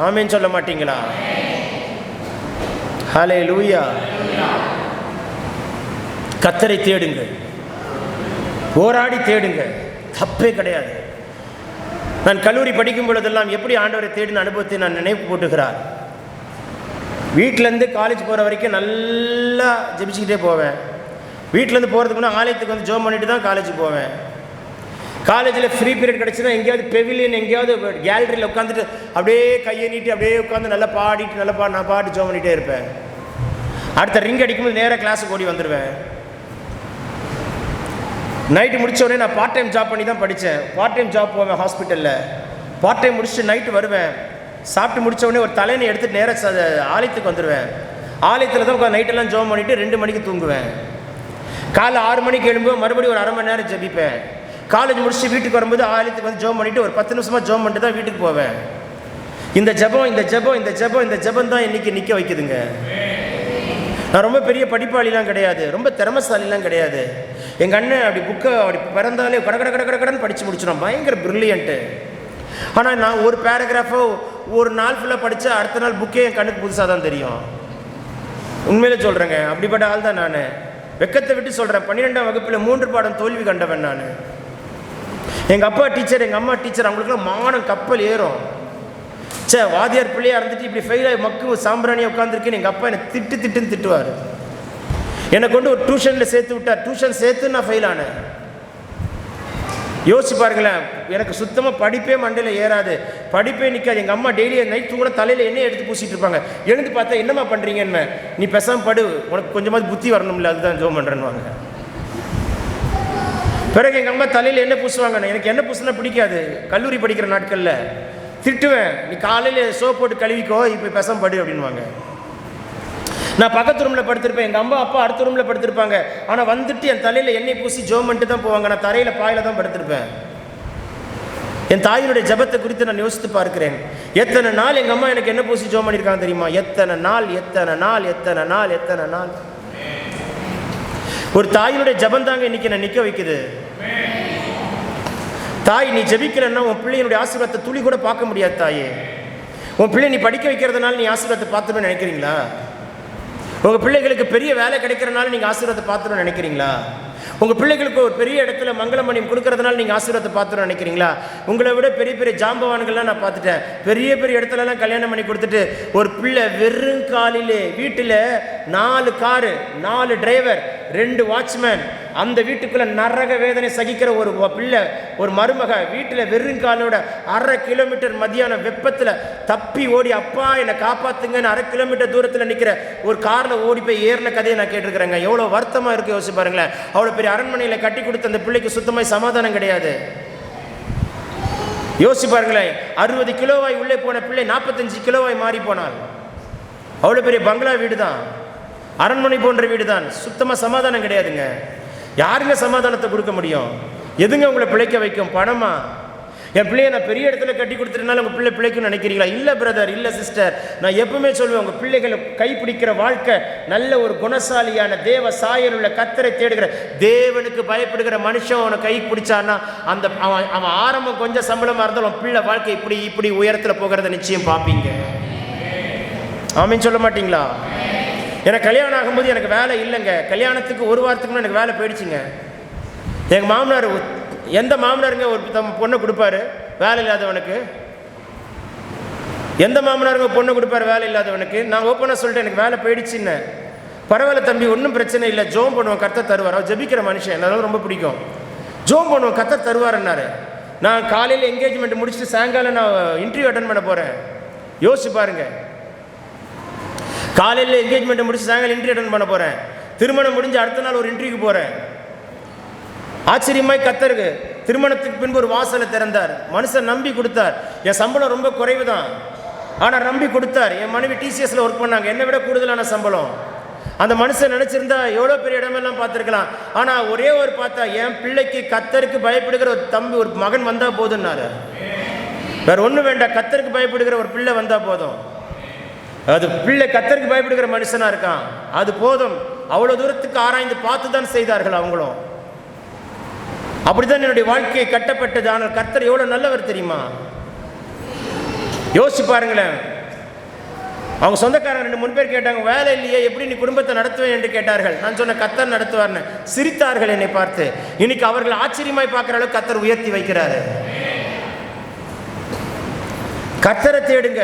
ஆமென் சொல்ல மாட்டீங்களா? ஹல்லேலூயா. கர்த்தரை தேடுங்கள், போராடி தேடுங்கள், தப்பே கிடையாது. நான் கல்லூரி படிக்கும் பொழுதெல்லாம் எப்படி ஆண்டவரை தேடின அனுபவத்தை நான் நினைவு போட்டுகிறார். வீட்டிலேருந்து காலேஜ் போகிற வரைக்கும் நல்லா ஜெபிச்சுக்கிட்டே போவேன். வீட்டிலேருந்து போகிறதுக்கு முன்னாடி ஆலயத்துக்கு வந்து ஜெபம் பண்ணிட்டு தான் காலேஜ் போவேன். காலேஜில் ஃப்ரீ பீரியட் கிடச்சின்னா எங்கேயாவது பெவிலியன் எங்கேயாவது கேலரியில் உட்காந்துட்டு அப்படியே கையை நீட்டி அப்படியே உட்காந்து நல்லா பாடிட்டு நான் பாட்டு ஜெபம் பண்ணிகிட்டே இருப்பேன். அடுத்த ரிங் அடிக்கும்போது நேராக கிளாஸுக்கு ஓடி வந்துடுவேன். நைட்டு முடித்த உடனே நான் பார்ட் டைம் ஜாப் பண்ணி தான் படித்தேன். பார்ட் டைம் ஜாப் போவேன் ஹாஸ்பிட்டலில். பார்ட் டைம் முடிச்சுட்டு நைட்டு வருவேன். சாப்பிட்டு முடித்த உடனே ஒரு தலையை எடுத்துகிட்டு நேராக ஆலயத்துக்கு வந்துடுவேன். ஆலயத்தில் தான் உட்காந்து நைட்டெல்லாம் ஜெபம் பண்ணிவிட்டு 2 மணிக்கு தூங்குவேன். காலைல 6 மணிக்கு எழும்பும்போது மறுபடியும் ஒரு 1/2 மணி நேரம் ஜெபிப்பேன். காலேஜ் முடிச்சுட்டு வீட்டுக்கு வரும்போது ஆலயத்துக்கு வந்து ஜெபம் பண்ணிவிட்டு ஒரு 10 நிமிஷமாக ஜெபம் பண்ணிட்டு தான் வீட்டுக்கு போவேன். இந்த ஜெபம் தான் இன்றைக்கி நிற்க வைக்குதுங்க. நான் ரொம்ப பெரிய படிப்பாளிலாம் கிடையாது, ரொம்ப திறமசாலிலாம் கிடையாது. எங்கள் அண்ணன் அப்படி புக்கை அப்படி பிறந்தாலே கடன்னு படித்து முடிச்சிடும், பயங்கர ப்ரில்லியண்ட்டு. ஆனால் நான் ஒரு பேராகிராஃபோ ஒரு நாள் ஃபுல்லாக படித்தா அடுத்த நாள் புக்கே என் கண்ணுக்கு புதுசாக தான் தெரியும். உண்மையிலே சொல்கிறேங்க, அப்படிப்பட்ட ஆள் தான் நான். வெக்கத்தை விட்டு சொல்கிறேன், 12ஆம் வகுப்பில் 3 பாடம் தோல்வி கண்டவன் நான். எங்கள் அப்பா டீச்சர், எங்கள் அம்மா டீச்சர், அவங்களுக்குலாம் மானம் கப்பல் ஏறும். வாதியார் பிள்ளையாக இருந்துட்டு இப்படி ஃபெயிலாகி மக்கு சாம்பிராணியாக உட்காந்துருக்கேன்னு எங்கள் அப்பா என்னை திட்டுன்னு திட்டுவார். என்னை கொண்டு ஒரு டியூஷனில் சேர்த்து விட்டார். டியூஷன் சேர்த்து நான் ஃபெயில் ஆனேன். யோசிச்சு பாருங்களேன், எனக்கு சுத்தமாக படிப்பே மண்டையில் ஏறாது, படிப்பே நிற்காது. எங்கள் அம்மா டெய்லி நைட் தூங்கின தலையில் எண்ணெய் எடுத்து பூசிட்டு இருப்பாங்க. எழுந்து பார்த்தா என்னம்மா பண்ணுறீங்கன்னு. நீ பேசாமல் படு, உனக்கு கொஞ்சமாவது புத்தி வரணும்ல, அதுதான் ஜோம் பண்ணுறேன்னு. பிறகு எங்கள் அம்மா தலையில் எண்ணெய் பூசுவாங்க. எனக்கு எண்ணெய் பூசினா பிடிக்காது. கல்லூரி படிக்கிற நாட்களில் திட்டுவேன், நீ காலையில் சோப் போட்டு கழுவிக்கோ, இப்போ பேசாமல் படு அப்படின்வாங்க. நான் பக்கத்து ரூமில் படுத்திருப்பேன், எங்கள் அம்மா அப்பா அடுத்த ரூமில் படுத்திருப்பாங்க. ஆனால் வந்துட்டு என் தலையில் எண்ணெய் பூசி ஜோம் பண்ணிட்டு தான் போவாங்க. நான் தரையில் பாயில் தான் படுத்திருப்பேன். என் தாயினுடைய ஜபத்தை குறித்து நான் யோசித்து பார்க்கிறேன். எத்தனை நாள் எங்கள் அம்மா எனக்கு என்ன பூசி ஜோம் பண்ணியிருக்காங்க தெரியுமா? எத்தனை நாள். ஒரு தாயினுடைய ஜபம் தாங்க இன்னைக்கு நான் நிற்க வைக்குது. தாய், நீ ஜபிக்கலன்னா உன் பிள்ளையினுடைய ஆசீர்வாதத்தை துளி கூட பார்க்க முடியாது. தாயே, உன் பிள்ளை நீ படிக்க வைக்கிறதுனால நீ ஆசீர்வாதத்தை பார்த்துன்னு நினைக்கிறீங்களா? உங்கள் பிள்ளைகளுக்கு பெரிய வேலை கிடைக்கிறனால நீங்கள் ஆசீர்வாதத்தை பார்த்துன்னு நினைக்கிறீங்களா? உங்கள் பிள்ளைகளுக்கு ஒரு பெரிய இடத்துல மங்களமணியம் கொடுக்கறதுனால நீங்கள் ஆசீர்வாதத்தை பார்த்துன்னு நினைக்கிறீங்களா? உங்களை விட பெரிய பெரிய ஜாம்பவான்கள்லாம் நான் பார்த்துட்டேன். பெரிய பெரிய இடத்துலலாம் கல்யாணம் பண்ணி கொடுத்துட்டு ஒரு பிள்ளை வெறும் காலிலே வீட்டில் 4 காரு, 4 டிரைவர், 2 வாட்ச்மேன், அந்த வீட்டுக்குள்ளே நரக வேதனை சகிக்கிற ஒரு பிள்ளை, ஒரு மருமக வீட்டில் வெறும் காலோட 1/2 கிலோமீட்டர் மத்தியான வெப்பத்தில் தப்பி ஓடி அப்பா என்னை காப்பாற்றுங்கன்னு 1/2 கிலோமீட்டர் தூரத்தில் நிற்கிற ஒரு காரில் ஓடி போய் ஏறின கதையை நான் கேட்டிருக்கிறேங்க. எவ்வளோ வருத்தமாக இருக்குது யோசிச்சு பாருங்களேன். அவ்வளோ பெரிய அரண்மனையில் கட்டி கொடுத்த அந்த பிள்ளைக்கு சுத்தமாக சமாதானம் கிடையாது. யோசிச்சு பாருங்களேன், 60 கிலோவாய் உள்ளே போன பிள்ளை 45 கிலோவாய் மாறி போனாள். அவ்வளோ பெரிய பங்களா வீடு தான், அரண்மனை போன்ற வீடு தான், சுத்தமாக சமாதானம் கிடையாதுங்க. யாருங்க சமாதானத்தை கொடுக்க முடியும்? எதுங்க உங்களை பிழைக்க வைக்கும்? பணமா? என் பிள்ளையை நான் பெரிய இடத்துல கட்டி கொடுத்துட்டனால உங்கள் பிள்ளை பிழைக்கும்னு நினைக்கிறீங்களா? இல்லை பிரதர், இல்லை சிஸ்டர். நான் எப்பவுமே சொல்லுவேன், உங்கள் பிள்ளைகளை கைப்பிடிக்கிற வாழ்க்கை நல்ல ஒரு குணசாலியான தேவ சாயல் உள்ள கர்த்தரை தேடுகிற தேவனுக்கு பயப்படுகிற மனுஷன் அவனை கை பிடிச்சான்னா அந்த அவன் ஆரம்பம் கொஞ்சம் சம்பளமாக இருந்தாலும் அவன் பிள்ளை வாழ்க்கை இப்படி உயரத்தில் போகிறத நிச்சயம் பார்ப்பீங்க. ஆமீன் சொல்ல மாட்டீங்களா? எனக்கு கல்யாணம் ஆகும்போது எனக்கு வேலை இல்லைங்க. கல்யாணத்துக்கு 1 வாரத்துக்கு எனக்கு வேலை போயிடுச்சுங்க. எங்கள் மாமனார், எந்த மாமனாருங்க ஒரு பொண்ணை கொடுப்பாரு வேலை இல்லாதவனுக்கு? எந்த மாமனாருங்க பொண்ணை கொடுப்பாரு வேலை இல்லாதவனுக்கு? நான் ஓப்பனாக சொல்லிட்டேன், எனக்கு வேலை போயிடுச்சுன்னு. பரவாயில்ல தம்பி, ஒன்றும் பிரச்சனை இல்லை, ஜோம் பண்ணுவோம், கர்த்தர் தருவார். அவர் ஜபிக்கிற மனுஷன், என்னாலும் ரொம்ப பிடிக்கும். ஜோம் பண்ணுவோம், கர்த்தர் தருவாருன்னாரு. நான் காலையில் என்கேஜ்மெண்ட் முடிச்சுட்டு சாயங்காலம் நான் இன்டர்வியூ அட்டன் பண்ண போகிறேன். யோசிச்சு பாருங்கள், காலையில் என்கேஜ்மெண்ட்டை முடிச்சு சாயங்காலம் இன்டர்வியூ அட்டன் பண்ண போகிறேன். திருமணம் முடிஞ்சு அடுத்த நாள் ஒரு இன்டர்வியூக்கு போகிறேன். ஆச்சரியமாய் கர்த்தருக்கு திருமணத்துக்கு பின்பு ஒரு வாசலை திறந்தார். மனுஷன் நம்பி கொடுத்தார். என் சம்பளம் ரொம்ப குறைவு தான், ஆனால் நம்பி கொடுத்தார். என் மனைவி டிசிஎஸ்ல ஒர்க் பண்ணாங்க, என்னை விட கூடுதலான சம்பளம். அந்த மனுஷன் நினச்சிருந்தா எவ்வளோ பெரிய இடமெல்லாம் பார்த்துருக்கலாம். ஆனால் ஒரே ஒரு பார்த்தா, என் பிள்ளைக்கு கர்த்தருக்கு பயப்படுகிற ஒரு தம்பி, ஒரு மகன் வந்தால் போதும்னாரு. வேற ஒன்றும் வேண்டாம், கர்த்தருக்கு பயப்படுகிற ஒரு பிள்ளை வந்தால் போதும். அது பிள்ளை கர்த்தருக்கு பயப்படுகிற மனுஷனாக இருக்கான், அது போதும். அவ்வளோ தூரத்துக்கு ஆராய்ந்து பார்த்து தான் செய்தார்கள் அவங்களும். அப்படித்தான் என்னுடைய வாழ்க்கையை கட்டப்பட்டது. ஆனால் கர்த்தர் எவ்வளோ நல்லவர் தெரியுமா? யோசிச்சு பாருங்களேன். அவங்க சொந்தக்காரங்க 2-3 பேர் கேட்டாங்க, வேலை இல்லையே, எப்படி நீ குடும்பத்தை நடத்துவேன் என்று கேட்டார்கள். நான் சொன்ன கர்த்தர் நடத்துவார்னு. சிரித்தார்கள் என்னை பார்த்து. இன்னைக்கு அவர்கள் ஆச்சரியமாய் பார்க்குற அளவுக்கு கர்த்தர் உயர்த்தி வைக்கிறாரு. கர்த்தரை தேடுங்க.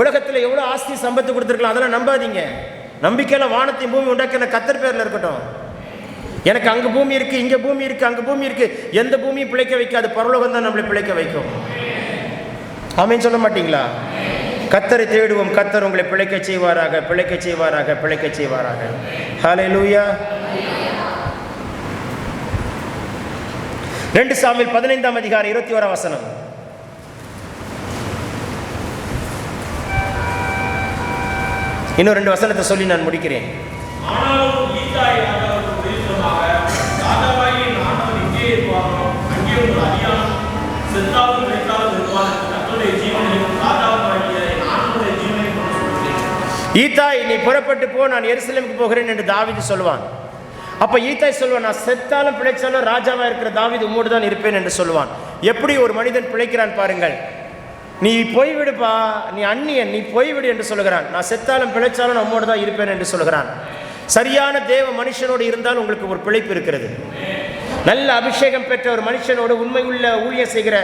உலகத்தில் எவ்வளோ ஆஸ்தி சம்பத்து கொடுத்துருக்கலாம், அதெல்லாம் நம்பாதீங்க. நம்பிக்கையில் வானத்தையும் பூமி உண்டாக்கின கர்த்தர் பேரில் இருக்கட்டும். எனக்கு அங்கே பூமி இருக்குது, இங்கே பூமி இருக்குது, அங்கே பூமி இருக்குது, எந்த பூமியும் பிழைக்க வைக்காது, பரலோகம் தான் நம்மளை பிழைக்க வைக்கும். ஆமென் சொல்ல மாட்டீங்களா? கர்த்தரை தேடுவோம், கர்த்தர் உங்களை பிழைக்க செய்வாராக, பிழைக்க செய்வாராக, பிழைக்க செய்வாராக. ஹல்லேலூயா. 2 சாமுவேல் 15ஆம் அதிகாரம் 21ஆம் வசனம். இன்னும் 2 வசனத்தை சொல்லி நான் முடிக்கிறேன். ஈத்தாய், நீ புறப்பட்டு போ, நான் எருசலேமுக்கு போகிறேன் என்று தாவீது சொல்வான். அப்ப ஈத்தாய் சொல்வான், நான் செத்தாலும் பிழைச்சாலும் ராஜாவா இருக்கிற தாவீது உம்மோடு தான் இருப்பேன் என்று சொல்வான். எப்படி ஒரு மனிதன் பிழைக்கிறான் பாருங்கள். நீ போய்விடுப்பா, நீ அந்நியன், நீ போய்விடு என்று சொல்லுகிறான். நான் செத்தாலும் பிழைச்சாலும் நம்மோடு தான் இருப்பேன் என்று சொல்கிறான். சரியான தேவ மனுஷனோடு இருந்தால் உங்களுக்கு ஒரு பிழைப்பு இருக்கிறது. நல்ல அபிஷேகம் பெற்ற ஒரு மனுஷனோடு, உண்மை உள்ள ஊழியம் செய்கிற,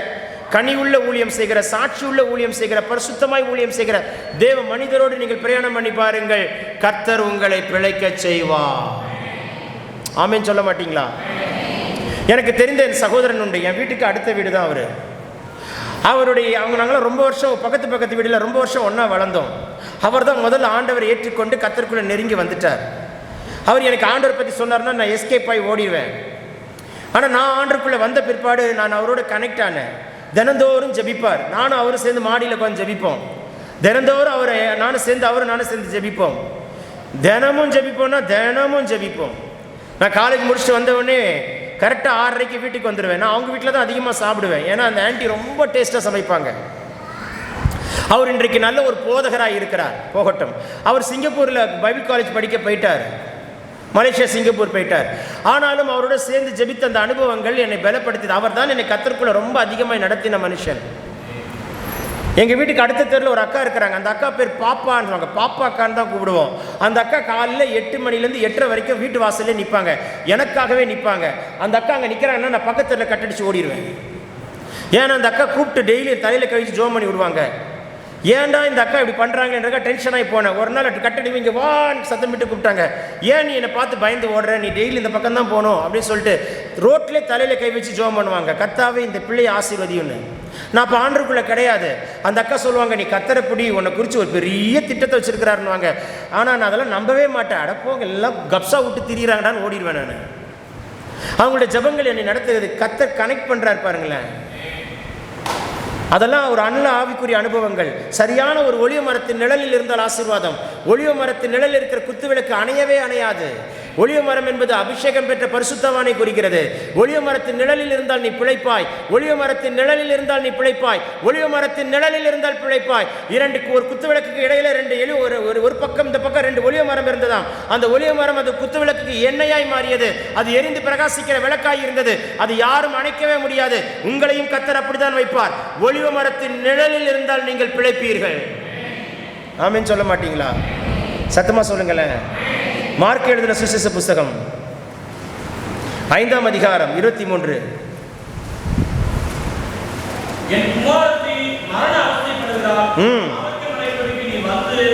கனி உள்ள ஊழியம் செய்கிற, சாட்சி உள்ள ஊழியம் செய்கிற, பரிசுத்தமாய் ஊழியம் செய்கிற தேவ மனிதரோடு நீங்கள் பிரயாணம் பண்ணி பாருங்கள், கர்த்தர் உங்களை பிழைக்க செய்வார். ஆமென் சொல்ல மாட்டீங்களா? எனக்கு தெரிந்த என் சகோதரன் உண்டு, என் வீட்டுக்கு அடுத்த வீடு தான் அவர். அவங்க நாங்களாம் ரொம்ப வருஷம் பக்கத்து வீட்டில் ரொம்ப வருஷம் ஒன்றா வளர்ந்தோம். அவர் தான் முதல்ல ஆண்டவரை ஏற்றுக்கொண்டு கர்த்தருக்குள்ளே நெருங்கி வந்துட்டார். அவர் எனக்கு ஆண்டவரை பற்றி சொன்னார்னா நான் எஸ்கேப் ஆகி ஓடிடுவேன். ஆனால் நான் ஆண்டருக்குள்ளே வந்த பிற்பாடு நான் அவரோட கனெக்ட் ஆனேன். தினந்தோறும் ஜெபிப்பார், நானும் அவரும் சேர்ந்து மாடியில் உட்காந்து ஜெபிப்போம். தினந்தோறும் அவரை நானும் சேர்ந்து ஜெபிப்போம். தினமும் ஜெபிப்போம். நான் காலேஜ் முடிச்சுட்டு வந்தவொடனே கரெக்டாக 6:30 வீட்டுக்கு வந்துடுவேன். நான் அவங்க வீட்டில் தான் அதிகமாக சாப்பிடுவேன். ஏன்னா அந்த ஆண்டி ரொம்ப டேஸ்ட்டாக சமைப்பாங்க. அவர் இன்றைக்கு நல்ல ஒரு போதகராக இருக்கிறார், போகட்டும். அவர் சிங்கப்பூரில் பைபிள் காலேஜ் படிக்க போயிட்டார், மலேசியா சிங்கப்பூர் போயிட்டார். ஆனாலும் அவரோட சேர்ந்து ஜெபித்த அந்த அனுபவங்கள் என்னை பலப்படுத்தியது. அவர் தான் என்னை கர்த்தருக்குள்ள ரொம்ப அதிகமாக நடத்தின மனுஷன். எங்கள் வீட்டுக்கு அடுத்த தெருவில் ஒரு அக்கா இருக்கிறாங்க. அந்த அக்கா பேர் பாப்பான்னு, பாப்பா அக்கான்னு தான் கூப்பிடுவோம். அந்த அக்கா காலையில் 8 மணிலேருந்து 8:30 வரைக்கும் வீட்டு வாசல்லே நிற்பாங்க, எனக்காகவே நிற்பாங்க. அந்த அக்கா அங்கே நிற்கிறாங்கன்னா நான் பக்கத்தில் கட்டடிச்சு ஓடிடுவேன். ஏன்னா அந்த அக்கா கூப்பிட்டு டெய்லி தலையில் கழிச்சு ஜோம் பண்ணி விடுவாங்க. ஏன்டா இந்த அக்கா இப்படி பண்ணுறாங்கன்றக்கா டென்ஷன் ஆகி போனேன். ஒரு நாள் கட்டடி இங்கே வான்னு சத்தம் விட்டு கூப்பிட்டாங்க. ஏன் நீ என்னை பார்த்து பயந்து ஓடுற, நீ டெய்லி இந்த பக்கம் தான் போகணும் அப்படின்னு சொல்லிட்டு ரோட்லேயே தலையில் கை வச்சு ஜோம் பண்ணுவாங்க, கர்த்தாவே இந்த பிள்ளையை ஆசீர்வதியுன்னு. நான் இப்போ ஆண்டருக்குள்ளே கிடையாது. அந்த அக்கா சொல்லுவாங்க, நீ கர்த்தரை பிடி, உன்னை குறித்து ஒரு பெரிய திட்டத்தை வச்சுருக்கிறாருன்னுவாங்க. ஆனால் நான் அதெல்லாம் நம்பவே மாட்டேன். அடப்போங்க, எல்லாம் கப்ஸா விட்டு திரியிறாங்கடான்னு ஓடிடுவேன் நான். அவங்களுடைய ஜபங்கள் என்னை நடத்துறது, கர்த்தர் கனெக்ட் பண்ணுறாரு பாருங்களேன். அதெல்லாம் ஒரு நல்ல ஆவிக்குரிய அனுபவங்கள். சரியான ஒரு ஒளிய மரத்தின் நிழலில் இருந்தால் ஆசீர்வாதம். ஒளிய மரத்தின் நிழலில் இருக்கிற குத்துவிளக்கு அணையவே அணையாது. ஒளிய மரம் என்பது அபிஷேகம் பெற்ற பரிசுத்தவானை குறிக்கிறது. ஒளிய மரத்தின் நிழலில் இருந்தால் நீ பிழைப்பாய். ஒளிய மரத்தின் நிழலில் இருந்தால் நீ பிழைப்பாய். ஒளிய மரத்தின் நிழலில் இருந்தால் பிழைப்பாய். ஒரு குத்துவிளக்குக்கு இடையில 2 ஒரு பக்கம் இந்த பக்கம் 2 ஒளிய மரம் இருந்ததாம். அந்த ஒளிய மரம் அது குத்துவிளக்குக்கு எண்ணெயாய் மாறியது. அது எரிந்து பிரகாசிக்கிற விளக்காய் இருந்தது. அது யாரும் அணைக்கவே முடியாது. உங்களையும் கர்த்தர் அப்படித்தான் வைப்பார். ஒளிய மரத்தின் நிழலில் இருந்தால் நீங்கள் பிழைப்பீர்கள். ஆமென் சொல்ல மாட்டீங்களா? சத்தமா சொல்லுங்களேன். மார்க் எழுதின சுவிசேஷ புஸ்தகம் 5ஆம் அதிகாரம் 23. என் குமாரத்தி மரண அவஸ்தைப்படுகிறார். அவருக்கு நடைபெறுக்கு நீ வந்து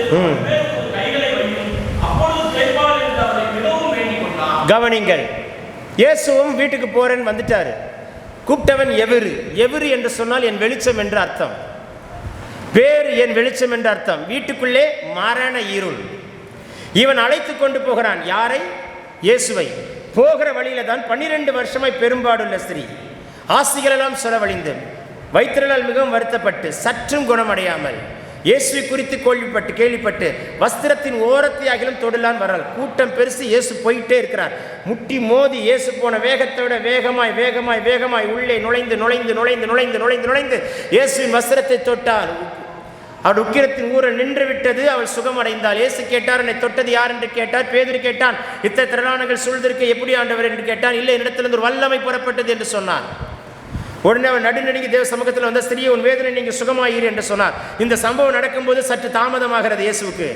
கைகளை வையும், அப்பொழுது கேட்பாள் என்று அவரை மிகவும் வேண்டிக் கொண்டார். கவனிங்கள், இயேசுவும் வீட்டுக்கு போறேன்னு வந்துட்டாரு. கூப்பிட்டவன் எவரு என்று சொன்னால் என் வெளிச்சம் என்று அர்த்தம். வேறு என் வெளிச்சம் என்று அர்த்தம். வீட்டுக்குள்ளே மரண இருள். இவன் அழைத்து கொண்டு போகிறான். யாரை? இயேசுவை. போகிற வழியில தான் 12 வருஷமாய் பெரும்பாடுள்ள ஸ்திரீ, ஆசிகளெல்லாம் செலவழிந்து வயிற்றினால் மிகவும் வருத்தப்பட்டு சற்றும் குணமடையாமல் இயேசுவை குறித்து கேள்விப்பட்டு வஸ்திரத்தின் ஓரத்தையாகிலும் தொடலான் வரால். கூட்டம் பெருசு. இயேசு போயிட்டே இருக்கிறார். முட்டி மோதி இயேசு போன வேகத்தை விட வேகமாய் உள்ளே நுழைந்து இயேசுவின் வஸ்திரத்தை தொட்டார். அவள் உக்கிரத்தின் ஊரல் நின்று விட்டது. அவள் சுகமடைந்தாள். இயேசு கேட்டார், என்னை தொட்டது யார் என்று கேட்டார். பேதுரு கேட்டான், இத்தனை திரளானங்கள் சூழ்ந்திருக்க எப்படி ஆண்டவர் என்று கேட்டான். இல்லை, என்னிடத்திலிருந்து ஒரு வல்லமை புறப்பட்டது என்று சொன்னார். உடனே அவன் நடுநடுங்கி தேவ சமூகத்தில் வந்த ஸ்திரீயை, உன் வேதனை நீங்கள் சுகமாயிரு என்று சொன்னார். இந்த சம்பவம் நடக்கும்போது சற்று தாமதமாகிறது இயேசுவுக்கு.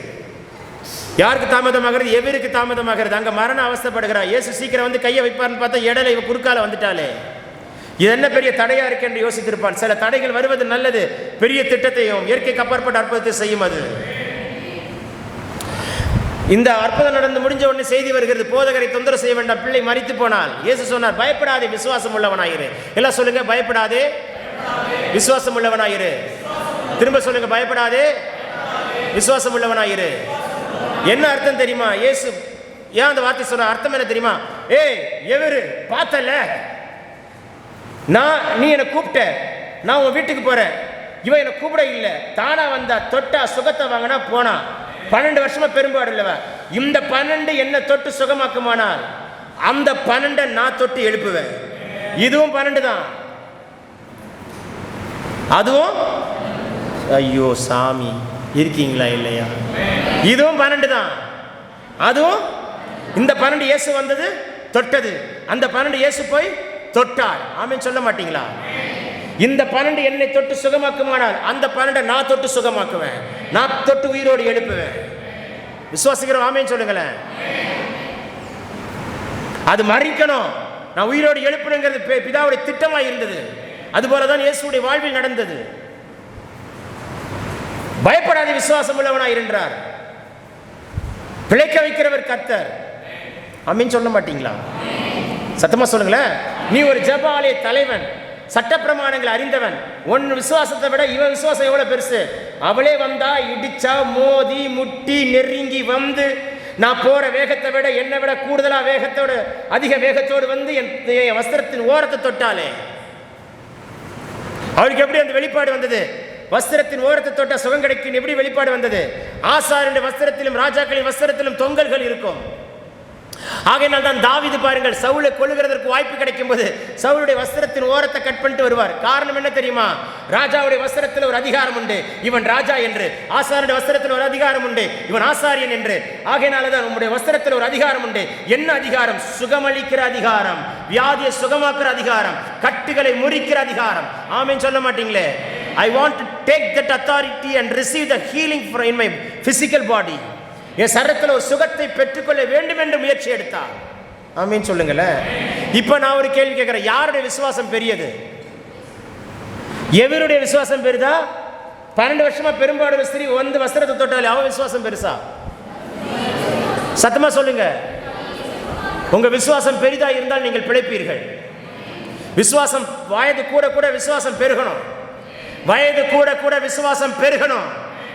யாருக்கு தாமதமாகிறது? எவருக்கு தாமதமாகிறது? அங்கே மரண அவஸ்தைப்படுகிறார். இயேசு சீக்கிரம் வந்து கையை வைப்பார்னு பார்த்தா இடையில இவ குறுக்கால வந்துட்டாலே. இது என்ன பெரிய தடையா இருக்கு என்று யோசித்திருப்பான். சில தடைகள் வருவது நல்லது. பெரிய திட்டத்தையும் இயற்கைக்கு அப்பாற்பட்ட அற்புதத்தை செய்யும். அது இந்த அற்புதம் நடந்து முடிஞ்ச உடனே செய்தி வருகிறது, போதகரை தொந்தரவு செய்ய வேண்டாம், பிள்ளை மரித்து போனால். இயேசு சொன்னார், பயப்படாதே, விசுவாசம் உள்ளவனாயிரு. எல்லாம் சொல்லுங்க, பயப்படாதே, விசுவாசம் உள்ளவனாயிரு. திரும்ப சொல்லுங்க, பயப்படாதே, விசுவாசம் உள்ளவனாயிரு. என்ன அர்த்தம் தெரியுமா? இயேசு ஏன் அந்த வார்த்தை சொல்ற அர்த்தம் என்ன தெரியுமா? ஏய் எவரு பார்த்தல, நீ என்னை கூப்பிட்ட, நான் உன் வீட்டுக்கு போறேன், இவன் என்னை கூப்பிட இல்லை, தானா வந்தா, தொட்டா, சுகத்தை வாங்கினா போனா, 12 வருஷமா பெரும்பாடு இல்லவ. இந்த 12 என்ன தொட்டு சுகமாக்குமானால் அந்த 12 நான் தொட்டு எழுப்புவேன். இதுவும் 12 தான், அதுவும். ஐயோ சாமி, இருக்கீங்களா இல்லையா? இதுவும் 12 தான், அதுவும். இந்த 12 இயேசு வந்தது தொட்டது, அந்த 12 இயேசு போய் தொட்டார். ஆமென் சொல்ல மாட்டீங்களா? இந்த 12 என்னை தொட்டு சுகமாக்குமானால் அந்த 12 நான் தொட்டு சுகமாக்குவேன், நான் தொட்டு உயிரோடு எழுப்புவேன். விசுவாசிக்கிறோம்? ஆமென் சொல்லுங்களேன். அது மறிக்கணும், நான் உயிரோடு எழுப்பணுங்கிறது பிதாவுடைய திட்டமாக இருந்தது. அதுபோலதான் இயேசுடைய வாழ்வில் நடந்தது. பயப்படாத, விசுவாசம் உள்ளவனாய் இருந்தார். பிழைக்க வைக்கிறவர் கர்த்தர். ஆமென் சொல்ல மாட்டீங்களா? சத்தமா சொல்லுங்களேன். நீ ஒரு ஜெப ஆலய தலைவன், சட்டப்பிரமாணங்களை அறிந்தவன், உன் விசுவாசத்தை விட இவன் விசுவாசம் எவ்வளவு பெருசு. அவளே வந்தா, இடிச்சா, மோதி, முட்டி, நெருங்கி வந்து, நான் போற வேகத்தை விட என்னை விட கூடுதலா வேகத்தோடு, அதிக வேகத்தோடு வந்து என் வஸ்திரத்தின் ஓரத்தை தொட்டாலே, அவருக்கு எப்படி அந்த வெளிப்பாடு வந்தது? வஸ்திரத்தின் ஓரத்தை தொட்ட சுகம் கிடைக்கும். எப்படி வெளிப்பாடு வந்தது? ஆசாரியனுடைய வஸ்திரத்திலும் ராஜாக்களின் வஸ்திரத்திலும் தொங்கல்கள் இருக்கும். ஆகையினால் தான் தாவீது பாருங்கள், சவுலை கொல்லுகிறதற்கு வாய்ப்பு கிடைக்கும் போது சவுலுடைய வஸ்திரத்தின் ஓரத்தை கட் பண்ணிட்டு வருவார். காரணம் என்ன தெரியுமா? ராஜாவுடைய வஸ்திரத்தில் ஒரு அதிகாரம் உண்டு, இவன் ராஜா என்று. ஆசாரியனுடைய வஸ்திரத்தில் ஒரு அதிகாரம் உண்டு, இவன் ஆசாரியன் என்று. ஆகையினால தான் உங்களுடைய வஸ்திரத்தில் ஒரு அதிகாரம் உண்டு. என்ன அதிகாரம்? சுகமளிக்கிற அதிகாரம், வியாதியை சுகமாக்குற அதிகாரம், கட்டுகளை முறிக்கிற அதிகாரம். ஆமென் சொல்ல மாட்டீங்களே? I want to take that authority and receive the healing in my physical body. என் சரீரத்தில் ஒரு சுகத்தை பெற்றுக்கொள்ள வேண்டும் என்று முயற்சி எடுத்தார். ஆமென் சொல்லுங்களேன். இப்போ நான் ஒரு கேள்வி கேட்கிறேன், யாருடைய விசுவாசம் பெரியது? எவருடைய விசுவாசம் பெரிதா? 12 வருஷமா பெரும்பாடு ஸ்திரீ வந்து வஸ்திரத்தை தொட்டாலே அவ விசுவாசம் பெருசா? சத்தமா சொல்லுங்க. உங்க விசுவாசம் பெரிதா இருந்தால் நீங்கள் பிழைப்பீர்கள். விசுவாசம் வயது கூட கூட விசுவாசம் பெருகணும், வயது கூட கூட விசுவாசம் பெருகணும்,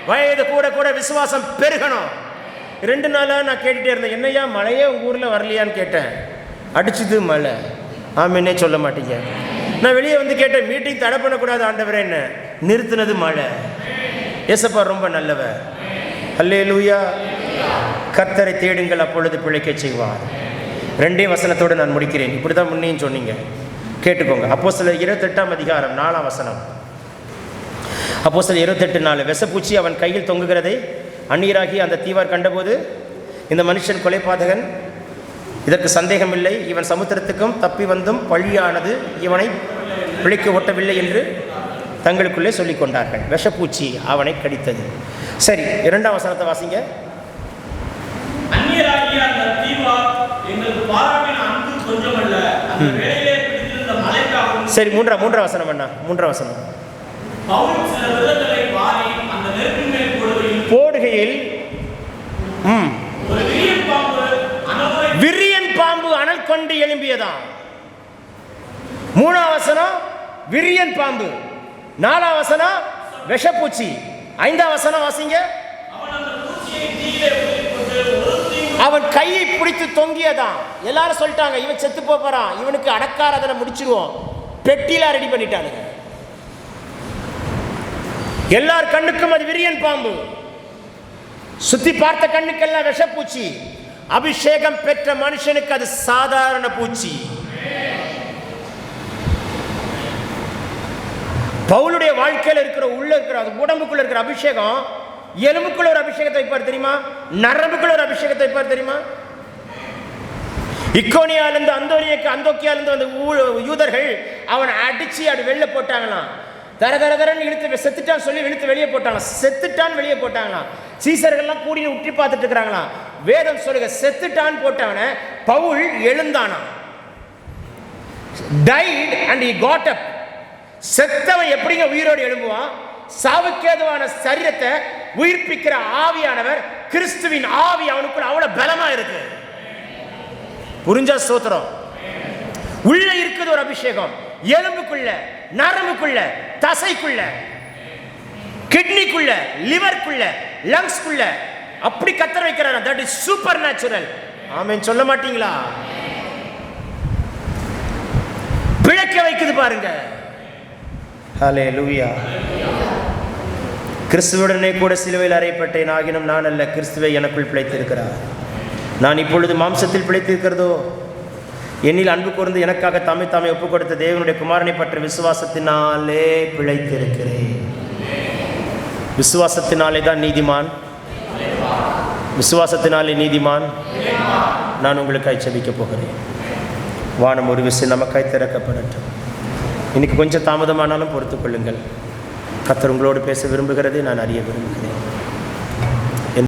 வயது கூட கூட விசுவாசம் பெருகணும். 2 நாளாக நான் கேட்டுகிட்டே இருந்தேன், என்னையா மழையே உங்கள் ஊரில் வரலையான்னு கேட்டேன். அடிச்சுது மழை. ஆமென்னே சொல்ல மாட்டீங்க. நான் வெளியே வந்து கேட்டேன், மீட்டிங் தடை பண்ணக்கூடாது ஆண்டவரே, என்ன நிறுத்தினது மழை. ஏசப்பா ரொம்ப நல்லவர். அல்லேலூயா. கர்த்தரை தேடுங்கள், அப்பொழுது பிழைக்க செய்வார். 2 வசனத்தோடு நான் முடிக்கிறேன். இப்படி தான் முன்னையும் சொன்னீங்க, கேட்டுக்கோங்க. அப்போஸ்தலர் 28ஆம் அதிகாரம் 4ஆம் வசனம். அப்போஸ்தலர் 28:4. விஷப்பூச்சி அவன் கையில் தொங்குகிறதை அந்நியராகி அந்த தீவார் கண்டபோது, இந்த மனுஷன் கொலைபாதகன், இதற்கு சந்தேகமில்லை, இவன் சமுத்திரத்துக்கும் தப்பி வந்தும் பழியானது இவனை பிழைக்க ஒட்டவில்லை என்று தங்களுக்குள்ளே சொல்லிக் கொண்டார்கள். விஷப்பூச்சி அவனை கடித்தது. சரி, 2ஆம் வசனத்தை வாசிங்க. அந்நியராகிய அந்த தீவார் எங்களுக்கு பாராட்டின அன்பு கொஞ்சமல்ல, அந்த வேளையிலே பிடித்திருந்த மலைக்காகவும். சரி, 3ஆம் வசனம் என்ன? 3ஆம் வசனம். பவுல் சில விரல்களை வாரி அந்த நெருப்பின் மேல் போடுகையில் ஒரு விரியன் பாம்பு அனல் கொண்டு எழும்பியதாம். 3ஆம் வசனம் விரியன் பாம்பு, 4ஆம் வசனம் விஷப்பூச்சி, 5ஆம் வசனம் வாசிங்க. அவன் கையை பிடித்து தொங்கியதான். எல்லாரும் சொல்லிட்டாங்க, இவன் செத்து போறான், இவனுக்கு அடக்காரதனை முடிச்சிருவோம், பெட்டியில ரெடி பண்ணிட்டானுங்க. எல்லார் கண்ணுக்கும் அது விரியன் பாம்பு, சுத்தி பார்த்த கண்ணுக்கெல்லாம் விஷப்பூச்சி. அபிஷேகம் பெற்ற மனுஷனுக்கு அது சாதாரண பூச்சி. பவுலுடைய வாழ்க்கையில் இருக்கிற உள்ள இருக்கிற அது உடம்புக்குள்ள இருக்கிற அபிஷேகம், எலும்புக்குள்ள ஒரு அபிஷேகத்தை வைப்பார் தெரியுமா? நரம்புக்குள்ள ஒரு அபிஷேகத்தை வைப்பார் தெரியுமா? இக்கோனியாலிருந்து அந்தோக்கியாலிருந்து வந்த யூதர்கள் அவனை அடிச்சு அப்படி வெளில போட்டாங்களாம். தரன்னு இழுத்து செத்துட்டான்னு சொல்லி இழுத்து வெளியே போட்டாங்க. செத்துட்டான் வெளியே போட்டாங்களாம். சீசர்கள்லாம் கூடி உற்றி பார்த்துட்டு இருக்கிறாங்களாம். வேதம் சொல்லுங்க, செத்துட்டான் போட்டவன Pavul எழுந்தானா. died and he got up. செத்தவன் எப்படிங்க உயிரோடு எழும்புவான்? சாவுக்கேதுவான சரீரத்தை உயிர்ப்பிக்கிற ஆவியானவர் கிறிஸ்துவின் ஆவி அவனுக்குள்ள அவ்வளவு பலமா இருக்கு. புரிஞ்சா ஸ்தோத்திரம். உள்ள இருக்குது ஒரு அபிஷேகம், எலும்புக்குள்ள, நரம்புக்குள்ள, தசைக்குள்ள, கிட்னிக்குள்ள, லிவருக்குள்ள, லங்ஸ்க்குள்ள அப்படி கத்தர் வைக்கிறார். That is super natural. ஆமென் சொல்ல மாட்டீங்களா? பிழைக்க வைக்குது பாருங்க. ஹல்லேலூயா. கிறிஸ்துவுடனே கூட சிலுவையில் அறையப்பட்டேன், ஆகினும் நான் அல்ல, கிறிஸ்துவை எனக்குள் பிழைத்திருக்கிறார். நான் இப்பொழுது மாம்சத்தில் பிழைத்திருக்கிறதோ, என்னில் அன்பு கூர்ந்து எனக்காக தம்மை தாமே ஒப்புக் கொடுத்த தேவனுடைய குமாரனை பற்றி விசுவாசத்தினாலே பிழைத்திருக்கிறேன். விசுவாசத்தினாலே தான் நீதிமான், விசுவாசத்தினாலே நீதிமான். நான் உங்களுக்காய் ஜெபிக்க போகிறேன். வானம் ஒரு விஷயம் நமக்காய் திறக்கப்படட்டும். இன்னைக்கு கொஞ்சம் தாமதமானாலும் பொறுத்துக் கொள்ளுங்கள். கர்த்தர் உங்களோடு பேச விரும்புகிறதை நான் அறிய விரும்புகிறேன்.